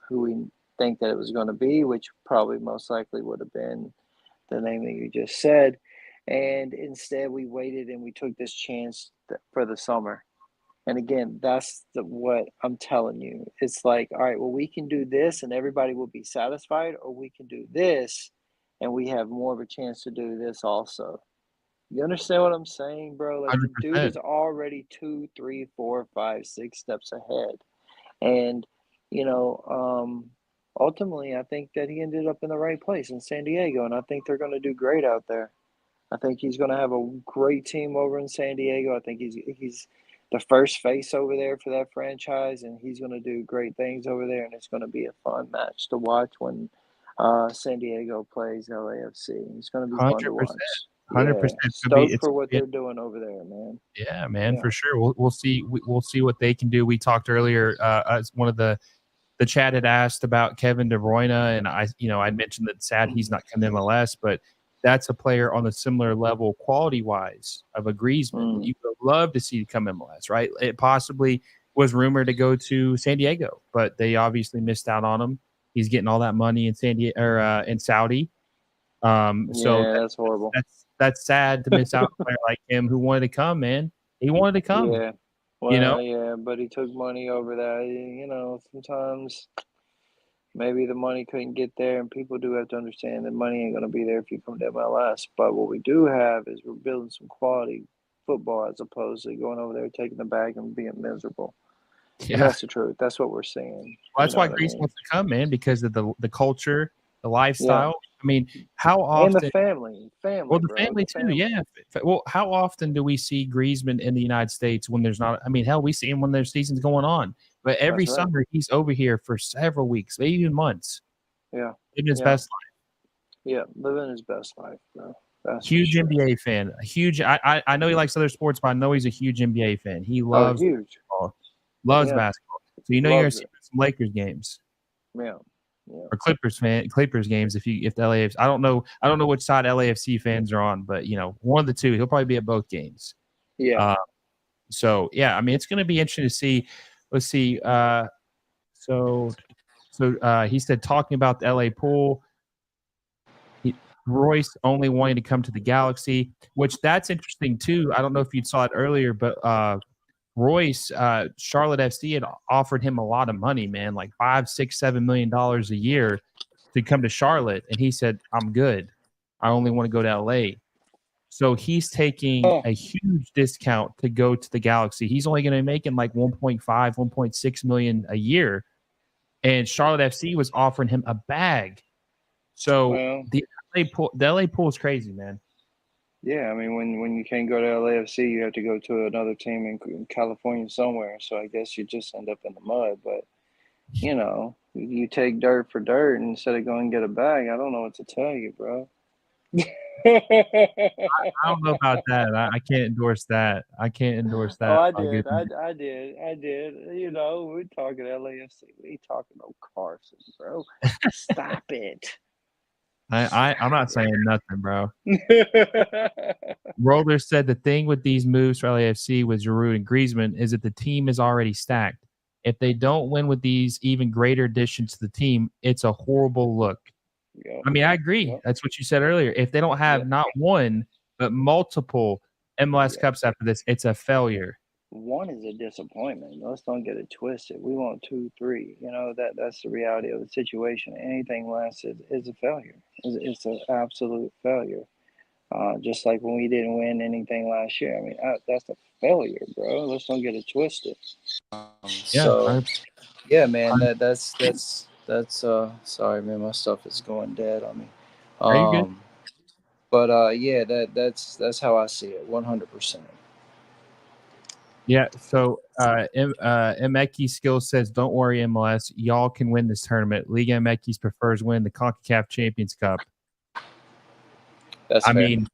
we think that it was going to be, which probably most likely would have been the name that you just said. And instead we waited and we took this chance for the summer. And again, that's what I'm telling you. It's like, all right, well, we can do this and everybody will be satisfied, or we can do this and we have more of a chance to do this also. You understand what I'm saying, bro? Like, 100%. the dude is already 2, 3, 4, 5, 6 steps ahead. And, ultimately, I think that he ended up in the right place in San Diego, and I think they're going to do great out there. I think he's going to have a great team over in San Diego. I think he's the first face over there for that franchise, and he's going to do great things over there, and it's going to be a fun match to watch when San Diego plays LAFC. It's going to be fun to watch. 100%. Stoked for what they're doing over there, man. Yeah, man, for sure. We'll see. We'll see what they can do. We talked earlier. As one of the chat had asked about Kevin De Bruyne, and I mentioned that sad he's not coming to MLS, but that's a player on a similar level, quality wise, of a Griezmann. You would love to see come MLS, right? It possibly was rumored to go to San Diego, but they obviously missed out on him. He's getting all that money in San Diego or in Saudi. So that's horrible. That's sad to miss out on a player like him who wanted to come, man. He wanted to come. Yeah. You know, Well, yeah, but he took money over that. You know, sometimes maybe the money couldn't get there, and people do have to understand that money ain't going to be there if you come to MLS. But what we do have is we're building some quality football as opposed to going over there, taking the bag, and being miserable. And yeah. that's the truth. That's what we're seeing. Well, You that's know why what I Greece mean? wants to come, man, because of the culture, the Yeah. lifestyle. I mean, how And the often? family. Well, Family, the bro. family The too, family. yeah. Well, how often do we see Griezmann in the United States when there's not? I mean, hell, we see him when there's seasons going on. But every That's right. summer he's over here for several weeks, maybe even months, Yeah. living his Yeah. best Yeah. Living his best life, bro. That's for huge sure. NBA fan. A huge. I know he likes other sports, but I know he's a huge NBA fan. He Oh, loves huge. basketball, loves Yeah. basketball. So you know you're gonna Loves see it. some Lakers games Yeah. Yeah. or Clippers games if the LAFC. I don't know which side LAFC fans are on, but one of the two. He'll probably be at both games. Yeah. So yeah, I mean it's going to be interesting to see. Let's see. So he said talking about the LA pool. Royce only wanting to come to the Galaxy, which that's interesting too. I don't know if you saw it earlier, but Royce, Charlotte FC had offered him a lot of money, man, like $5, $6, $7 million a year to come to Charlotte, and he said, "I'm good. I only want to go to LA." So he's taking Oh, a huge discount to go to the Galaxy. He's only going to be making like 1.5, 1.6 million a year, and Charlotte FC was offering him a bag. So well, the LA pool is crazy, man. yeah. I mean, when you can't go to LAFC, you have to go to another team in California somewhere. So I guess you just end up in the mud. But you take dirt for dirt instead of going and get a bag. I don't know what to tell you, bro. I don't know about that. I can't endorse that. I can't endorse Oh, that. I My did. goodness. I did. I did. We're talking LAFC. We ain't talking no Carson, bro. Stop it. I'm not saying nothing, bro. Yeah. Roller said the thing with these moves for LAFC with Giroud and Griezmann is that the team is already stacked. If they don't win with these even greater additions to the team, it's a horrible look. Yep. I mean, I agree. Yep. That's what you said earlier. If they don't have Yep. not one, but multiple MLS Yep. Cups after this, it's a failure. One is a disappointment. Let's don't get it twisted. We want 2, 3. That's the reality of the situation. Anything less is a failure. It's an absolute failure. Just like when we didn't win anything last year. I mean, that's a failure, bro. Let's don't get it twisted. Yeah. So yeah, man. That's. Sorry, man. My stuff is going dead on me. Are you good? But yeah, that's how I see it. 100%. Yeah. So Emeki Skill says, "Don't worry, MLS. Y'all can win this tournament. Liga MX prefers win the CONCACAF Champions Cup." That's I fair. mean,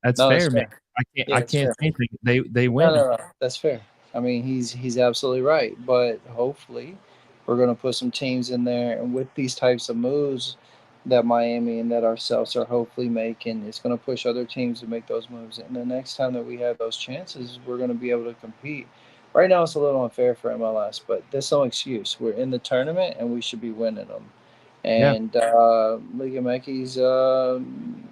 that's No, fair, that's man. fair. I can't Yeah, I that's can't fair. say anything. They No, win. no, no. That's fair. I mean, he's absolutely right. But hopefully, we're going to put some teams in there, and with these types of moves that Miami and that ourselves are hopefully making, it's going to push other teams to make those moves. And the next time that we have those chances, we're going to be able to compete. Right now, it's a little unfair for MLS, but that's no excuse. We're in the tournament, and we should be winning them. Yeah. And Liga MX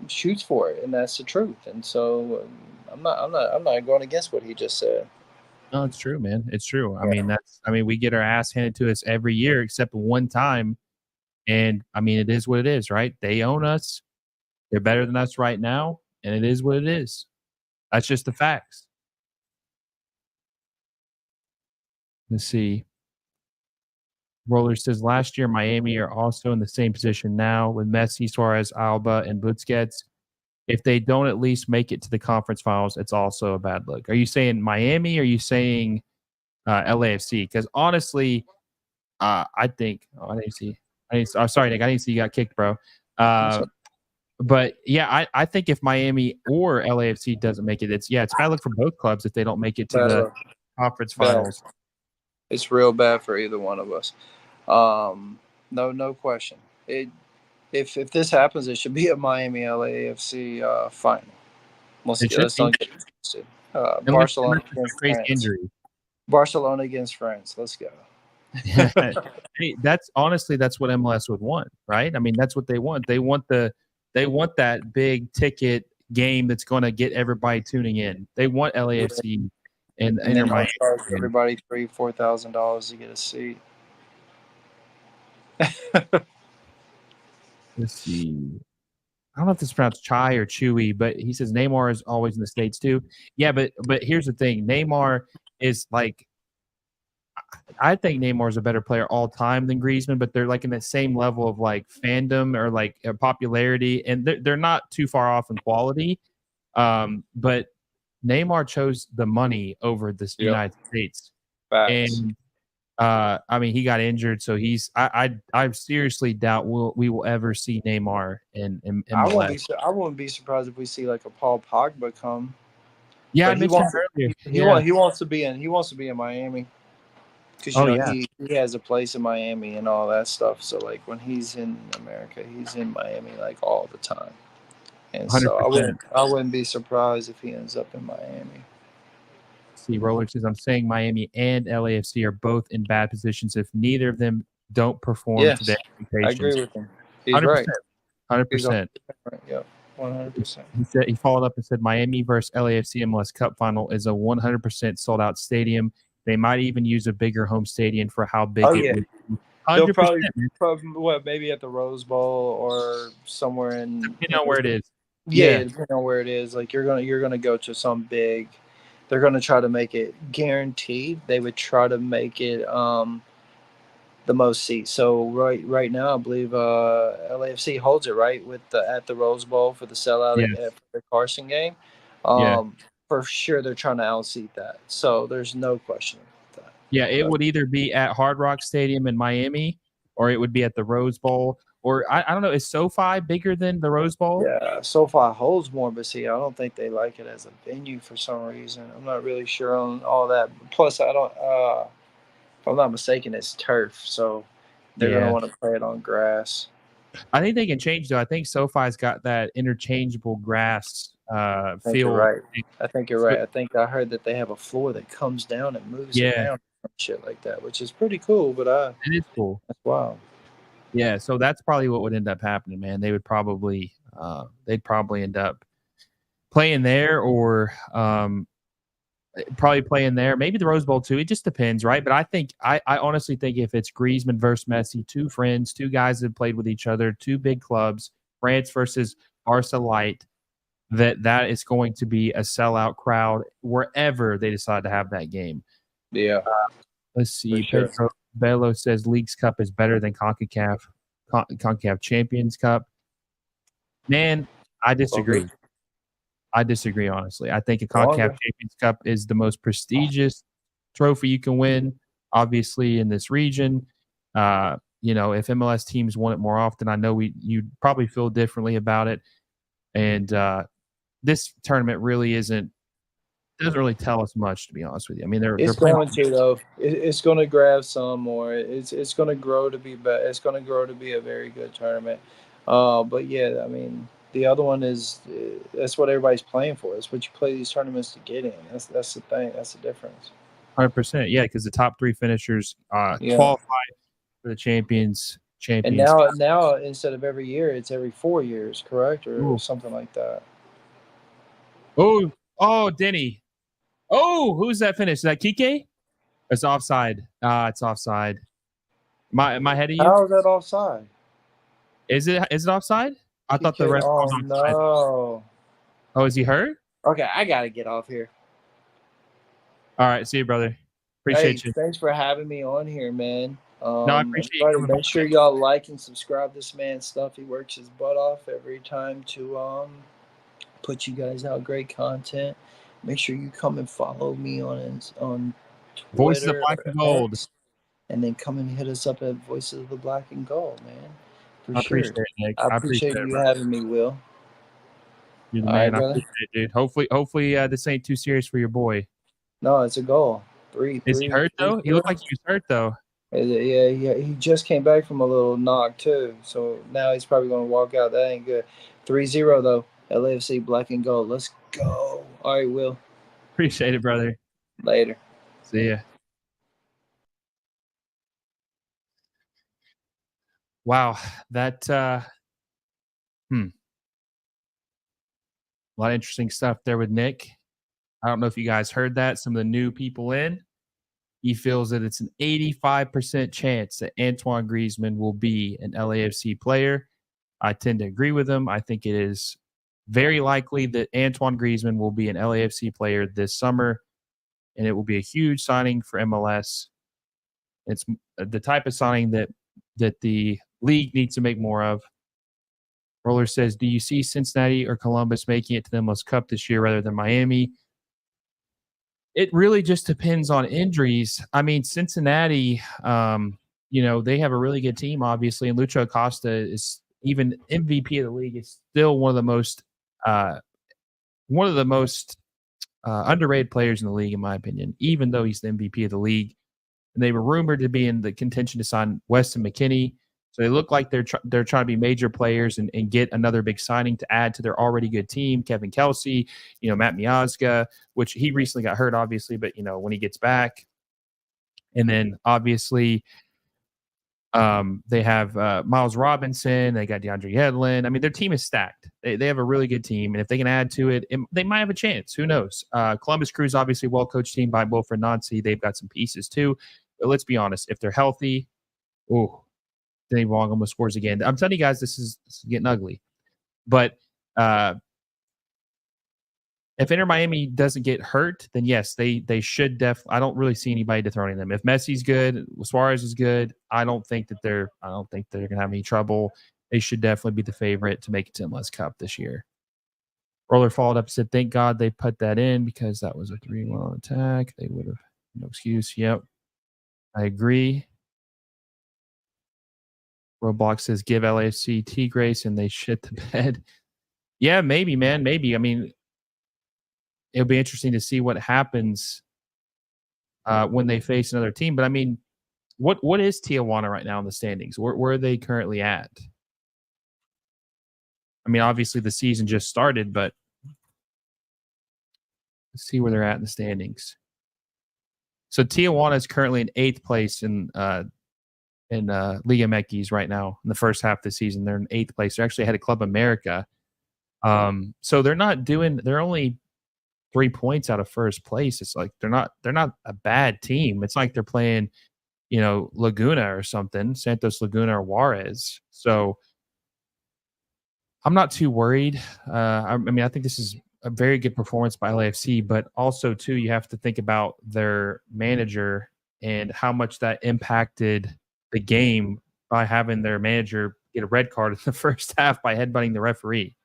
shoots for it, and that's the truth. And so I'm not going against what he just said. No, it's true, man. It's true. Yeah. I mean, we get our ass handed to us every year except one time. And I mean, it is what it is, right? They own us. They're better than us right now. And it is what it is. That's just the facts. Let's see. Roller says last year, Miami are also in the same position now with Messi, Suarez, Alba, and Busquets. If they don't at least make it to the conference finals, it's also a bad look. Are you saying Miami? Or are you saying LAFC? Because honestly, I think. Oh, I didn't see. Sorry, Nick. I didn't see you got kicked, bro. So, But yeah, I think if Miami or LAFC doesn't make it, it's bad luck for both clubs if they don't make it to bad the luck. conference Bad. finals. It's real bad for either one of us. No question. If this happens, it should be a Miami LAFC final. Let's It should don't be get it twisted. unless Barcelona there's a against crazy France. injury. Barcelona against France. Let's go. Hey, that's what MLS would want, right? I mean, that's what they want. They want that big ticket game that's going to get everybody tuning in. They want LAFC and And Inter then I'll Miami. charge everybody $3,000-$4,000 to get a seat. Let's see. I don't know if this is pronounced Chai or Chewy, but he says Neymar is always in the States too. Yeah, but here's the thing. Neymar is like, I think Neymar is a better player all time than Griezmann, but they're like in the same level of like fandom or like popularity, and they're not too far off in quality. But Neymar chose the money over the United States, Facts. and I mean he got injured, so he's I seriously doubt we will ever see Neymar in MLS. I wouldn't be surprised if we see like a Paul Pogba come. Yeah, I But he mentioned wants that earlier. he wants to be in Miami because you Oh know yeah, he has a place in Miami and all that stuff. So like when he's in America, he's in Miami like all the time. And so 100%. I wouldn't be surprised if he ends up in Miami. See, Roller says, I'm saying Miami and LAFC are both in bad positions if neither of them don't perform to Yes, their I expectations. agree with him. He's 100%. right. 100%. Right. Yep. 100%. He said he followed up and said Miami versus LAFC MLS Cup final is a 100% sold out stadium. They might even use a bigger home stadium for how big it would be. They'll 100%. probably maybe at the Rose Bowl or somewhere in Depending on where it is. Yeah, depending on where it is. Like you're gonna go to some big. They're gonna try to make it guaranteed. They would try to make it the most seats. So right now, I believe LAFC holds it right with at the Rose Bowl for the sellout Yes. for the Carson game. Yeah. For sure, they're trying to outseat that. So there's no question about that. Yeah, it would either be at Hard Rock Stadium in Miami or it would be at the Rose Bowl. Or I don't know, is SoFi bigger than the Rose Bowl? Yeah, SoFi holds more, but see, I don't think they like it as a venue for some reason. I'm not really sure on all that. Plus, I don't. If I'm not mistaken, it's turf, so they're gonna Yeah. want to play it on grass. I think they can change though. I think SoFi's got that interchangeable grass I think feel. you're right. I think you're right. I think I heard that they have a floor that comes down and moves Yeah, around and shit like that, which is pretty cool. But it is cool. that's wild. Yeah, so that's probably what would end up happening, man. They'd probably end up playing there or probably playing there. Maybe the Rose Bowl too. It just depends, right? But I honestly think if it's Griezmann versus Messi, two friends, two guys that played with each other, two big clubs, France versus Barca Light, that is going to be a sellout crowd wherever they decide to have that game. Yeah. Let's see. Sure. Pedro Bello says Leagues Cup is better than CONCACAF Champions Cup. Man, I disagree. I disagree, honestly. I think a CONCACAF Champions Cup is the most prestigious trophy you can win, obviously, in this region. If MLS teams won it more often, I know you'd probably feel differently about it. And this tournament really doesn't really tell us much, to be honest with you. I mean, It's going to though. It's going to grab some more. It's going to grow to be better. It's going to grow to be a very good tournament. But yeah, I mean, the other one is that's what everybody's playing for. That's what you play these tournaments to get in. That's the thing. That's the difference. 100%, yeah, because the top three finishers qualify for the champions. And now instead of every year, it's every 4 years, correct, or something like that. Oh, Denny. Oh, who's that finish? Is that Kike? It's offside. It's offside. Am I ahead of you? How is that offside? Is it offside? I thought the ref was offside. No. Oh, is he hurt? Okay, I gotta get off here. All right, see you, brother. Appreciate you. Thanks for having me on here, man. No, I appreciate you. Make sure y'all like and subscribe this man's stuff. He works his butt off every time to put you guys out great content. Make sure you come and follow me on Twitter, Voices of Black and Gold, and then come and hit us up at Voices of the Black and Gold, man. I appreciate it, Nick. I appreciate you having me, Will. You're the man. I appreciate it, dude. Hopefully, this ain't too serious for your boy. No, it's a goal. Is he hurt though? He looked like he was hurt though. Yeah. He just came back from a little knock too, so now he's probably going to walk out. That ain't good. 3-0 though. LAFC Black and Gold. Let's go. All right, Will. Appreciate it, brother. Later. See ya. Wow, that a lot of interesting stuff there with Nick. I don't know if you guys heard that. Some of the new people in. He feels that it's an 85% chance that Antoine Griezmann will be an LAFC player. I tend to agree with him. I think it is very likely that Antoine Griezmann will be an LAFC player this summer, and it will be a huge signing for MLS. It's the type of signing that the league needs to make more of. Roller says, "Do you see Cincinnati or Columbus making it to the MLS Cup this year rather than Miami?" It really just depends on injuries. I mean, Cincinnati, they have a really good team, obviously, and Lucho Acosta is even MVP of the league. Is still uh, one of the most underrated players in the league, in my opinion. Even though he's the MVP of the league, and they were rumored to be in the contention to sign Weston McKennie. So they look like they're trying to be major players and get another big signing to add to their already good team. Kevin Kelsey, Matt Miazga, which he recently got hurt, obviously, but when he gets back, and then obviously they have Miles Robinson, they got DeAndre Yedlin. I mean, their team is stacked. They have a really good team, and if they can add to it, they might have a chance. Who knows? Columbus Crew's obviously a well-coached team by Wilfred Nancy. They've got some pieces too. But let's be honest, if they're healthy, Danny Wong almost scores again. I'm telling you guys, this is getting ugly. But if Inter Miami doesn't get hurt, then yes, they should definitely. I don't really see anybody dethroning them. If Messi's good, Suarez is good, I don't think they're gonna have any trouble. They should definitely be the favorite to make it to MLS Cup this year. Roller followed up and said, "Thank God they put that in because that was a 3-1 attack. They would have no excuse." Yep, I agree. Roblox says, "Give LAFC T-Grace and they shit the bed." Yeah, maybe, man. Maybe. I mean, it'll be interesting to see what happens when they face another team. But I mean, what is Tijuana right now in the standings? Where are they currently at? I mean, obviously the season just started, but let's see where they're at in the standings. So Tijuana is currently in 8th place in Liga MX right now. In the first half of the season, they're in 8th place. They're actually ahead of Club America. So they're only 3 points out of first place. It's like they're not a bad team. It's like they're playing, Laguna or something, Santos Laguna or Juarez. So I'm not too worried. I mean, I think this is a very good performance by LAFC, but also too, you have to think about their manager and how much that impacted the game by having their manager get a red card in the first half by headbutting the referee.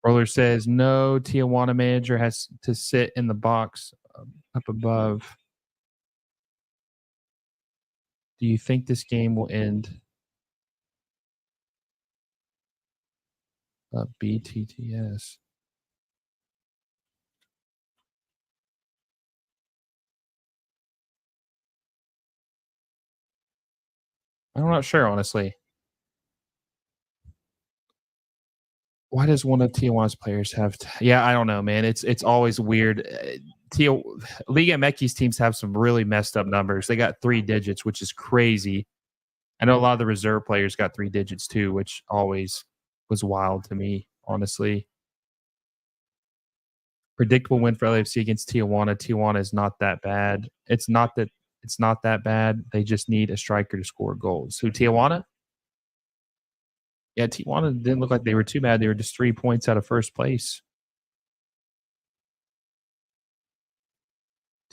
Roller says, "No, Tijuana manager has to sit in the box up above." Do you think this game will end BTTS? I'm not sure, honestly. Why does one of Tijuana's players have? Yeah, I don't know, man. It's always weird. Liga MX teams have some really messed up numbers. They got 3 digits, which is crazy. I know a lot of the reserve players got 3 digits too, which always was wild to me, honestly. Predictable win for LAFC against Tijuana. Tijuana is not that bad. It's not that bad. They just need a striker to score goals. Who, Tijuana? Yeah, Tijuana didn't look like they were too bad. They were just 3 points out of first place.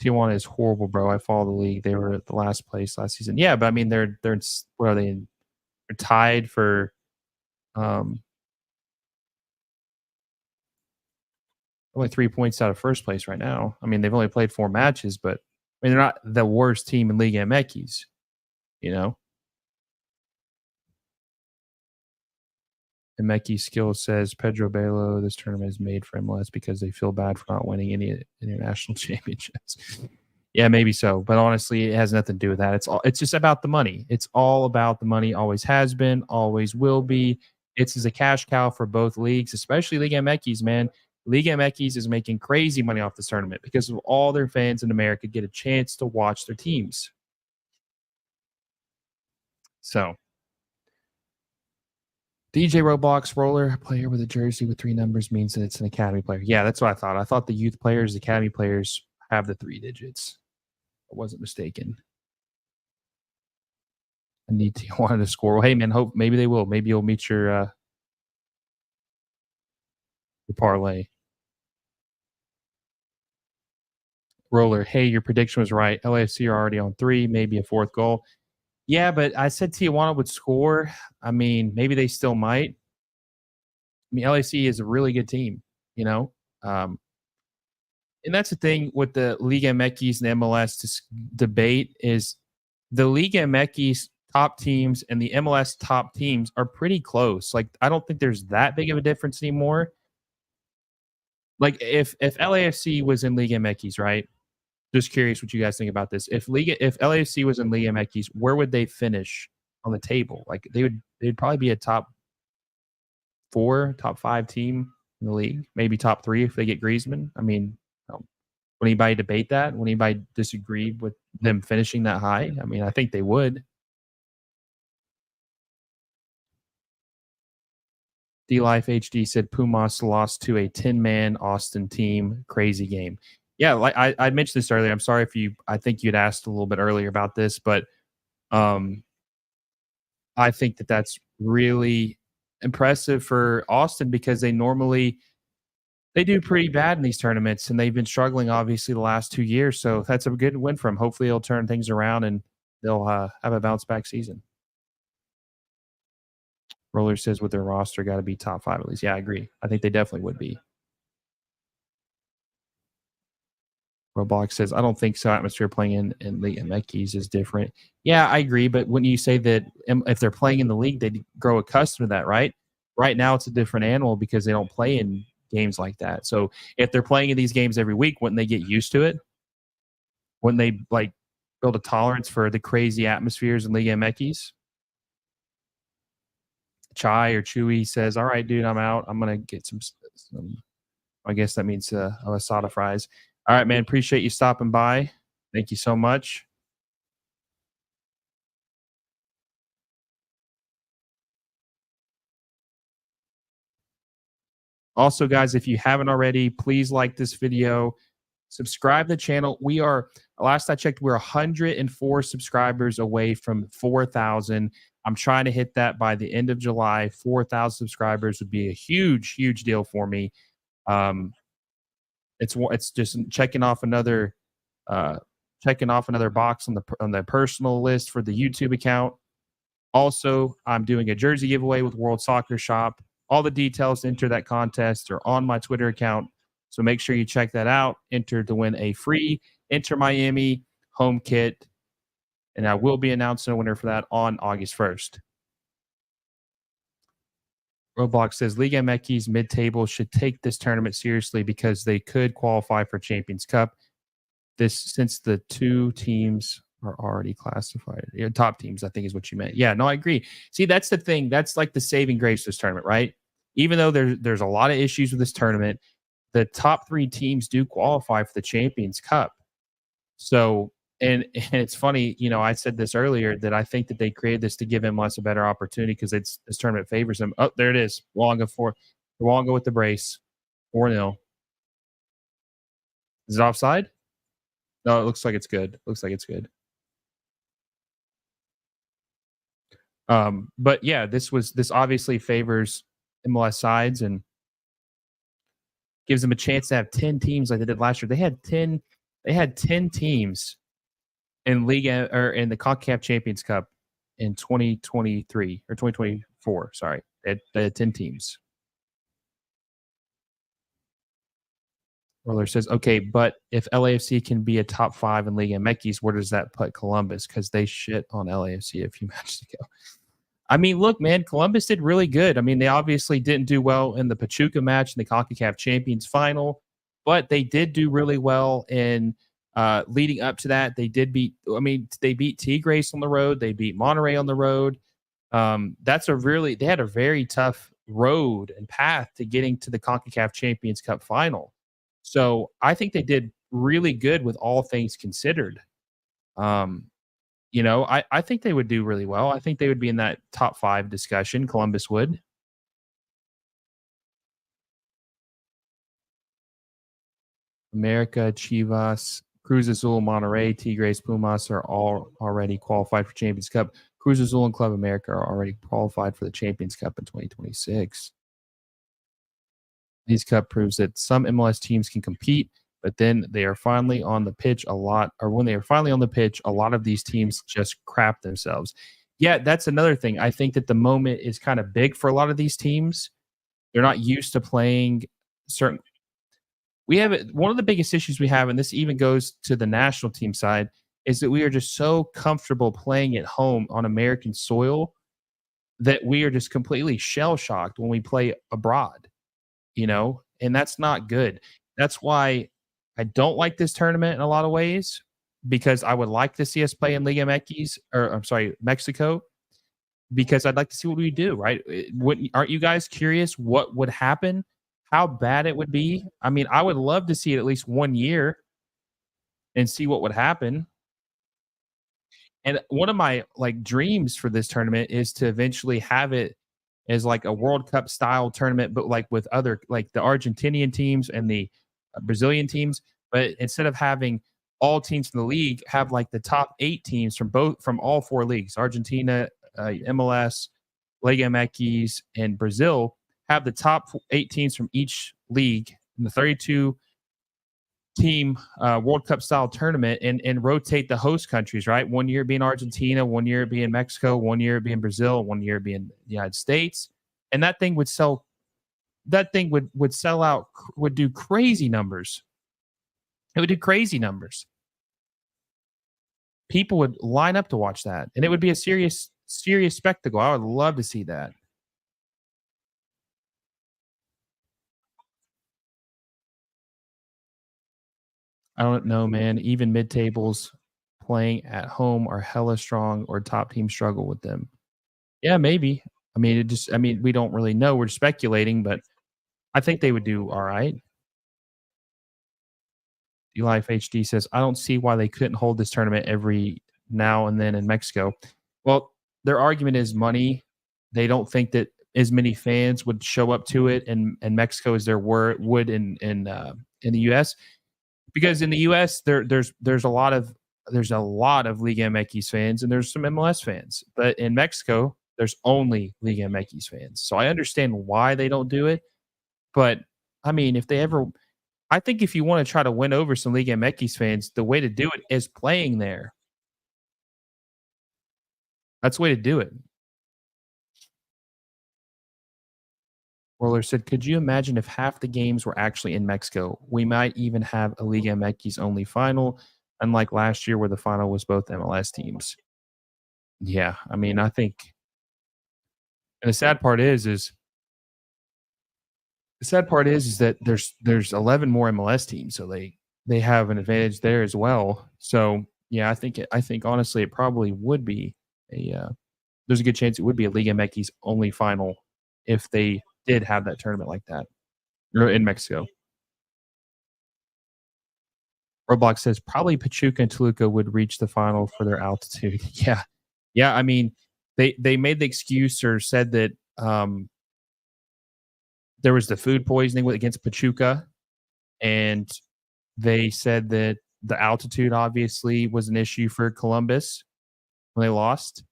Tijuana is horrible, bro. I follow the league. They were at the last place last season. Yeah, but I mean, they're what are they? They're tied for only 3 points out of first place right now. I mean, they've only played 4 matches, but I mean, they're not the worst team in Liga MX, And Meki Skill says Pedro Belo, this tournament is made for MLS because they feel bad for not winning any international championships. Yeah, maybe so. But honestly, it has nothing to do with that. It's just about the money. It's all about the money. Always has been, always will be. It's a cash cow for both leagues, especially Liga MX, man. Liga MX is making crazy money off this tournament because of all their fans in America get a chance to watch their teams. So DJ Roblox roller player with a jersey with 3 numbers means that it's an academy player. Yeah, that's what I thought. I thought the youth players, the academy players have the 3 digits. I wasn't mistaken. I need Tijuana to score. Well, hey man, hope maybe they will. Maybe you'll meet your parlay. Roller, hey, your prediction was right. LAFC are already on 3, maybe a 4th goal. Yeah, but I said Tijuana would score. I mean, maybe they still might. I mean, LAC is a really good team, you know? And that's the thing with the Liga MX and MLS debate is the Liga MX top teams and the MLS top teams are pretty close. Like, I don't think there's that big of a difference anymore. Like, if LAFC was in Liga MX, right? Just curious what you guys think about this. If LAFC was in Liga MX, where would they finish on the table? Like, they'd probably be a top 4, top 5 team in the league, maybe top 3 if they get Griezmann. I mean, would anybody debate that? Would anybody disagree with them finishing that high? I mean, I think they would. D-Life HD said Pumas lost to a 10-man Austin team. Crazy game. Yeah, like I mentioned this earlier. I'm sorry if I think you'd asked a little bit earlier about this, but I think that's really impressive for Austin because they do pretty bad in these tournaments, and they've been struggling obviously the last 2 years. So that's a good win for them. Hopefully, it'll turn things around and they'll have a bounce back season. Roller says with their roster, got to be top 5 at least. Yeah, I agree. I think they definitely would be. Roblox says, I don't think so. Atmosphere playing in Liga MX is different. Yeah, I agree. But when you say that if they're playing in the league, they grow accustomed to that, right? Right now, it's a different animal because they don't play in games like that. So if they're playing in these games every week, wouldn't they get used to it? Wouldn't they like build a tolerance for the crazy atmospheres in Liga MX? Chai or Chewy says, all right, dude, I'm out. I'm going to get some, I guess that means asada fries. All right, man. Appreciate you stopping by. Thank you so much. Also, guys, if you haven't already, please like this video. Subscribe to the channel. Last I checked, we're 104 subscribers away from 4,000. I'm trying to hit that by the end of July. 4,000 subscribers would be a huge, huge deal for me. It's just checking off another box on the personal list for the YouTube account. Also, I'm doing a jersey giveaway with World Soccer Shop. All the details to enter that contest are on my Twitter account. So make sure you check that out. Enter to win a free Inter Miami home kit. And I will be announcing a winner for that on August 1st. Roblox says Liga MX mid-table should take this tournament seriously because they could qualify for Champions Cup. Since the 2 teams are already classified. Top teams, I think is what you meant. Yeah, no, I agree. See, that's the thing. That's like the saving grace of this tournament, right? Even though there's a lot of issues with this tournament, the top 3 teams do qualify for the Champions Cup. So, and it's funny, I said this earlier that I think that they created this to give MLS a better opportunity because this tournament favors them. Oh, there it is. Luongo with the brace. 4-0. Is it offside? No, it looks like it's good. But yeah, this obviously favors MLS sides and gives them a chance to have 10 teams like they did last year. They had 10 teams in Liga or in the CONCACAF Champions Cup in 2023 or 2024. Sorry, they had 10 teams. Roller says, okay, but if LAFC can be a top 5 in Liga MX, where does that put Columbus? Because they shit on LAFC a few matches ago. I mean, look, man, Columbus did really good. I mean, they obviously didn't do well in the Pachuca match in the CONCACAF Champions final, but they did do really well in leading up to that. They beat Tigres on the road. They beat Monterrey on the road. They had a very tough road and path to getting to the CONCACAF Champions Cup final. So I think they did really good with all things considered. I think they would do really well. I think they would be in that top 5 discussion, Columbus would. America, Chivas, Cruz Azul, Monterrey, Tigres, Pumas are all already qualified for Champions Cup. Cruz Azul and Club America are already qualified for the Champions Cup in 2026. Leagues Cup proves that some MLS teams can compete, but then they are finally on the pitch a lot, or when they are finally on the pitch, a lot of these teams just crap themselves. Yeah, that's another thing. I think that the moment is kind of big for a lot of these teams. They're not used to playing certain. We have one of the biggest issues we have, and this even goes to the national team side, is that we are just so comfortable playing at home on American soil that we are just completely shell shocked when we play abroad. And that's not good. That's why I don't like this tournament in a lot of ways because I would like to see us play in Liga MX or I'm sorry, Mexico because I'd like to see what we do, right? Aren't you guys curious what would happen? How bad it would be? I mean, I would love to see it at least 1 year and see what would happen. And one of my like dreams for this tournament is to eventually have it as like a World Cup style tournament, but like with other like the Argentinian teams and the Brazilian teams. But instead of having all teams in the league, have like the top 8 teams from all 4 leagues: Argentina, MLS, Liga MX, and Brazil. Have the top 8 teams from each league in the 32 team World Cup style tournament and rotate the host countries, right? 1 year being Argentina, 1 year being Mexico, 1 year being Brazil, 1 year being the United States. And that thing would sell would sell out, would do crazy numbers. It would do crazy numbers. People would line up to watch that. And it would be a serious spectacle. I would love to see that. I don't know, man. Even mid tables playing at home are hella strong or top teams struggle with them. Yeah, maybe. I mean, we don't really know. We're speculating, but I think they would do all right. Life HD says, I don't see why they couldn't hold this tournament every now and then in Mexico. Well, their argument is money. They don't think that as many fans would show up to it in Mexico as there would in the US. Because in the US there's a lot of Liga MX fans and there's some MLS fans. But in Mexico, there's only Liga MX fans. So I understand why they don't do it. But I mean, I think if you want to try to win over some Liga MX fans, the way to do it is playing there. That's the way to do it. Roller said, could you imagine if half the games were actually in Mexico? We might even have a Liga MX only final, unlike last year where the final was both MLS teams. Yeah, I mean, I think, and the sad part is that there's 11 more MLS teams, so they have an advantage there as well. So yeah, I think honestly it probably would be a there's a good chance it would be a Liga MX only final if they did have that tournament like that or in Mexico. Roblox says probably Pachuca and Toluca would reach the final for their altitude. Yeah, yeah. I mean, they made the excuse or said that there was the food poisoning against Pachuca, and they said that the altitude obviously was an issue for Columbus when they lost.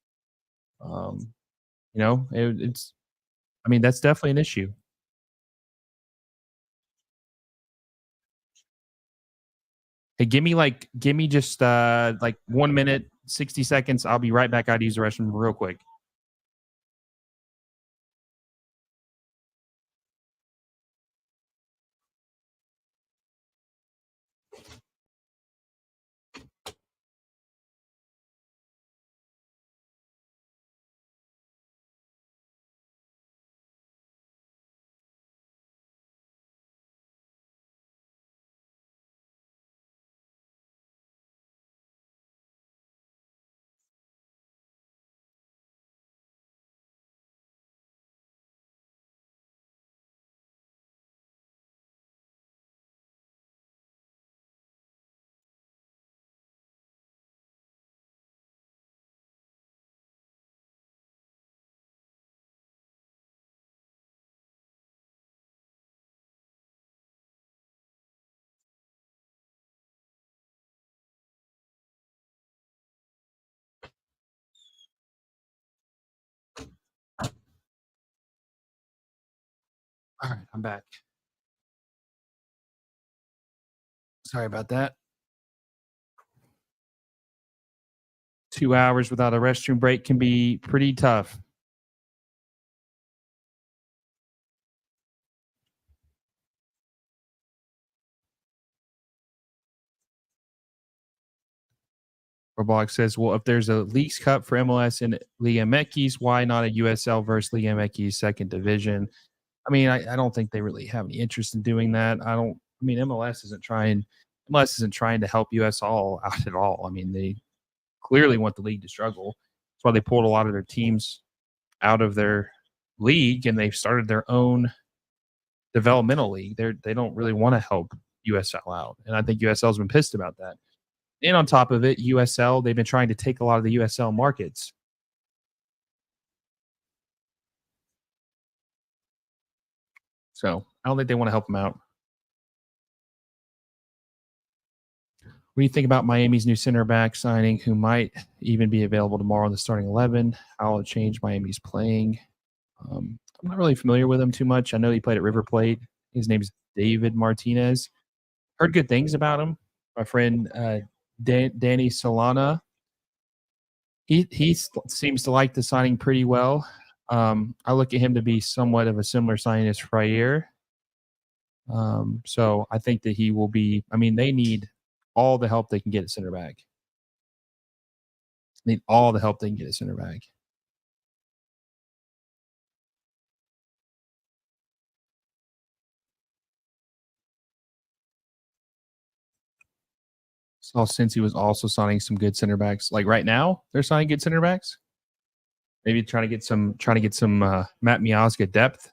Um, it's. I mean, that's definitely an issue. Hey, give me just like 1 minute, 60 seconds. I'll be right back out to use the restroom real quick. All right, I'm back. Sorry about that. 2 hours without a restroom break can be pretty tough. Robox says, well, if there's a Leagues Cup for MLS and Liga MX, why not a USL versus Liga MX second division? I mean, I don't think they really have any interest in doing that. I mean, MLS isn't trying to help USL out at all. I mean, they clearly want the league to struggle. That's why they pulled a lot of their teams out of their league and they've started their own developmental league. They don't really want to help USL out. And I think USL's been pissed about that. And on top of it, USL, they've been trying to take a lot of the USL markets. So I don't think they want to help them out. What do you think about Miami's new center back signing, who might even be available tomorrow in the starting 11? How will it change Miami's playing? I'm not really familiar with him too much. I know he played at River Plate. His name is David Martinez. Heard good things about him. My friend Danny Solana, he seems to like the signing pretty well. I look at him to be somewhat of a similar signing as Fryer. So I think that he will be. I mean, they need all the help they can get at center back. Need all the help they can get at center back. Saw since he was also signing some good center backs. Like right now, they're signing good center backs. Maybe trying to get some Matt Miazga depth.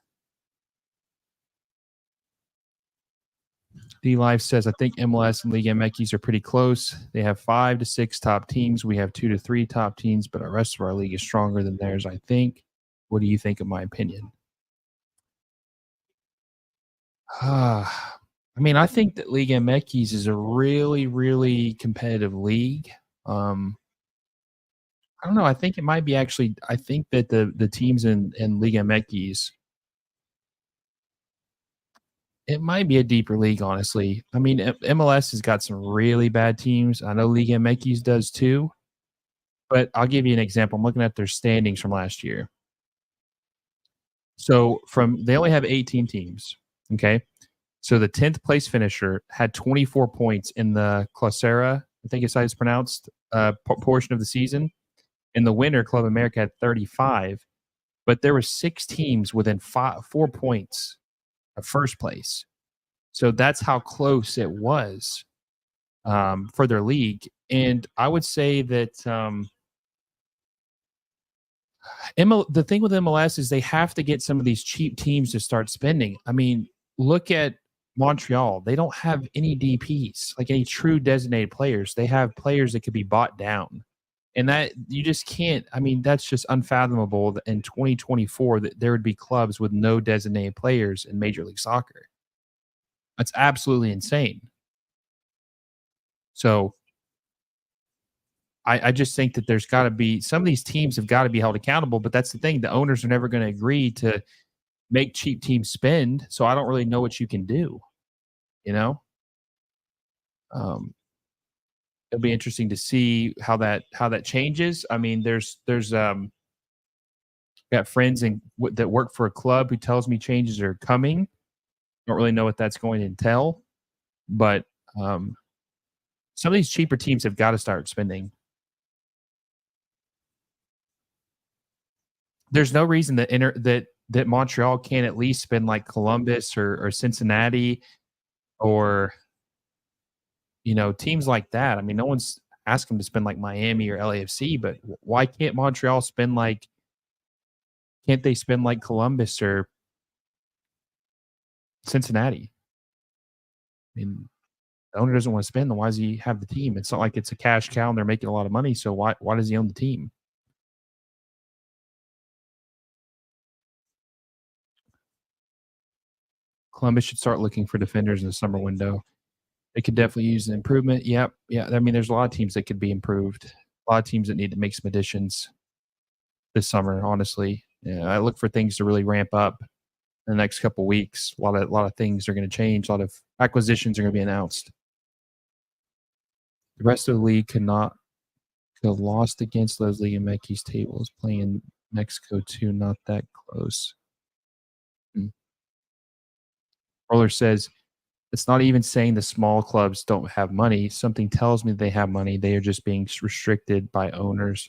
D Life says, I think MLS and Liga MX are pretty close. They have 5 to 6 top teams. We have 2 to 3 top teams, but the rest of our league is stronger than theirs, I think. What do you think of my opinion? I mean, I think that Liga MX is a really, really competitive league. I don't know. I think it might be actually. I think that the teams in Liga MX, it might be a deeper league, honestly. I mean, MLS has got some really bad teams. I know Liga MX does too. But I'll give you an example. I'm looking at their standings from last year. So they only have 18 teams. Okay. So the 10th place finisher had 24 points in the Clausura, I think it's how it's pronounced, portion of the season. And the winner, Club America, had 35. But there were 6 teams within 4 points of first place. So that's how close it was for their league. And I would say that the thing with MLS is they have to get some of these cheap teams to start spending. I mean, look at Montreal. They don't have any DPs, like any true designated players. They have players that could be bought down. And that you just can't. I mean, that's just unfathomable that in 2024 that there would be clubs with no designated players in Major League Soccer. That's absolutely insane. So I just think that there's got to be some of these teams have got to be held accountable. But that's the thing. The owners are never going to agree to make cheap teams spend. So I don't really know what you can do. You know? It'll be interesting to see how that changes. I mean, there's got friends that work for a club who tells me changes are coming. Don't really know what that's going to entail, but some of these cheaper teams have got to start spending. There's no reason that Montreal can't at least spend like Columbus or Cincinnati or teams like that. I mean, no one's asked them to spend like Miami or LAFC, but why can't Montreal can't they spend like Columbus or Cincinnati? I mean, the owner doesn't want to spend, then why does he have the team? It's not like it's a cash cow and they're making a lot of money, so why does he own the team? Columbus should start looking for defenders in the summer window. They could definitely use an improvement. Yep. Yeah. I mean, there's a lot of teams that could be improved. A lot of teams that need to make some additions this summer, honestly. Yeah, I look for things to really ramp up. in the next couple weeks. A lot of things are going to change. A lot of acquisitions are going to be announced. The rest of the league could have lost against those Liga MX tables playing Mexico too. Not that close. Roller says it's not even saying the small clubs don't have money. Something tells me they have money. They are just being restricted by owners.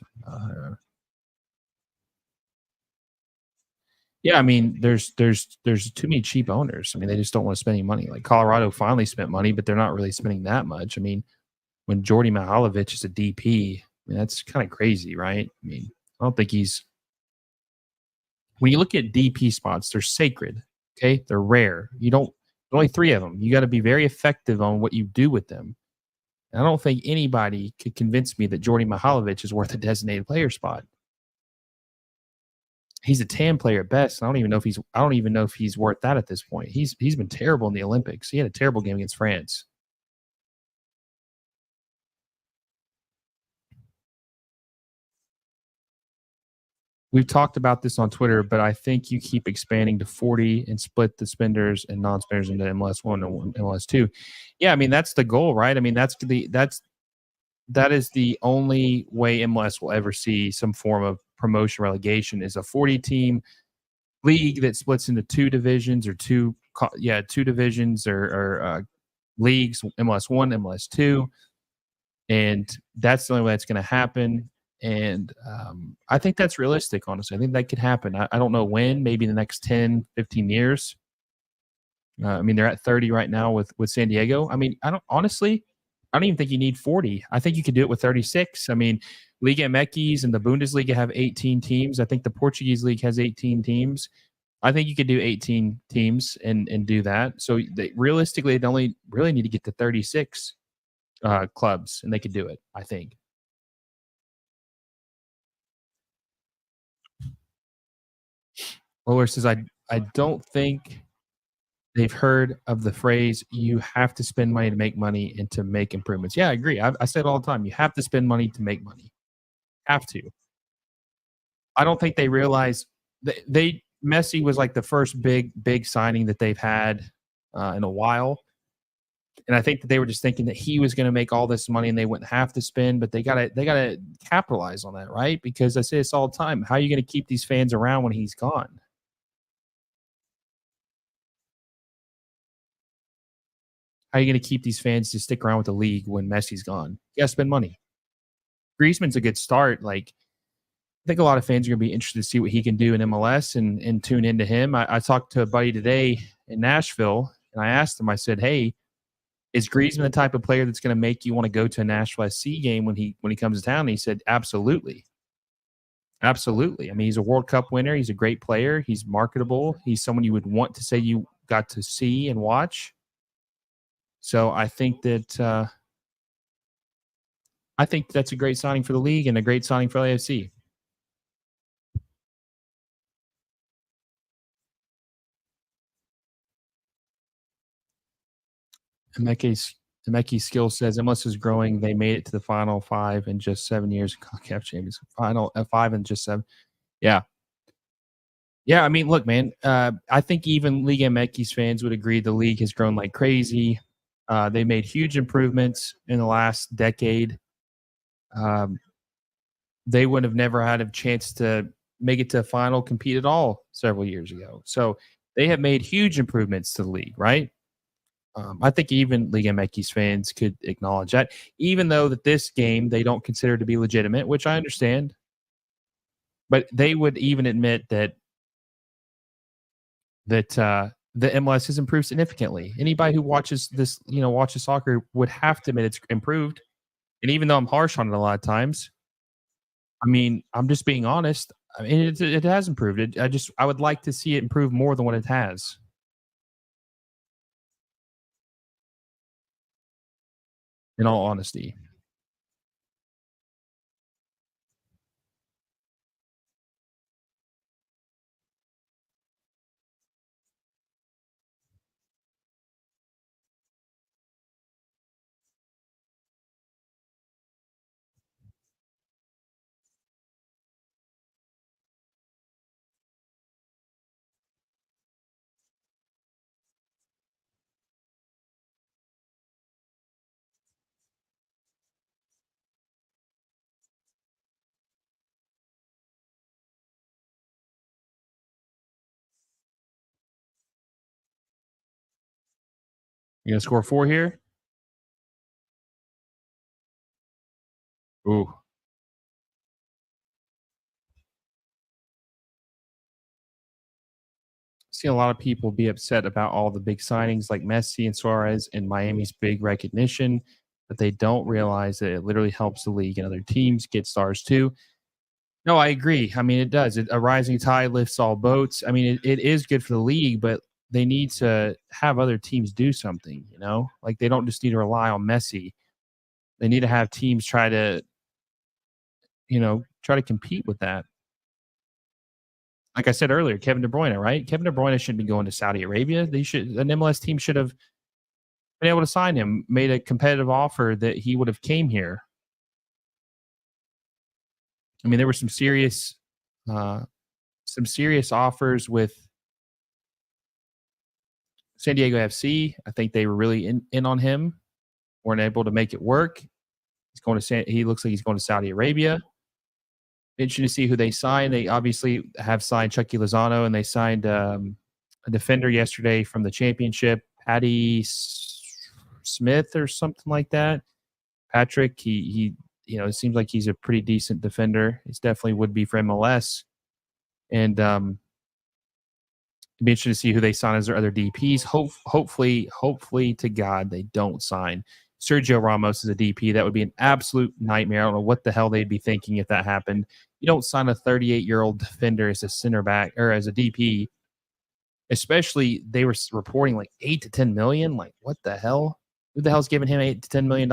Yeah, I mean, there's too many cheap owners. I mean, they just don't want to spend any money. Like Colorado finally spent money, but they're not really spending that much. I mean, when Jordy Mihalovic is a DP, I mean, that's kind of crazy, right? I mean, I don't think he's. When you look at DP spots, they're sacred. Okay, they're rare. You don't. Only 3 of them. You got to be very effective on what you do with them. And I don't think anybody could convince me that Jordy Mihalovic is worth a designated player spot. He's a TAM player at best. I don't even know if he's worth that at this point. He's been terrible in the Olympics. He had a terrible game against France. We've talked about this on Twitter, but I think you keep expanding to 40 and split the spenders and non-spenders into MLS 1 and MLS 2. Yeah, I mean that's the goal, right? I mean that is the only way MLS will ever see some form of promotion relegation is a 40-team league that splits into 2 divisions or 2 divisions or leagues, MLS 1, MLS 2, and that's the only way that's going to happen. And I think that's realistic, honestly. I think that could happen. I don't know when, maybe in the next 10, 15 years. I mean, they're at 30 right now with San Diego. I mean, I don't even think you need 40. I think you could do it with 36. I mean, Liga MX and the Bundesliga have 18 teams. I think the Portuguese league has 18 teams. I think you could do 18 teams and do that. So realistically, they only really need to get to 36 clubs, and they could do it, I think. Lower says, I don't think they've heard of the phrase, you have to spend money to make money and to make improvements. Yeah, I agree. I say it all the time. You have to spend money to make money. Have to. I don't think they realize they Messi was like the first big signing that they've had in a while. And I think that they were just thinking that he was going to make all this money and they wouldn't have to spend, but they gotta capitalize on that, right? Because I say this all the time. How are you going to keep these fans around when he's gone? How are you going to keep these fans to stick around with the league when Messi's gone? You got to spend money. Griezmann's a good start. Like, I think a lot of fans are going to be interested to see what he can do in MLS and tune into him. I talked to a buddy today in Nashville, and I asked him, I said, hey, is Griezmann the type of player that's going to make you want to go to a Nashville SC game when he comes to town? And he said, absolutely. Absolutely. I mean, he's a World Cup winner. He's a great player. He's marketable. He's someone you would want to say you got to see and watch. So I think that's a great signing for the league and a great signing for LAFC. Emeki Skill says MLS is growing. They made it to the final 5 in just 7 years. CONCACAF Champions final 5 in just 7. Yeah. Yeah, I mean, look, man, I think even Liga MX fans would agree the league has grown like crazy. They made huge improvements in the last decade. They would have never had a chance to make it to a final, compete at all several years ago. So they have made huge improvements to the league, right? I think even Liga MX fans could acknowledge that, even though that this game they don't consider to be legitimate, which I understand. But they would even admit that the MLS has improved significantly. Anybody who watches this, watches soccer would have to admit it's improved. And even though I'm harsh on it a lot of times, I mean, I'm just being honest. I mean, it has improved. I would like to see it improve more than what it has. In all honesty. You gonna score 4 here? Ooh. See a lot of people be upset about all the big signings like Messi and Suarez and Miami's big recognition, but they don't realize that it literally helps the league and other teams get stars too. No, I agree. I mean, it does. A rising tide lifts all boats. I mean, it is good for the league, but they need to have other teams do something, you know? Like they don't just need to rely on Messi. They need to have teams try to, try to compete with that. Like I said earlier, Kevin De Bruyne, right? Kevin De Bruyne shouldn't be going to Saudi Arabia. An MLS team should have been able to sign him, made a competitive offer that he would have came here. I mean, there were uh, some serious offers with San Diego FC. I think they were really in on him, weren't able to make it work. He looks like he's going to Saudi Arabia. Interesting to see who they sign. They obviously have signed Chucky Lozano, and they signed a defender yesterday from the championship, Smith or something like that. Patrick, it seems like he's a pretty decent defender. He's definitely would be for MLS. And it'd be interesting to see who they sign as their other DPs. Hopefully to God they don't sign Sergio Ramos as a DP. That would be an absolute nightmare. I don't know what the hell they'd be thinking if that happened. You don't sign a 38-year-old defender as a center back or as a DP, especially they were reporting like 8 to 10 million. Like, what the hell? Who the hell's giving him $8 to $10 million?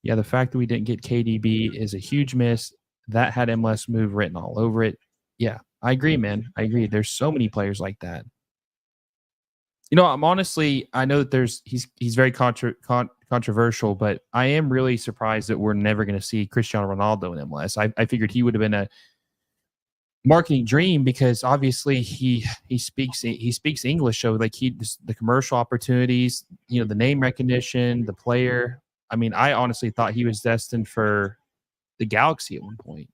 Yeah, the fact that we didn't get KDB is a huge miss. That had MLS move written all over it. Yeah, I agree, man. I agree. There's so many players like that. I know that he's very controversial, but I am really surprised that we're never going to see Cristiano Ronaldo in MLS. I figured he would have been a marketing dream because obviously he speaks English, so like the commercial opportunities, the name recognition, the player. I mean, I honestly thought he was destined for the Galaxy at one point.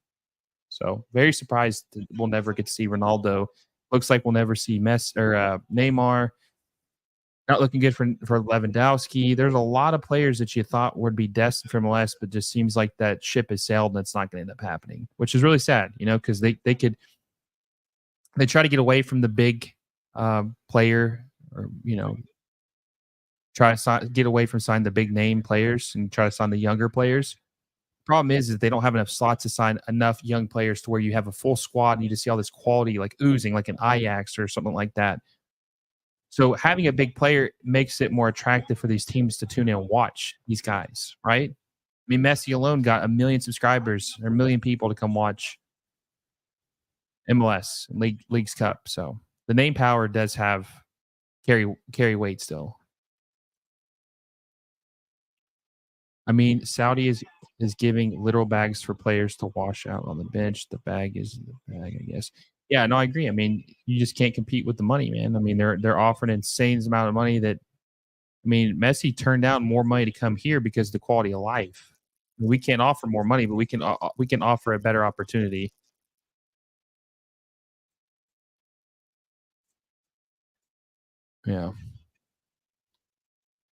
So very surprised that we'll never get to see Ronaldo. Looks like we'll never see Messi or Neymar. Not looking good for Lewandowski. There's a lot of players that you thought would be destined for MLS, but just seems like that ship has sailed and it's not going to end up happening, which is really sad, because they try to get away from the big player or, try to get away from signing the big name players and try to sign the younger players. Problem is they don't have enough slots to sign enough young players to where you have a full squad and you just see all this quality like oozing like an Ajax or something like that. So having a big player makes it more attractive for these teams to tune in and watch these guys, right? I mean, Messi alone got 1 million subscribers or 1 million people to come watch MLS Leagues Cup. So the name power does have carry weight still. I mean, Saudi is giving literal bags for players to wash out on the bench. The bag is the bag, I guess. Yeah, no, I agree. I mean, you just can't compete with the money, man. I mean, they're offering an insane amount of money Messi turned down more money to come here because of the quality of life. We can't offer more money, but we can offer a better opportunity. Yeah.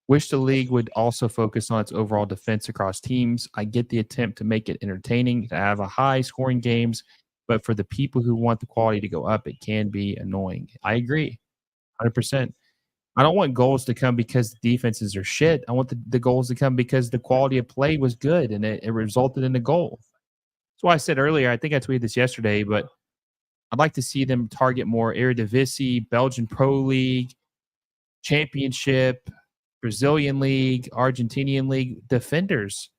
Wish the league would also focus on its overall defense across teams. I get the attempt to make it entertaining, to have a high scoring games, but for the people who want the quality to go up, it can be annoying. I agree, 100%. I don't want goals to come because the defenses are shit. I want the goals to come because the quality of play was good and it resulted in a goal. That's why I said earlier, I think I tweeted this yesterday, but I'd like to see them target more Eredivisie, Belgian Pro League, Championship, Brazilian League, Argentinian League defenders.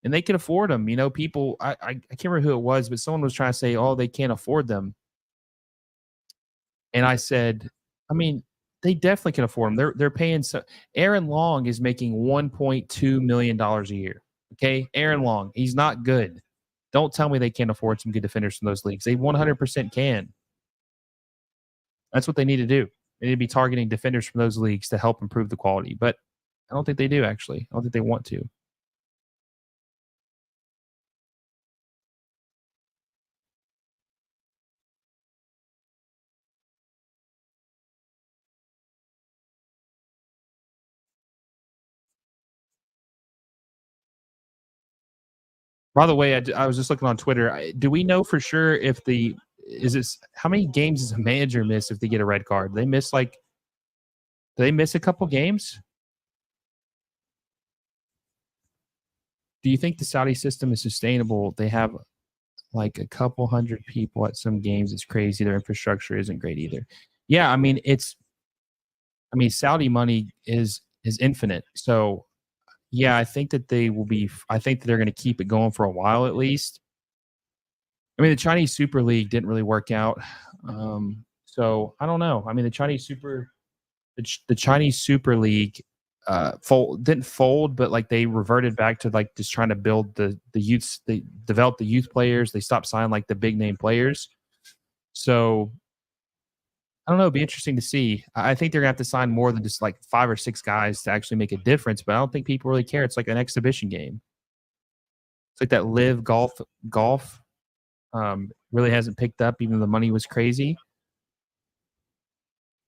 And they can afford them. People, I can't remember who it was, but someone was trying to say, oh, they can't afford them. And I said, I mean, they definitely can afford them. They're paying. Aaron Long is making $1.2 million a year. Okay. Aaron Long, he's not good. Don't tell me they can't afford some good defenders from those leagues. They 100% can. That's what they need to do. They need to be targeting defenders from those leagues to help improve the quality. But I don't think they do, actually. I don't think they want to. By the way, I was just looking on Twitter. Do we know for sure if how many games does a manager miss if they get a red card? Do they miss a couple games? Do you think the Saudi system is sustainable? They have like a couple hundred people at some games. It's crazy. Their infrastructure isn't great either. Yeah, I mean, Saudi money is infinite. So yeah, I think that I think that they're going to keep it going for a while at least. I mean, the Chinese Super League didn't really work out. So I don't know. I mean, the Chinese Super League didn't fold, but like they reverted back to like just trying to build the youths. They developed the youth players. They stopped signing like the big name players. So I don't know. It'd be interesting to see. I think they're gonna have to sign more than just like 5 or 6 guys to actually make a difference. But I don't think people really care. It's like an exhibition game. It's like that live golf really hasn't picked up, even though the money was crazy.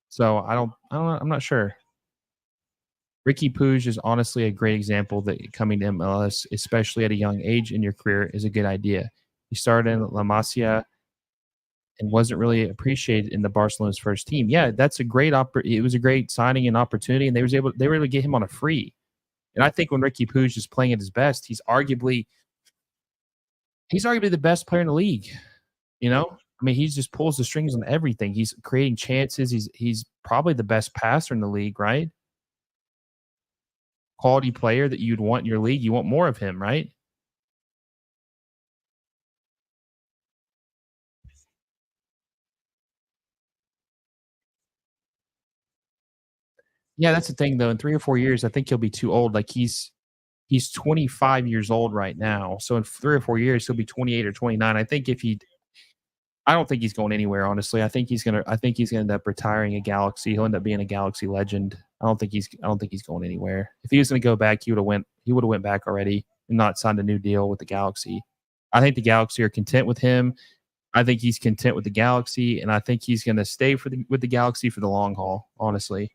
So I don't know. I'm not sure. Ricky Puig is honestly a great example that coming to MLS, especially at a young age in your career, is a good idea. He started in La Masia and wasn't really appreciated in the Barcelona's first team. Yeah, that's a great it was a great signing and opportunity, and they were able to get him on a free. And I think when Ricky Puig is playing at his best, he's arguably the best player in the league. You know, I mean, he just pulls the strings on everything. He's creating chances. He's probably the best passer in the league, right? Quality player that you'd want in your league. You want more of him, right? Yeah, that's the thing though. In 3 or 4 years, I think he'll be too old. Like he's 25 years old right now. So in 3 or 4 years, he'll be 28 or 29. I don't think he's going anywhere, honestly. I think he's gonna end up retiring a Galaxy. He'll end up being a Galaxy legend. I don't think he's going anywhere. If he was gonna go back, he would have went back already and not signed a new deal with the Galaxy. I think the Galaxy are content with him. I think he's content with the Galaxy, and I think he's gonna stay with the Galaxy for the long haul, honestly.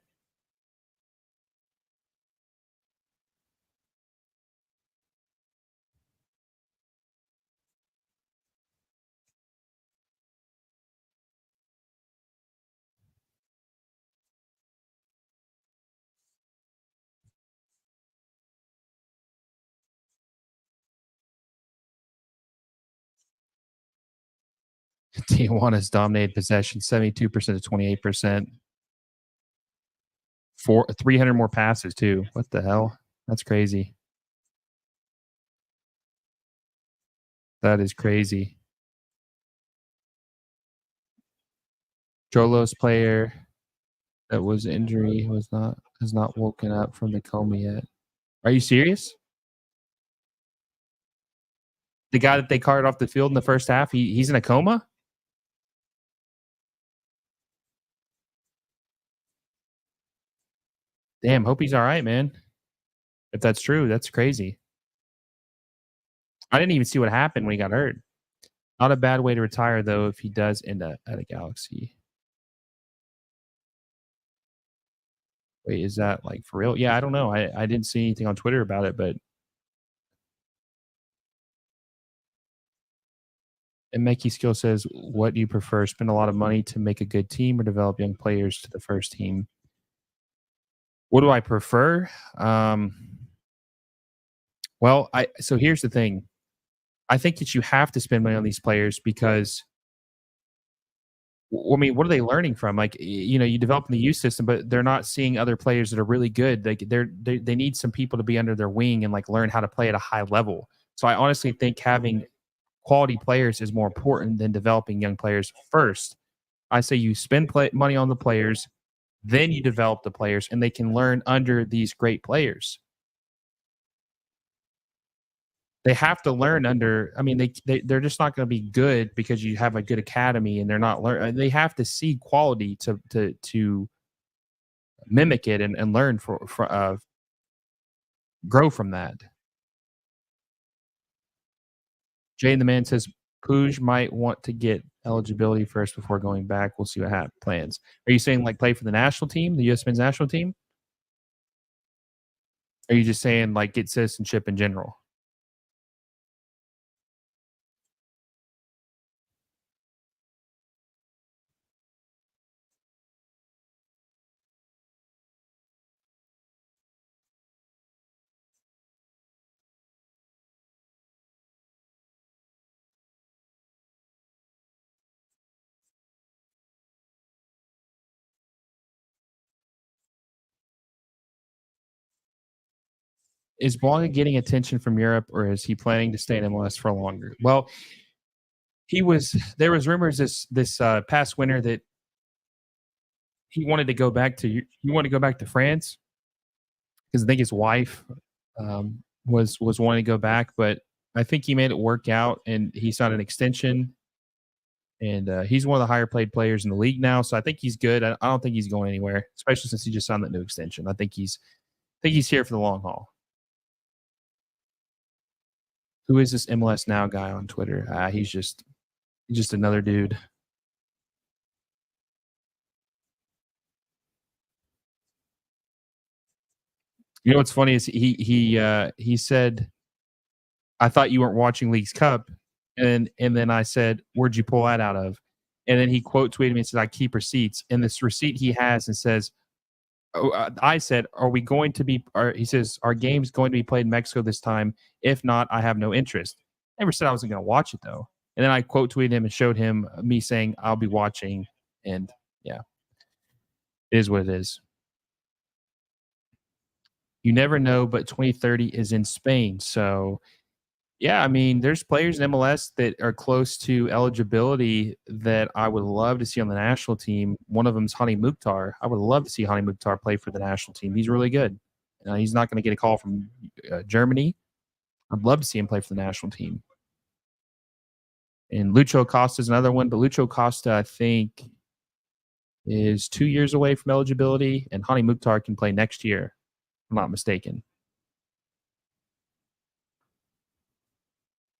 Tijuana's dominated possession, 72% to 28%. 300 more passes too. What the hell? That's crazy. That is crazy. Jolo's player that was injury has not woken up from the coma yet. Are you serious? The guy that they carted off the field in the first half, he's in a coma? Damn, hope he's all right, man. If that's true, that's crazy. I didn't even see what happened when he got hurt. Not a bad way to retire, though, if he does end up at a Galaxy. Wait, is that like for real? Yeah, I don't know. I didn't see anything on Twitter about it, but and Meki Skill says, what do you prefer? Spend a lot of money to make a good team or develop young players to the first team? What do I prefer? Well, so here's the thing. I think that you have to spend money on these players because I mean, what are they learning from? Like, you know, you develop in the youth system, but they're not seeing other players that are really good. Like, they need some people to be under their wing and like learn how to play at a high level. So I honestly think having quality players is more important than developing young players first. I say you spend money on the players, then you develop the players, and they can learn under these great players. They have to learn under. I mean, they're just not going to be good because you have a good academy and they're not learn. They have to see quality to mimic it and learn grow from that. Jay and the man says Puig might want to get eligibility first before going back. We'll see what plans. Are you saying like play for the national team, the U.S. men's national team? Or are you just saying like get citizenship in general? is Blanca getting attention from Europe, or is he planning to stay in MLS for longer? Well, there was rumors this past winter that he wanted to go back to France because I think his wife was wanting to go back, but I think he made it work out and he signed an extension. And he's one of the higher paid players in the league now, so I think he's good. I don't think he's going anywhere, especially since he just signed that new extension. I think he's here for the long haul. Who is this MLS Now guy on Twitter? He's just another dude. You know what's funny is he said, "I thought you weren't watching Leagues Cup," and then I said, "Where'd you pull that out of?" And then he quote tweeted me and said, "I keep receipts." And this receipt he has and says, I said, "Are we going to be?" He says, "Our game's going to be played in Mexico this time. If not, I have no interest." Never said I wasn't going to watch it though. And then I quote tweeted him and showed him me saying, "I'll be watching." And yeah, it is what it is. You never know, but 2030 is in Spain. So yeah, I mean, there's players in MLS that are close to eligibility that I would love to see on the national team. One of them is Hani Mukhtar. I would love to see Hani Mukhtar play for the national team. He's really good. He's not going to get a call from Germany. I'd love to see him play for the national team. And Lucho Acosta is another one, but Lucho Acosta, I think, is 2 years away from eligibility, and Hani Mukhtar can play next year, if I'm not mistaken.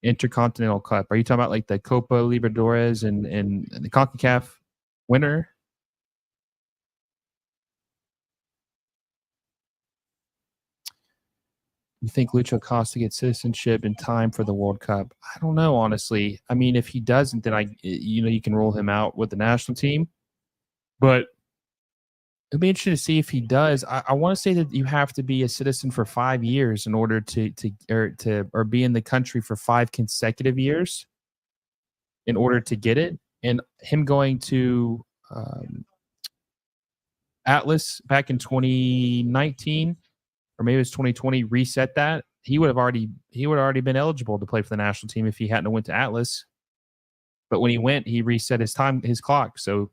Intercontinental Cup. Are you talking about like the Copa Libertadores and the CONCACAF winner? You think Lucho Acosta gets citizenship in time for the World Cup? I don't know, honestly. I mean, if he doesn't, then you can rule him out with the national team. But it'd be interesting to see if he does. I want to say that you have to be a citizen for 5 years in order to be in the country for 5 consecutive years in order to get it. And him going to Atlas back in 2019, or maybe it was 2020, reset that. He would have already been eligible to play for the national team if he hadn't went to Atlas. But when he went, he reset his clock. So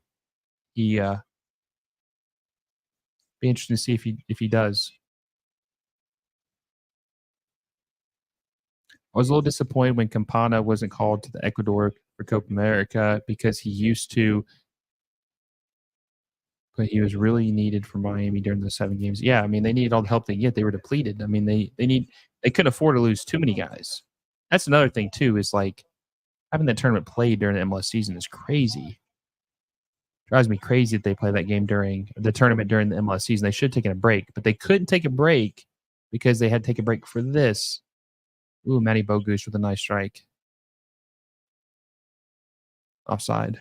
he be interesting to see if he does. I was a little disappointed when Campana wasn't called to the Ecuador for Copa America because he used to, but he was really needed for Miami during the 7 games. Yeah, I mean, they needed all the help they get. They were depleted. I mean, they couldn't afford to lose too many guys. That's another thing too, is like having that tournament played during the MLS season is crazy. Drives me crazy that they play that game during the tournament during the MLS season. They should have taken a break, but they couldn't take a break because they had to take a break for this. Ooh, Matty Bogusz with a nice strike. Offside.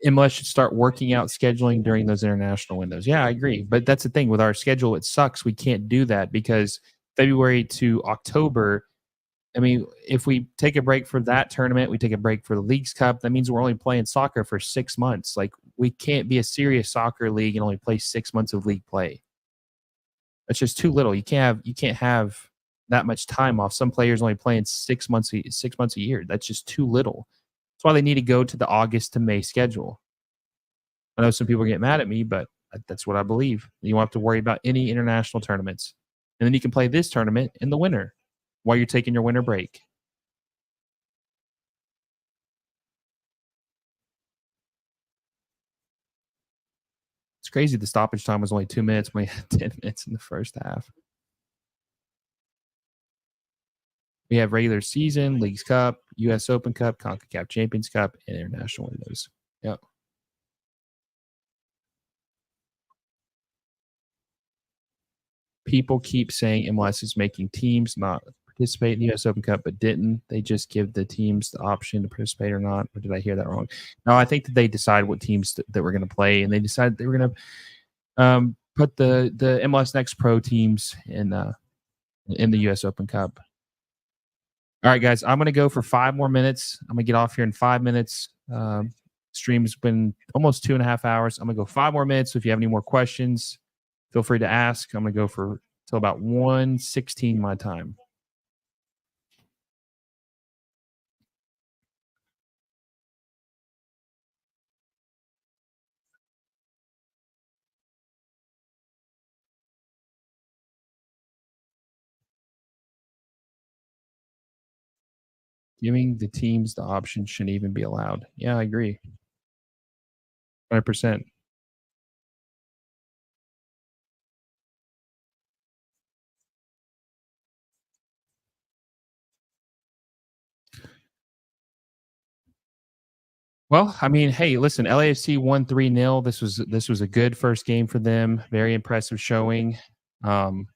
MLS should start working out scheduling during those international windows. Yeah, I agree. But that's the thing with our schedule. It sucks. We can't do that because February to October, I mean, if we take a break for that tournament, we take a break for the Leagues Cup, that means we're only playing soccer for 6 months. Like, we can't be a serious soccer league and only play 6 months of league play. That's just too little. You can't have that much time off. Some players only playing 6 months a year. That's just too little. That's why they need to go to the August to May schedule. I know some people get mad at me, but that's what I believe. You won't have to worry about any international tournaments. And then you can play this tournament in the winter while you're taking your winter break. It's crazy the stoppage time was only 2 minutes when we had 10 minutes in the first half. We have regular season, Leagues Cup, U.S. Open Cup, CONCACAF Champions Cup, and international windows. Yep. People keep saying MLS is making teams not participate in the U.S. Open Cup, but didn't. They just give the teams the option to participate or not. Or did I hear that wrong? No, I think that they decide what teams that we're going to play, and they decided they were going to put the MLS Next Pro teams in the U.S. Open Cup. All right, guys, I'm going to go for 5 more minutes. I'm going to get off here in 5 minutes. Stream's been almost 2.5 hours. I'm going to go 5 more minutes. So if you have any more questions, Feel free to ask. I'm going to go for till about 1:16 my time. Giving the teams the option shouldn't even be allowed. Yeah, I agree. 100%. Well, I mean, hey, listen, LAFC won 3-0. This was a good first game for them. Very impressive showing. Um,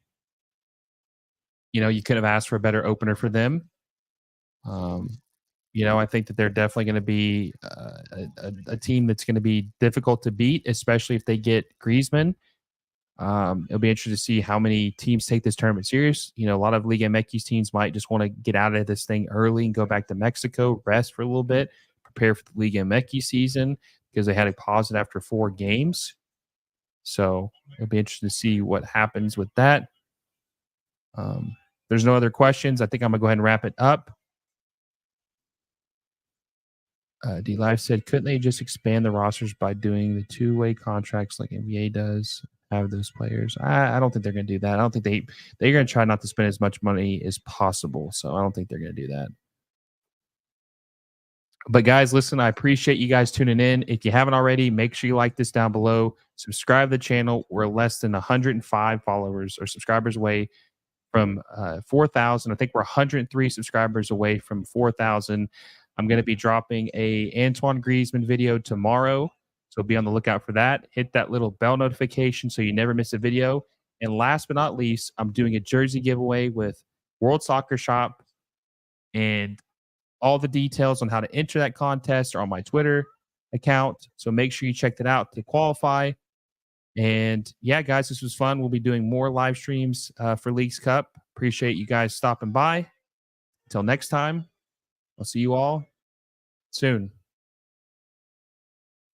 you could have asked for a better opener for them. I think that they're definitely going to be a team that's going to be difficult to beat, especially if they get Griezmann. It'll be interesting to see how many teams take this tournament serious. A lot of Liga MX teams might just want to get out of this thing early and go back to Mexico, rest for a little bit, prepare for the Liga MX season because they had a pause it after 4 games. So it'll be interesting to see what happens with that. There's no other questions. I think I'm going to go ahead and wrap it up. D Live said, couldn't they just expand the rosters by doing the 2-way contracts like NBA does? Have those players. I don't think they're going to do that. I don't think they're going to try not to spend as much money as possible. So I don't think they're going to do that. But guys, listen, I appreciate you guys tuning in. If you haven't already, make sure you like this down below. Subscribe to the channel. We're less than 105 followers or subscribers away from 4,000. I think we're 103 subscribers away from 4,000. I'm going to be dropping a Antoine Griezmann video tomorrow. So be on the lookout for that. Hit that little bell notification so you never miss a video. And last but not least, I'm doing a jersey giveaway with World Soccer Shop. And all the details on how to enter that contest are on my Twitter account. So make sure you check that out to qualify. And yeah, guys, this was fun. We'll be doing more live streams for Leagues Cup. Appreciate you guys stopping by. Until next time, I'll see you all soon.